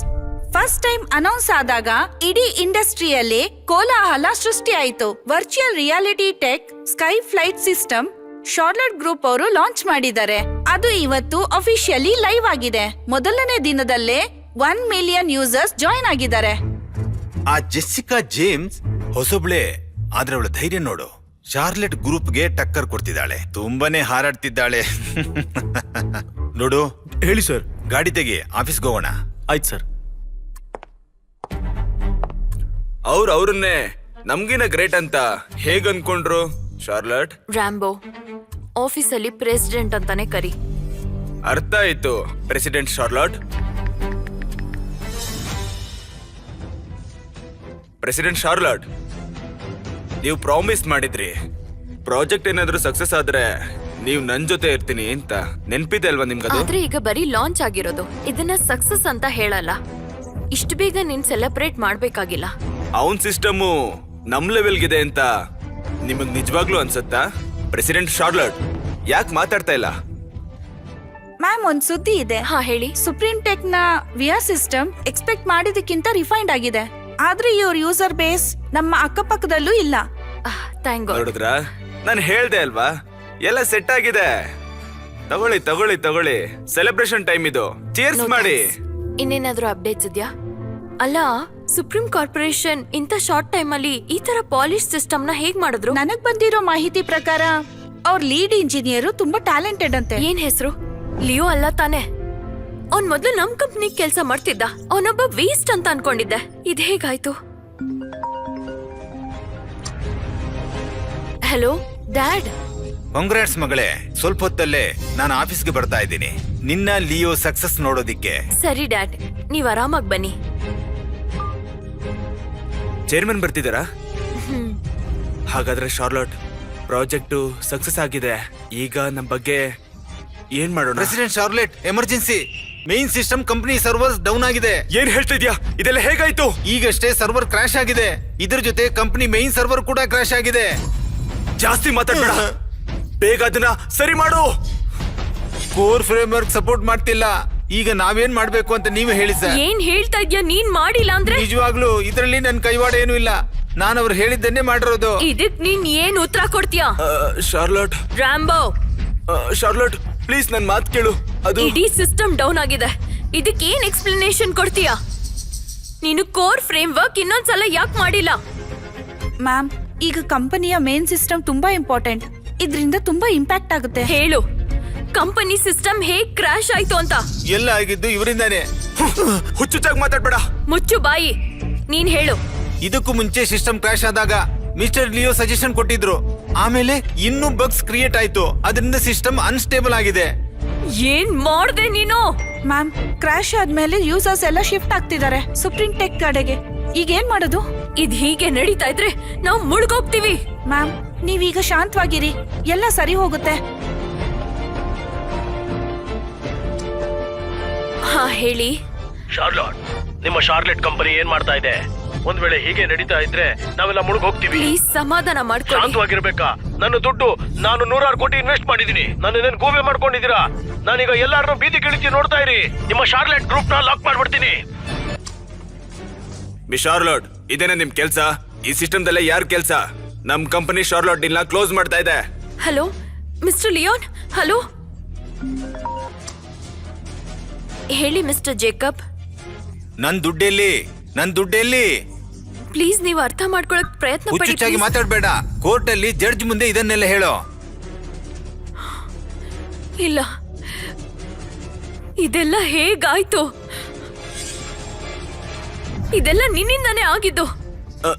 First time announce ಆದಾಗ ಇಡೀ ಇಂಡಸ್ಟ್ರಿಯಲ್ಲಿ ಕೋಲಾಹಲ ಸೃಷ್ಟಿಯಾಯಿತು. Virtual reality tech sky flight system Charlotte group ಅವರು ಲಾಂಚ್ ಮಾಡಿದ್ದಾರೆ. ಅದು ಇವತ್ತು ಅಫಿಷಿಯಲಿ ಲೈವ್ ಆಗಿದೆ. ಮೊದಲನೇ ದಿನದಲ್ಲೇ 1 ಮಿಲಿಯನ್ ಯೂಸರ್ಸ್ ಜಾಯಿನ್ ಆಗಿದ್ದಾರೆ. ಆ ಜೆಸ್ಸಿಕಾ ಜೇಮ್ಸ್ ಹೊಸಬ್ಳೆ, ಆದ್ರೆ ಅವಳ ಧೈರ್ಯ ನೋಡು. ಶಾರ್ಲೆಟ್ ಗ್ರೂಪ್ಗೆ ಟಕ್ಕರ್ ಕೊಡ್ತಿದ್ದಾಳೆ, ತುಂಬಾನೇ ಹಾರಾಡ್ತಿದ್ದಾಳೆ. ನೋಡು, ಹೇಳಿ ಸರ್. ಗಾಡಿ ತೆಗಿ, ಆಫೀಸ್ಗೆ ಹೋಗೋಣ. ಆಯ್ತು ಸರ್. ಅವ್ರನ್ನೇ ನಮ್ಗಿನ ಗ್ರೇಟ್ ಅಂತ ಹೇಗ್ ಅನ್ಕೊಂಡ್ರು ಶಾರ್ಲಟ್? ರ್ಯಾಂಬೋ, ಆಫೀಸಲ್ಲಿ ಪ್ರೆಸಿಡೆಂಟ್ ಅಂತಾನೆ ಕರಿ. ಅರ್ಥ ಆಯ್ತು ಪ್ರೆಸಿಡೆಂಟ್ ಶಾರ್ಲಟ್. ಪ್ರೆಸಿಡೆಂಟ್ ಶಾರ್ಲಟ್, ನೀವು ಪ್ರಾಮಿಸ್ ಮಾಡಿದ್ರಿ ಪ್ರಾಜೆಕ್ಟ್ ಏನಾದ್ರೂ ಸಕ್ಸಸ್ ಆದ್ರೆ ನೀವು ನನ್ ಜೊತೆ ಇರ್ತೀನಿ ಅಂತ. ನೆನ್ಪಿದೆ ಅಲ್ವಾ ನಿಮ್ಗದು? ಆದ್ರೆ ಈಗ ಬರೀ ಲಾಂಚ್ ಆಗಿರೋದು, ಇದನ್ನ ಸಕ್ಸಸ್ ಅಂತ ಹೇಳಲ್ಲ. ಇಷ್ಟು ಬೇಗ ನೀನ್ ಸೆಲೆಬ್ರೇಟ್ ಮಾಡ್ಬೇಕಾಗಿಲ್ಲ. ಅವನ್ ಸಿಸ್ಟಮು ನಮ್ ಲೆವೆಲ್ಗಿದೆ ಅಂತ ನಿಮಗ್ ನಿಜವಾಗ್ಲೂ ಅನ್ಸತ್ತಾ? ಪ್ರೆಸಿಡೆಂಟ್ ಶಾರ್ಲಟ್, ಯಾಕೆ ಮಾತಾಡ್ತಾ ಇಲ್ಲ? ಮ್ಯಾಮ್, ಒಂದ್ ಸುದ್ದಿ ಇದೆ. ಹಾ, ಹೇಳಿ. ಸುಪ್ರೀಂ ಟೆಕ್ ನ ವಿಆರ್ ಸಿಸ್ಟಮ್ ಎಕ್ಸ್ಪೆಕ್ಟ್ ಮಾಡಿದಕ್ಕಿಂತ ರಿಫೈನ್ಡ್ ಆಗಿದೆ. ಆದ್ರೆ ಇವ್ರ ಯೂಸರ್ ಬೇಸ್ ನಮ್ಮ ಅಕ್ಕಪಕ್ಕದಲ್ಲೂ ಇಲ್ಲ. Thank god. ನೋಡಿದ್ರ, ನಾನು ಹೇಳ್ದೆ ಅಲ್ವಾ, ಎಲ್ಲ ಸೆಟ್ ಆಗಿದೆ. ತಗೊಳ್ಳಿ ತಗೊಳ್ಳಿ ತಗೊಳ್ಳಿ, ಸೆಲೆಬ್ರೇಷನ್ ಟೈಮ್ ಇದು. ಚೀರ್ಸ್ ಮಾಡಿ. ಇನ್ನೇನಾದ್ರೂ ಅಪ್ಡೇಟ್ಸ್ ಇದೆಯಾ? ಅಲ್ಲ, ಸುಪ್ರೀಂ ಕಾರ್ಪೊರೇಷನ್ ಇಂಥ ಶಾರ್ಟ್ ಟೈಮ್ ಅಲ್ಲಿ ಈ ತರ ಪಾಲಿಶ್ ಸಿಸ್ಟಮ್ ನ ಹೇಗ್ ಮಾಡಿದ್ರು? ನನಗ್ ಬಂದಿರೋ ಮಾಹಿತಿ ಪ್ರಕಾರ ಅವ್ರ ಲೀಡ್ ಇಂಜಿನಿಯರ್ ತುಂಬಾ ಟ್ಯಾಲೆಂಟೆಡ್ ಅಂತೆ. ಏನ್ ಹೆಸರು? ಲಿಯೋ ಅಲ್ಲ ತಾನೆ? ಅವ್ನ್ ಮೊದ್ಲು ನಮ್ ಕಂಪ್ನಿ ಕೆಲ್ಸ ಮಾಡ್ತಿದ್ದ. ಅವನೊಬ್ಬ ವೇಸ್ಟ್ ಅಂತ ಅನ್ಕೊಂಡಿದ್ದೆ. ಇದ್ ಹೇಗಾಯ್ತು? Hello dad. ಕಾಂಗ್ರಾಟ್ಸ್ ಮಗಳೇ, ಸ್ವಲ್ಪ ಹೊತ್ತಲ್ಲೇ ನಾನು ಆಫೀಸ್ಗೆ ಬರ್ತಾ ಇದ್ದೀನಿ ನಿನ್ನ ಲಿಯೋ ಸಕ್ಸಸ್ ನೋಡೋದಿಕ್ಕೆ. ಸರಿ ಡ್ಯಾಡ್, ನೀವ್ ಆರಾಮಾಗ್ ಬನ್ನಿ. ಚೇರ್ಮನ್ ಬರ್ತಿದಾರಾ? ಹಾಗಾದ್ರೆ ಶಾರ್ಲಟ್, ಪ್ರಾಜೆಕ್ಟ್ ಸಕ್ಸಸ್ ಆಗಿದೆ. ಈಗ ನಮ್ ಬಗ್ಗೆ ಏನ್ ಮಾಡೋಣ? President Charlotte, emergency. Main system company servers down ಆಗಿದೆ. ಏನ್ ಹೇಳ್ತಿದ್ಯಾ? ಇದೆಲ್ಲ ಹೇಗಾಯ್ತು? ಈಗಷ್ಟೇ ಸರ್ವರ್ ಕ್ರಾಶ್ ಆಗಿದೆ. ಇದ್ರ ಜೊತೆ ಕಂಪನಿ ಮೇನ್ ಸರ್ವರ್ ಕೂಡ ಕ್ರಾಶ್ ಆಗಿದೆ. ಜಾಸ್ತಿ ಮಾತಾಡ್ಬೇಡ, ಬೇಗ ಅದನ್ನ ಸರಿ ಮಾಡು. ಕೋರ್ ಫ್ರೇಮ್ ವರ್ಕ್ ಸಪೋರ್ಟ್ ಮಾಡ್ತಿಲ್ಲ. ಈಗ ನಾವೇನ್ ಮಾಡ್ಬೇಕು ಅಂತ ನೀವೇ ಹೇಳಿ ಸರ್. ಏನ್ ಹೇಳ್ತಾ ಇದ್ಯಾ? ನೀನ್ ಮಾಡಿಲ್ಲ ಅಂದ್ರೆ? ನಿಜವಾಗ್ಲೂ ಇದ್ರಲ್ಲಿ ನನ್ ಕೈವಾಡ ಏನು ಇಲ್ಲ. ನಾನು ಅವ್ರು ಹೇಳಿದ್ದನ್ನೇ ಮಾಡಿರೋದು. ಇದಕ್ ನೀನ್ ಏನ್ ಉತ್ತರ ಕೊಡ್ತೀಯಾ? ಶಾರ್ಲಟ್, ರ್ಯಾಂಬೋ, ಶಾರ್ಲಟ್ ಪ್ಲೀಸ್ ನನ್ ಮಾತ್ ಕೇಳು. ಅದು ಇಡೀ ಸಿಸ್ಟಮ್ ಡೌನ್ ಆಗಿದೆ. ಇದಕ್ಕೆ ಏನ್ ಎಕ್ಸ್ಪ್ಲನೇಷನ್ ಕೊಡ್ತೀಯಾ? ನೀನು ಕೋರ್ ಫ್ರೇಮ್ ವರ್ಕ್ ಇನ್ನೊಂದ್ಸಲ ಯಾಕೆ ಮಾಡಿಲ್ಲ? ಮ್ಯಾಮ್, ಈಗ ಕಂಪನಿಯ ಮೇನ್ ಸಿಸ್ಟಮ್ ತುಂಬಾ ಇಂಪಾರ್ಟೆಂಟ್. ಇದರಿಂದ ತುಂಬಾ ಇಂಪ್ಯಾಕ್ಟ್ ಆಗುತ್ತೆ. ಹೇಳು, ಕಂಪನಿ ಸಿಸ್ಟಮ್ ಹೇಗ್ ಕ್ರಾಶ್ ಆಯ್ತು ಅಂತ? ಎಲ್ಲ ಆಗಿದ್ದು ಇವರಿಂದಾನೆ. ಹುಚ್ಚುಚ್ಚಾಗಿ ಮಾತಾಡ್ಬೇಡ. ಮುಚ್ಚು ಬಾಯಿ. ನೀನ್ ಹೇಳು. ಇದಕ್ಕೂ ಮುಂಚೆ ಸಿಸ್ಟಮ್ ಕ್ರಾಶ್ ಆದಾಗ ಮಿಸ್ಟರ್ ಲಿಯೋ ಸಜೆಷನ್ ಕೊಟ್ಟಿದ್ರು. ಆಮೇಲೆ ಇನ್ನೂ ಬಗ್ಸ್ ಕ್ರಿಯೇಟ್ ಆಯ್ತು. ಅದರಿಂದ ಸಿಸ್ಟಮ್ ಅನ್ಸ್ಟೇಬಲ್ ಆಗಿದೆ. ಏನ್ ಮಾಡ್ದೆ ನೀನು? ಮ್ಯಾಮ್, ಕ್ರಾಶ್ ಆದ್ಮೇಲೆ ಯೂಸರ್ಸ್ ಎಲ್ಲ ಶಿಫ್ಟ್ ಆಗ್ತಿದ್ದಾರೆ ಸುಪ್ರೀಂ ಟೆಕ್ ಕಡೆಗೆ. ಈಗ ಏನ್ ಮಾಡೋದು? ಇದ್ ಹೀಗೆ ನಡೀತಾ ಇದ್ರೆ ನಾವು ಮುಳುಗೋಗ್ತೀವಿ. ಮ್ಯಾಮ್, ನೀವೀಗ ಶಾಂತವಾಗಿರಿ, ಎಲ್ಲ ಸರಿ ಹೋಗುತ್ತೆ. ಹಾ, ಹೇಳಿ. ಶಾರ್ಲಟ್, ನಿಮ್ಮ ಶಾರ್ಲೆಟ್ ಕಂಪನಿ ಏನ್ ಮಾಡ್ತಾ ಇದೆ? ಒಂದ್ ವೇಳೆ ಹೀಗೆ ನಡೀತಾ ಇದ್ರೆ ನಾವೆಲ್ಲ ಮುಳುಗ್ ಹೋಗ್ತೀವಿ. ಪ್ಲೀಸ್ ಸಮಾಧಾನ ಮಾಡ್ಕೊಳ್ಳಿ. ಶಾಂತವಾಗಿರ್ಬೇಕಾ? ನನ್ನ ದುಡ್ಡು ನಾನು 100 ಕೋಟಿ ಇನ್ವೆಸ್ಟ್ ಮಾಡಿದೀನಿ. ನನ್ನ ಗೋವೆ ಮಾಡ್ಕೊಂಡಿದ್ದೀರಾ? ನಾನೀಗ ಎಲ್ಲಾರನ್ನೂ ಬೀದಿ ಕಿಳಿಸಿ ನೋಡ್ತಾ ಇರಿ. ನಿಮ್ಮ ಶಾರ್ಲೆಟ್ ಗ್ರೂಪ್ ನ ಲಾಕ್ ಮಾಡ್ಬಿಡ್ತೀನಿ. ಮಿ ಶಾರ್ಲಟ್, ಇದೇನೆ ನಿಮ್ ಕೆಲ್ಸ? ಈ ಸಿಸ್ಟಮ್ ದಲ್ಲೇ ಯಾರ್ ಕೆಲ್ಸ? ನಮ್ ಕಂಪನಿ ಶಾರ್ಲಟ್ ಡೀಲ್ ನ ಕ್ಲೋಸ್ ಮಾಡ್ತಾ ಇದೆ. Hello mister Leone. ಹಲೋ, ಹೇಳಿ ಮಿಸ್ಟರ್ ಜೇಕಬ್. ನನ್ ದುಡ್ಡೆಲ್ಲಿ? ನನ್ ದುಡ್ಡೆಲ್ಲಿ? ಪ್ಲೀಸ್ ನೀವು ಅರ್ಥ ಮಾಡ್ಕೊಳಕ್ ಪ್ರಯತ್ನ ಪಡಿ. ಹುಚ್ಚುಚ್ಚಾಗಿ please. ಮಾತಾಡ್ಬೇಡ. ಕೋರ್ಟ್ ಅಲ್ಲಿ ಜಡ್ಜ್ ಮುಂದೆ ಇದನ್ನೆಲ್ಲ ಹೇಳೋ. ಇಲ್ಲ, ಇದೆಲ್ಲ ಹೇಗಾಯ್ತು? ಇದೆಲ್ಲ ನಿನ್ನಿಂದಾನೇ ಆಗಿದ್ದು.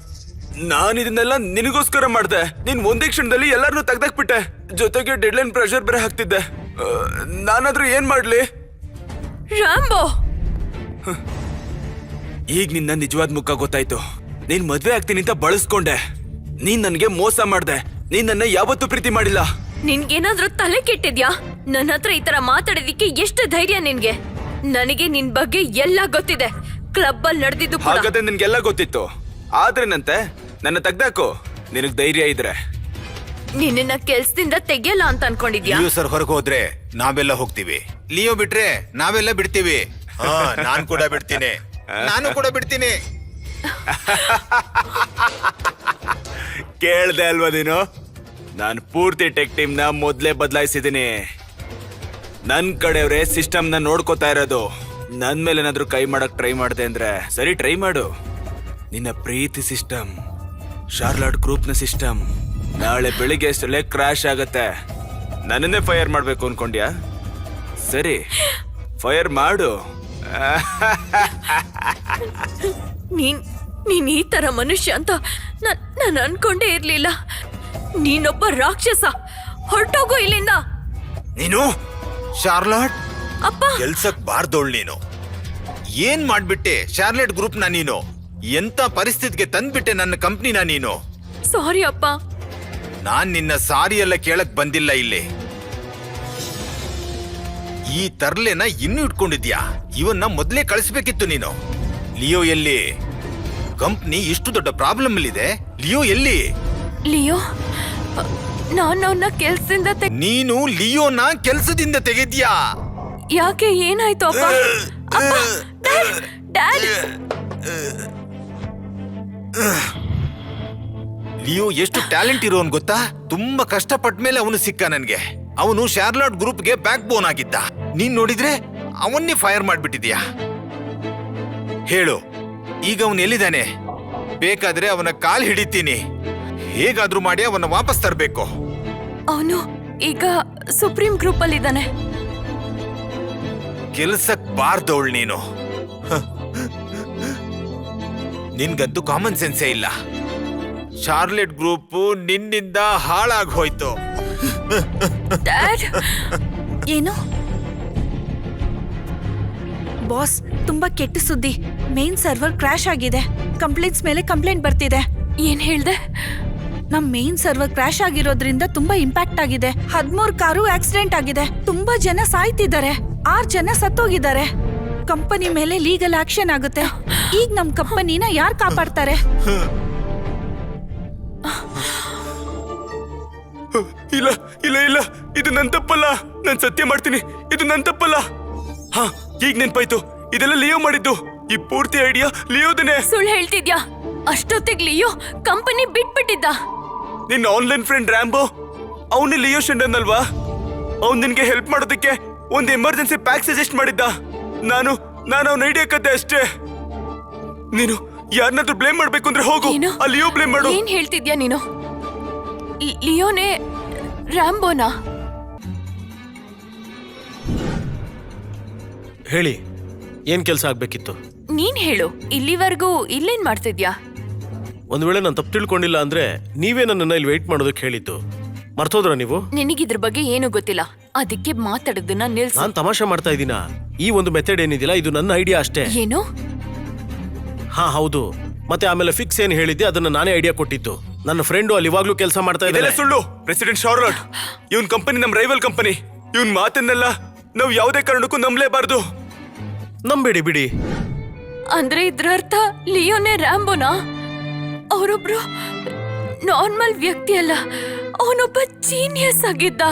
ನಾನ್ ಇದನ್ನೆಲ್ಲ ನಿನಗೋಸ್ಕರ ಮಾಡ್ದೆ. ನೀನ್ ಒಂದೇ ಕ್ಷಣದಲ್ಲಿ ಎಲ್ಲಾರನ್ನೂ ತೆಗ್ದಾಕ್ಬಿಟ್ಟೆ. ಜೊತೆಗೆ ಡೆಡ್ಲೈನ್ ಪ್ರೆಷರ್ ಬೇರೆ ಹಾಕ್ತಿದ್ದೆ. ನಾನಾದ್ರೂ ಏನ್ ಮಾಡ್ಲಿ? ರಾಂಬೋ, ಈಗ ನಿನ್ನ ನಿಜವಾದ ಮುಖ ಗೊತ್ತಾಯ್ತು. ನೀನ್ ಮದ್ವೆ ಆಗ್ತೀನಿ ಅಂತ ಬಳಸ್ಕೊಂಡೆ. ನೀನ್ ನನ್ಗೆ ಮೋಸ ಮಾಡ್ದೆ. ನೀನ್ ನನ್ನ ಯಾವತ್ತೂ ಪ್ರೀತಿ ಮಾಡಿಲ್ಲ. ನಿನ್ಗೇನಾದ್ರೂ ತಲೆ ಕೆಟ್ಟಿದ್ಯಾ? ನನ್ನ ಹತ್ರ ಈ ತರ ಮಾತಾಡೋದಿಕ್ಕೆ ಎಷ್ಟು ಧೈರ್ಯ ನಿನ್ಗೆ? ನನಗೆ ನಿನ್ ಬಗ್ಗೆ ಎಲ್ಲ ಗೊತ್ತಿದೆ. ಕ್ಲಬ್ ಅಲ್ಲಿ ನಡೆದಿದ್ದು ಕೂಡ. ಹಾಗಾದ್ರೆ ನಿನ್ಗೆಲ್ಲ ಗೊತ್ತಿತ್ತು. ಆದ್ರೇನಂತೆ ನನ್ನ ತೆಗ್ದಾಕು, ನಿನಗ್ ಧೈರ್ಯ ಇದ್ರೆ. ನಿನ್ನ ಕೆಲ್ಸದಿಂದ ತೆಗಿಯಲ್ಲ ಅಂತ ಅನ್ಕೊಂಡಿದ್ಯಾ? ಲಿಯೋ ಸರ್ ಹೊರಗೆ ಹೋದ್ರೆ ನಾವೆಲ್ಲ ಹೋಗ್ತೀವಿ. ಲಿಯೋ ಬಿಟ್ರೆ ನಾವೆಲ್ಲ ಬಿಡ್ತೀವಿ. ನಾನ್ ಕೂಡ ಬಿಡ್ತೀನಿ. ನಾನು ಕೂಡ ಬಿಡ್ತೀನಿ. ಕೇಳ್ದೆ ಅಲ್ವಾ ನೀನು? ನಾನು ಪೂರ್ತಿ ಟೆಕ್ ಟೀಮ್ ನ ಮೊದ್ಲೇ ಬದಲಾಯಿಸಿದ್ದೀನಿ. ನನ್ ಕಡೆಯವ್ರೆ ಸಿಸ್ಟಮ್ ನ ನೋಡ್ಕೋತಾ ಇರೋದು. ನನ್ ಮೇಲೆ ಏನಾದ್ರು ಕೈ ಮಾಡಕ್ ಟ್ರೈ ಮಾಡ್ದೆ ಅಂದ್ರೆ ಸರಿ, ಟ್ರೈ ಮಾಡು. ನಿನ್ನ ಪ್ರೀತಿ ಸಿಸ್ಟಮ್, ಶಾರ್ಲಾಟ್ ಗ್ರೂಪ್ ನ ಸಿಸ್ಟಮ್ ನಾಳೆ ಬೆಳಿಗ್ಗೆ ಅಷ್ಟರಲ್ಲೇ ಕ್ರಾಶ್ ಆಗತ್ತೆ. ನನ್ನನ್ನೇ ಫೈರ್ ಮಾಡ್ಬೇಕು ಅನ್ಕೊಂಡ್ಯಾ? ಸರಿ, ಫೈರ್ ಮಾಡು. ನೀನ್ ಈ ತರ ಮನುಷ್ಯ ಅಂತ ನಾನು ಅನ್ಕೊಂಡೇ ಇರ್ಲಿಲ್ಲ. ನೀನೊಬ್ಬ ರಾಕ್ಷಸ. ಹೊರಟೋಗು ಇಲ್ಲಿಂದ. ನೀನು ಶಾರ್ಲಾಟ್ ಅಪ್ಪ, ಕೆಲ್ಸಕ್ ಬಾರ್ದೋಳ್ ನೀನು. ಏನ್ ಮಾಡ್ಬಿಟ್ಟೆ ಶಾರ್ಲೆಟ್ ಗ್ರೂಪ್ ನ ನೀನು? ಎಂತ ಪರಿಸ್ಥಿತಿಗೆ ತಂದ್ಬಿಟ್ಟೆ ನನ್ನ ಕಂಪ್ನಿನ ನೀನು. ಸಾರಿ ಅಪ್ಪ. ನಾನ್ ನಿನ್ನ ಸಾರಿ ಎಲ್ಲ ಕೇಳಕ್ ಬಂದಿಲ್ಲ ಇಲ್ಲಿ. ಈ ತರ್ಲೆನ ಇನ್ನೂ ಇಟ್ಕೊಂಡಿದ್ಯಾ? ಇವನ್ನ ಮೊದ್ಲೇ ಕಳಿಸ್ಬೇಕಿತ್ತು ನೀನು. ಲಿಯೋ ಎಲ್ಲಿ? ಕಂಪ್ನಿ ಇಷ್ಟು ದೊಡ್ಡ ಪ್ರಾಬ್ಲಮ್ ಅಲ್ಲಿದೆ. ಲಿಯೋ ಎಲ್ಲಿ? ಲಿಯೋ, ನಾನು ಅವನ್ನ ಕೆಲ್ಸದಿಂದ ನೀನು ಲಿಯೋನ ಕೆಲ್ಸದಿಂದ ತೆಗೆದ್ಯಾ? ಯಾಕೆ? ಏನಾಯ್ತು ಅಪ್ಪ? ಅಪ್ಪ, ಡ್ಯಾಡ್. ಲಿಯೋ ಎಷ್ಟು ಟ್ಯಾಲೆಂಟ್ ಇರೋನ್ ಗೊತ್ತಾ? ತುಂಬಾ ಕಷ್ಟಪಟ್ಟ ಮೇಲೆ ಅವನು ಸಿಕ್ಕ ನನ್ಗೆ. ಅವನು ಶಾರ್ಲಾಟ್ ಗ್ರೂಪ್ಗೆ ಬ್ಯಾಕ್ ಬೋನ್ ಆಗಿದ್ದ. ನೀನ್ ನೋಡಿದ್ರೆ ಅವನ್ನೇ ಫೈರ್ ಮಾಡ್ಬಿಟ್ಟಿದ್ಯಾ. ಹೇಳು, ಈಗ ಅವನು ಎಲ್ಲಿದ್ದಾನೆ? ಬೇಕಾದ್ರೆ ಅವನ ಕಾಲ್ ಹಿಡಿತೀನಿ. ಹೇಗಾದ್ರೂ ಮಾಡಿ ಅವನ್ನ ವಾಪಸ್ ತರಬೇಕು. ಅವನು ಈಗ ಸುಪ್ರೀಂ ಗ್ರೂಪ್ ಅಲ್ಲಿ ಇದ್ದಾನೆ. ಕೆಲ್ಸಕ್ ಬಾರ್ದವಳು ನೀನು. ನಿನ್ಗಂತೂ ಕಾಮನ್ ಸೆನ್ಸೇ ಇಲ್ಲ. ಶಾರ್ಲೆಟ್ ಗ್ರೂಪ್ ನಿನ್ನಿಂದ ಹಾಳಾಗ್ ಹೋಯ್ತು. ಡ್ಯಾಡ್, ಏನು ಬಾಸ್? ತುಂಬಾ ಕೆಟ್ಟ ಸುದ್ದಿ. ಮೇನ್ ಸರ್ವರ್ ಕ್ರಾಶ್ ಆಗಿದೆ. ಕಂಪ್ಲೇಂಟ್ಸ್ ಮೇಲೆ ಕಂಪ್ಲೇಂಟ್ ಬರ್ತಿದೆ. ಏನ್ ಹೇಳ್ದೆ? ನಮ್ ಮೇನ್ ಸರ್ವರ್ ಕ್ರಾಶ್ ಆಗಿರೋದ್ರಿಂದ ತುಂಬಾ ಇಂಪ್ಯಾಕ್ಟ್ ಆಗಿದೆ. 13 ಕಾರು ಆಕ್ಸಿಡೆಂಟ್ ಆಗಿದೆ. ತುಂಬಾ ಜನ ಸಾಯ್ತಿದ್ದಾರೆ. 6 ಜನ ಸತ್ತೋಗಿದ್ದಾರೆ. ಕಂಪನಿ ಮೇಲೆ ಲೀಗಲ್ ಆಕ್ಷನ್ ಆಗುತ್ತೆ. ಈಗ ನಮ್ ಕಂಪನಿನ ಯಾರ್ ಕಾಪಾಡ್ತಾರೆ? ಇಲ್ಲ ಇಲ್ಲ ಇಲ್ಲ, ಇದು ನನ್ ತಪ್ಪಲ್ಲ. ನಾನ್ ಸತ್ಯ ಮಾಡ್ತೀನಿ, ಇದು ನನ್ ತಪ್ಪಲ್ಲ. ಹಾ, ಈಗ ನೆನ್ಪಾಯ್ತು. ಇದೆಲ್ಲ ಲಿಯೋ ಮಾಡಿದ್ದು. ಈ ಪೂರ್ತಿ ಐಡಿಯಾ ಲಿಯೋದನೆ. ಸುಳ್ಳು ಹೇಳ್ತಿದ್ಯಾ? ಅಷ್ಟೊತ್ತಿಗೆ ಲಿಯೋ ಕಂಪನಿ ಬಿಟ್ಬಿಟ್ಟಿದ್ದ. ನಿನ್ನ ಆನ್ಲೈನ್ ಫ್ರೆಂಡ್ ರ್ಯಾಂಬೋ, ಅವನು ಲಿಯೋ ಶೆಂಡನ್ ಅಲ್ವಾ? ಅವ್ನು ನಿನ್ಗೆ ಹೆಲ್ಪ್ ಮಾಡೋದಕ್ಕೆ ಒಂದು ಎಮರ್ಜೆನ್ಸಿ ಪ್ಯಾಕ್ ಸಜೆಸ್ಟ್ ಮಾಡಿದ್ದ. ನಾನು ಅವನ ಐಡಿಯಾ ಕತೆ ಅಷ್ಟೇ. ನೀನು ಯಾರನ್ನಾದ್ರೂ ಬ್ಲೇಮ್ ಮಾಡ್ಬೇಕು ಅಂದ್ರೆ ಹೋಗು, ಏನು? ಆ ಲಿಯೋ ಬ್ಲೇಮ್ ಮಾಡು. ಏನ್ ಹೇಳ್ತಿದ್ಯಾ ನೀನು? ಲಿಯೋನೇ ರ್ಯಾಂಬೋನಾ? ಹೇಳಿ, ಏನ್ ಕೆಲಸ ಆಗ್ಬೇಕಿತ್ತು? ನೀನ್ ಹೇಳು. ಇಲ್ಲಿವರೆಗೂ ಇಲ್ಲೇನ್ ಮಾಡ್ತಿದ್ಯಾ? ಒಂದ್ ವೇಳೆ ನಾನು ತಪ್ಪು ತಿಳ್ಕೊಂಡಿಲ್ಲ ಅಂದ್ರೆ ನೀವೇ ನನ್ನನ್ನ ಇಲ್ಲಿ ವೇಟ್ ಮಾಡೋದಕ್ಕೆ ಹೇಳಿದ್ದು. ಮರ್ತೋದ್ರ ನೀವು? ನಿನಗಿದ್ರ ಬಗ್ಗೆ ಏನು ಗೊತ್ತಿಲ್ಲ, ಅದಕ್ಕೆ ಮಾತಾಡೋದನ್ನ ನಿಲ್ಸು. ನಾನ್ ತಮಾಷೆ ಮಾಡ್ತಾ ಇದ್ದೀನ. ಈ ಒಂದು ಮೆಥಡ್ ಏನಿದಿಲ್ಲ, ಇದು ನನ್ನ ಐಡಿಯಾ ಅಷ್ಟೇ. ಏನು? ಹಾ ಹೌದು. ಮತ್ತೆ ಆಮೇಲೆ ಫಿಕ್ಸ್ ಏನ್ ಹೇಳಿದ್ದೆ ಅದನ್ನ ನಾನೇ ಐಡಿಯಾ ಕೊಟ್ಟಿದ್ದು. ನನ್ನ ಫ್ರೆಂಡು ಅಲ್ಲಿ ಇವಾಗ್ಲೂ ಕೆಲಸ ಮಾಡ್ತಾ ಇದೆಲ್ಲ ಇದ್ದಾರೆ. ಸುಳ್ಳು. ಪ್ರೆಸಿಡೆಂಟ್ ಶಾರ್ಲಾಟ್, ಇವನ್ ಕಂಪನಿ ನಮ್ ರೈವಲ್ ಕಂಪನಿ. ಇವನ್ ಮಾತನ್ನೆಲ್ಲ ನಾವು ಯಾವುದೇ ಕಾರಣಕ್ಕೂ ನಂಬಲೇಬಾರ್ದು. ನಂಬೇಡಿ ಬಿಡಿ. ಅಂದ್ರೆ ಇದ್ರ ಅರ್ಥ ಲಿಯೋನೇ ರ್ಯಾಂಬೋನಾ? ಅವರೊಬ್ರು ನಾರ್ಮಲ್ ವ್ಯಕ್ತಿ ಅಲ್ಲ, ಅವನೊಬ್ಬ ಜೀನಿಯಸ್ ಆಗಿದ್ದ.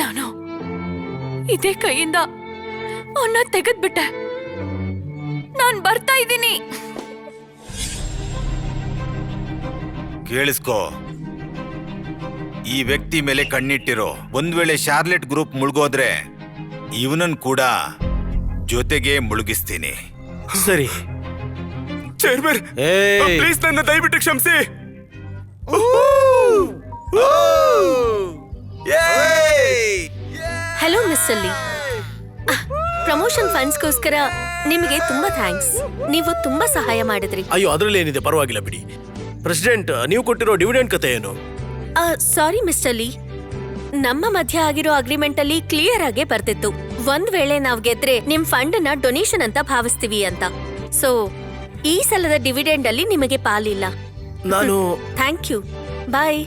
ನಾನು ಇದೇ ಕೈಯಿಂದ ಅವನ್ನ ತೆಗೆದ್ಬಿಟ್ಟೆ. ನಾನ್ ಬರ್ತಾ ಇದ್ದೀನಿ. ಕೇಳಿಸ್ಕೋ, ಈ ವ್ಯಕ್ತಿ ಮೇಲೆ ಕಣ್ಣಿಟ್ಟಿರೋ. ಒಂದ್ ವೇಳೆ ಶಾರ್ಲೆಟ್ ಗ್ರೂಪ್ ಮುಳುಗೋದ್ರೆ ಇವನನ್ ಕೂಡ ಜೊತೆಗೆ ಮುಳುಗಿಸ್ತೀನಿ. ಸರಿ ಚೇರ್ಮನ್, ಏಯ್. ಪ್ಲೀಸ್ ನನ್ನ ದಯವಿಟ್ಟು ಕ್ಷಮಿಸಿ. ಹಲೋ ಮಿಸ್ ಅಲ್ಲಿ. ಪ್ರಮೋಷನ್ ಫಂಡ್ಸ್ಗೋಸ್ಕರ ನಿಮಗೆ ತುಂಬಾ ಥ್ಯಾಂಕ್ಸ್. ನೀವು ತುಂಬಾ ಸಹಾಯ ಮಾಡಿದ್ರಿ. ಅಯ್ಯೋ, ಅದ್ರಲ್ಲಿ ಏನಿದೆ, ಪರವಾಗಿಲ್ಲ ಬಿಡಿ. ಪ್ರೆಸಿಡೆಂಟ್, ನೀವು ಕೊಟ್ಟಿರೋ ಡಿವಿಡೆಂಡ್ ಕತೆ ಏನು? ಸಾರಿ ಮಿಸ್ಟರ್ ಲೀ, ನಮ್ಮ ಮಧ್ಯ ಆಗಿರೋ ಅಗ್ರಿಮೆಂಟ್ ಅಲ್ಲಿ ಕ್ಲಿಯರ್ ಆಗೇ ಬರ್ತಿತ್ತು. ಒಂದ್ ವೇಳೆ ನಾವ್ ಗೆದ್ರೆ ನಿಮ್ ಫಂಡ್ ನ ಡೊನೇಷನ್ ಅಂತ ಭಾವಿಸ್ತೀವಿ ಅಂತ. ಸೊ ಈ ಸಲದ ಡಿವಿಡೆಂಡ್ ಅಲ್ಲಿ ನಿಮಗೆ ಪಾಲಿಲ್ಲ. ನಾನು ಥ್ಯಾಂಕ್ ಯು. ಬಾಯ್.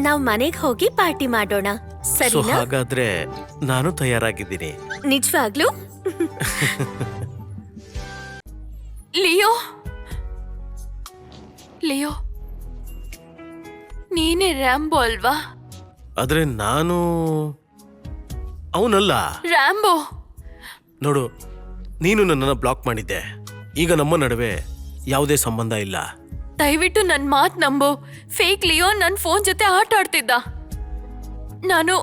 ನಾವ್ ಮನೆಗ್ ಹೋಗಿ ಪಾರ್ಟಿ ಮಾಡೋಣ, ಸೊ ಸರಿನಾ? ಹಾಗಾದ್ರೆ ನಾನು ತಯಾರಾಗಿದ್ದೀನಿ. ನಿಜವಾಗ್ಲೂ? ಲಿಯೋ, ಲಿಯೋ, ನೀನೇ ರ್ಯಾಂಬೋ ಅಲ್ವಾ? ಆದ್ರೆ ನಾನು ಅವನಲ್ಲ. ರ್ಯಾಂಬೋ. ನೋಡು, ನೀನು ನನ್ನನ್ನು ಬ್ಲಾಕ್ ಮಾಡಿದ್ದೆ. ಈಗ ನಮ್ಮ ನಡುವೆ ಯಾವುದೇ ಸಂಬಂಧ ಇಲ್ಲ. ದಯವಿಟ್ಟು ನನ್ ಮಾತ್ ನಂಬು. ಫೇಕ್ ಲಿಯೋ ನನ್ ಫೋನ್ ಜೊತೆ ಆಟ ಆಡ್ತಿದ್ದ. ನಾನು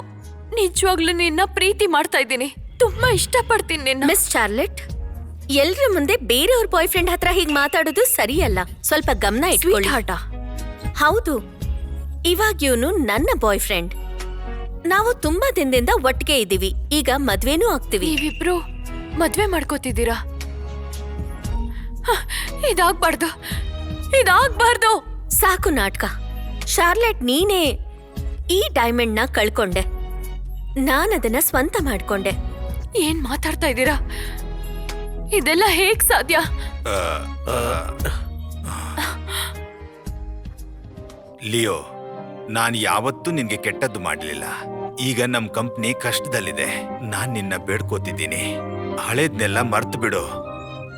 ನಿಜವಾಗ್ಲೂ ನಿನ್ನ ಪ್ರೀತಿ ಮಾಡ್ತಾ ಇದ್ದೀನಿ. ತುಂಬಾ ಇಷ್ಟಪಡ್ತೀನಿ ನಿನ್ನ. ಮಿಸ್ ಚಾರ್ಲೆಟ್, ಎಲ್ರ ಮುಂದೆ ಬೇರೆಯವ್ರ ಬಾಯ್ ಫ್ರೆಂಡ್ ಹತ್ರ ಹೀಗ್ ಮಾತಾಡೋದು ಸರಿಯಲ್ಲ. ಸ್ವಲ್ಪ ಗಮನ ಇಟ್ಕೊಳ್ಳಿ. ಆಟ. ಹೌದು, ಇವಾಗ ಇವನು ನನ್ನ ಬಾಯ್ ಫ್ರೆಂಡ್. ನಾವು ತುಂಬಾ ದಿನದಿಂದ ಒಟ್ಟಿಗೆ ಇದ್ದೀವಿ. ಈಗ ಮದ್ವೆನೂ ಆಗ್ತೀವಿ. ನೀವಿಬ್ರು ಮದ್ವೆ ಮಾಡ್ಕೋತಿದ್ದೀರಾ? ಇದಾಗ್ಬಾರ್ದು, ಇದಾಗ್ಬಾರ್ದು. ಸಾಕು ನಾಟಕ. ಶಾರ್ಲೆಟ್, ನೀನೇ ಈ ಡೈಮಂಡ್ ನ ಕಳ್ಕೊಂಡೆ. ನಾನದನ್ನ ಸ್ವಂತ ಮಾಡ್ಕೊಂಡೆ. ಏನ್ ಮಾತಾಡ್ತಾ ಇದ್ದೀರಾ? ಇದೆಲ್ಲ ಹೇಗ್ ಸಾಧ್ಯ? ಲಿಯೋ, ನಾನು ಯಾವತ್ತೂ ನಿನ್ಗೆ ಕೆಟ್ಟದ್ದು ಮಾಡಲಿಲ್ಲ. ಈಗ ನಮ್ ಕಂಪ್ನಿ ಕಷ್ಟದಲ್ಲಿದೆ. ನಾನ್ ನಿನ್ನ ಬೇಡ್ಕೋತಿದ್ದೀನಿ, ಹಳೇದ್ನೆಲ್ಲ ಮರ್ತು ಬಿಡು.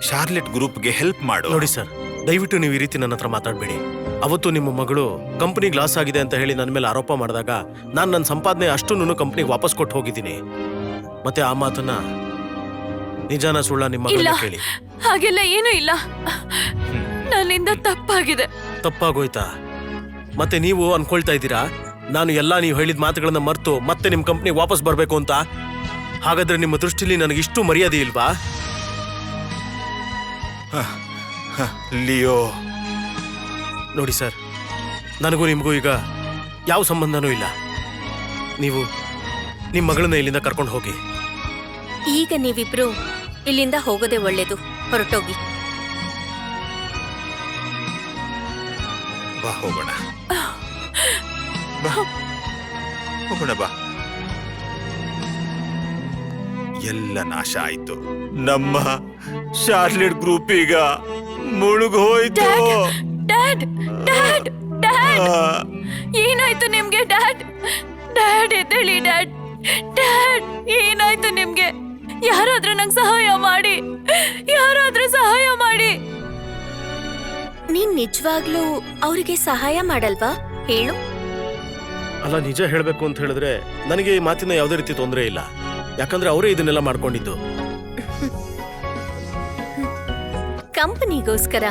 ಶಾರ್ಲೆಟ್ ಗ್ರೂಪ್ಗೆ ಹೆಲ್ಪ್ ಮಾಡು. ನೋಡಿ ಸರ್, ದಯವಿಟ್ಟು ನೀವು ಈ ರೀತಿ ನನ್ನ ಹತ್ರ ಮಾತಾಡಬೇಡಿ. ಅವತ್ತು ನಿಮ್ಮ ಮಗಳು ಕಂಪನಿಗೆ ಲಾಸ್ ಆಗಿದೆ ಅಂತ ಹೇಳಿ ನನ್ನ ಮೇಲೆ ಆರೋಪ ಮಾಡಿದಾಗ ನಾನು ನನ್ನ ಸಂಪಾದನೆ ಅಷ್ಟನ್ನು ಕಂಪನಿಗೆ ವಾಪಸ್ ಕೊಟ್ಟು ಹೋಗಿದ್ದೀನಿ. ಮತ್ತೆ ಆ ಮಾತನ್ನ ನಿಜಾನ ಸುಳ್ಳ ನಿಮ್ಮ ಇಲ್ಲ, ಮಗಳನ್ನ ಕೇಳಿ. ಹಾಗೆಲ್ಲ ಏನೂ ಇಲ್ಲ. ನನ್ನಿಂದ ತಪ್ಪಾಗಿದೆ. ತಪ್ಪಾಗೋಯ್ತಾ? ಮತ್ತೆ ನೀವು ಅನ್ಕೊಳ್ತಾ ಇದ್ದೀರಾ ನಾನು ಎಲ್ಲ ನೀವು ಹೇಳಿದ ಮಾತುಗಳನ್ನ ಮರ್ತು ಮತ್ತೆ ನಿಮ್ಮ ಕಂಪ್ನಿಗೆ ವಾಪಸ್ ಬರಬೇಕು ಅಂತ? ಹಾಗಾದ್ರೆ ನಿಮ್ಮ ದೃಷ್ಟಿಲಿ ನನಗೆ ಇಷ್ಟು ಮರ್ಯಾದೆ ಇಲ್ವಾ? ಲಿಯೋ, ನೋಡಿ ಸರ್, ನನಗೂ ನಿಮಗೂ ಈಗ ಯಾವ ಸಂಬಂಧನೂ ಇಲ್ಲ. ನೀವು ನಿಮ್ಮ ಮಗಳನ್ನ ಇಲ್ಲಿಂದ ಕರ್ಕೊಂಡು ಹೋಗಿ. ಈಗ ನೀವಿಬ್ರು ಇಲ್ಲಿಂದ ಹೋಗೋದೇ ಒಳ್ಳೇದು. ಹೊರಟೋಗಿ. ಬಾ ಹೋಗೋಣ. ಬಾ ಹೋಗೋಣ, ಬಾ. ಎಲ್ಲ ನಾಶ ಆಯ್ತು. ನಮ್ಮ ಶಾರ್ಲೆಟ್ ಗ್ರೂಪ್ ಈಗ ಮುಳುಗೋಯ್ತು. ಡ್ಯಾಡ್, ಡ್ಯಾಡ್, ಡ್ಯಾಡ್, ಏನಾಯ್ತು ನಿಮ್ಗೆ? ಡ್ಯಾಡ್, ಡ್ಯಾಡ್ ಎದ್ದೇಳಿ. ಡ್ಯಾಡ್, ಡ್ಯಾಡ್, ಏನಾಯ್ತು ನಿಮ್ಗೆ? ಯಾರಾದ್ರೂ ನಂಗೆ ಸಹಾಯ ಮಾಡಿ, ಯಾರಾದ್ರೂ ಸಹಾಯ ಮಾಡಿ. ನೀನ್ ನಿಜವಾಗ್ಲೂ ಅವರಿಗೆ ಸಹಾಯ ಮಾಡಲ್ವಾ? ಹೇಳು. ಅಲ್ಲ, ನಿಜ ಹೇಳಬೇಕು ಅಂತ ಹೇಳಿದ್ರೆ ನನಗೆ ಈ ಮಾತಿನ ಯಾವುದೇ ರೀತಿ ತೊಂದರೆ ಇಲ್ಲ. ಯಾಕಂದ್ರೆ ಅವರೇ ಇದನ್ನೆಲ್ಲ ಮಾಡ್ಕೊಂಡಿದ್ದು. ಕಂಪನಿಗೋಸ್ಕರ.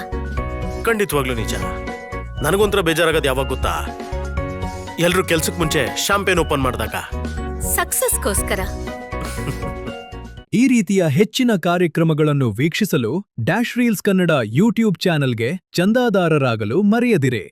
ಖಂಡಿತವಾಗ್ಲೂ ನಿಜ. ನನಗೊಂಥರ ಬೇಜಾರಾಗೋದು ಯಾವಾಗ ಗೊತ್ತಾ? ಎಲ್ರು ಕೆಲ್ಸಕ್ಕೆ ಮುಂಚೆ ಶಾಂಪೇನ್ ಓಪನ್ ಮಾಡಿದಾಗ. ಸಕ್ಸಸ್ಗೋಸ್ಕರ. ಈ ರೀತಿಯ ಹೆಚ್ಚಿನ ಕಾರ್ಯಕ್ರಮಗಳನ್ನು ವೀಕ್ಷಿಸಲು ಡ್ಯಾಶ್ ರೀಲ್ಸ್ ಕನ್ನಡ ಯೂಟ್ಯೂಬ್ ಚಾನೆಲ್ಗೆ ಚಂದಾದಾರರಾಗಲು ಮರೆಯದಿರಿ.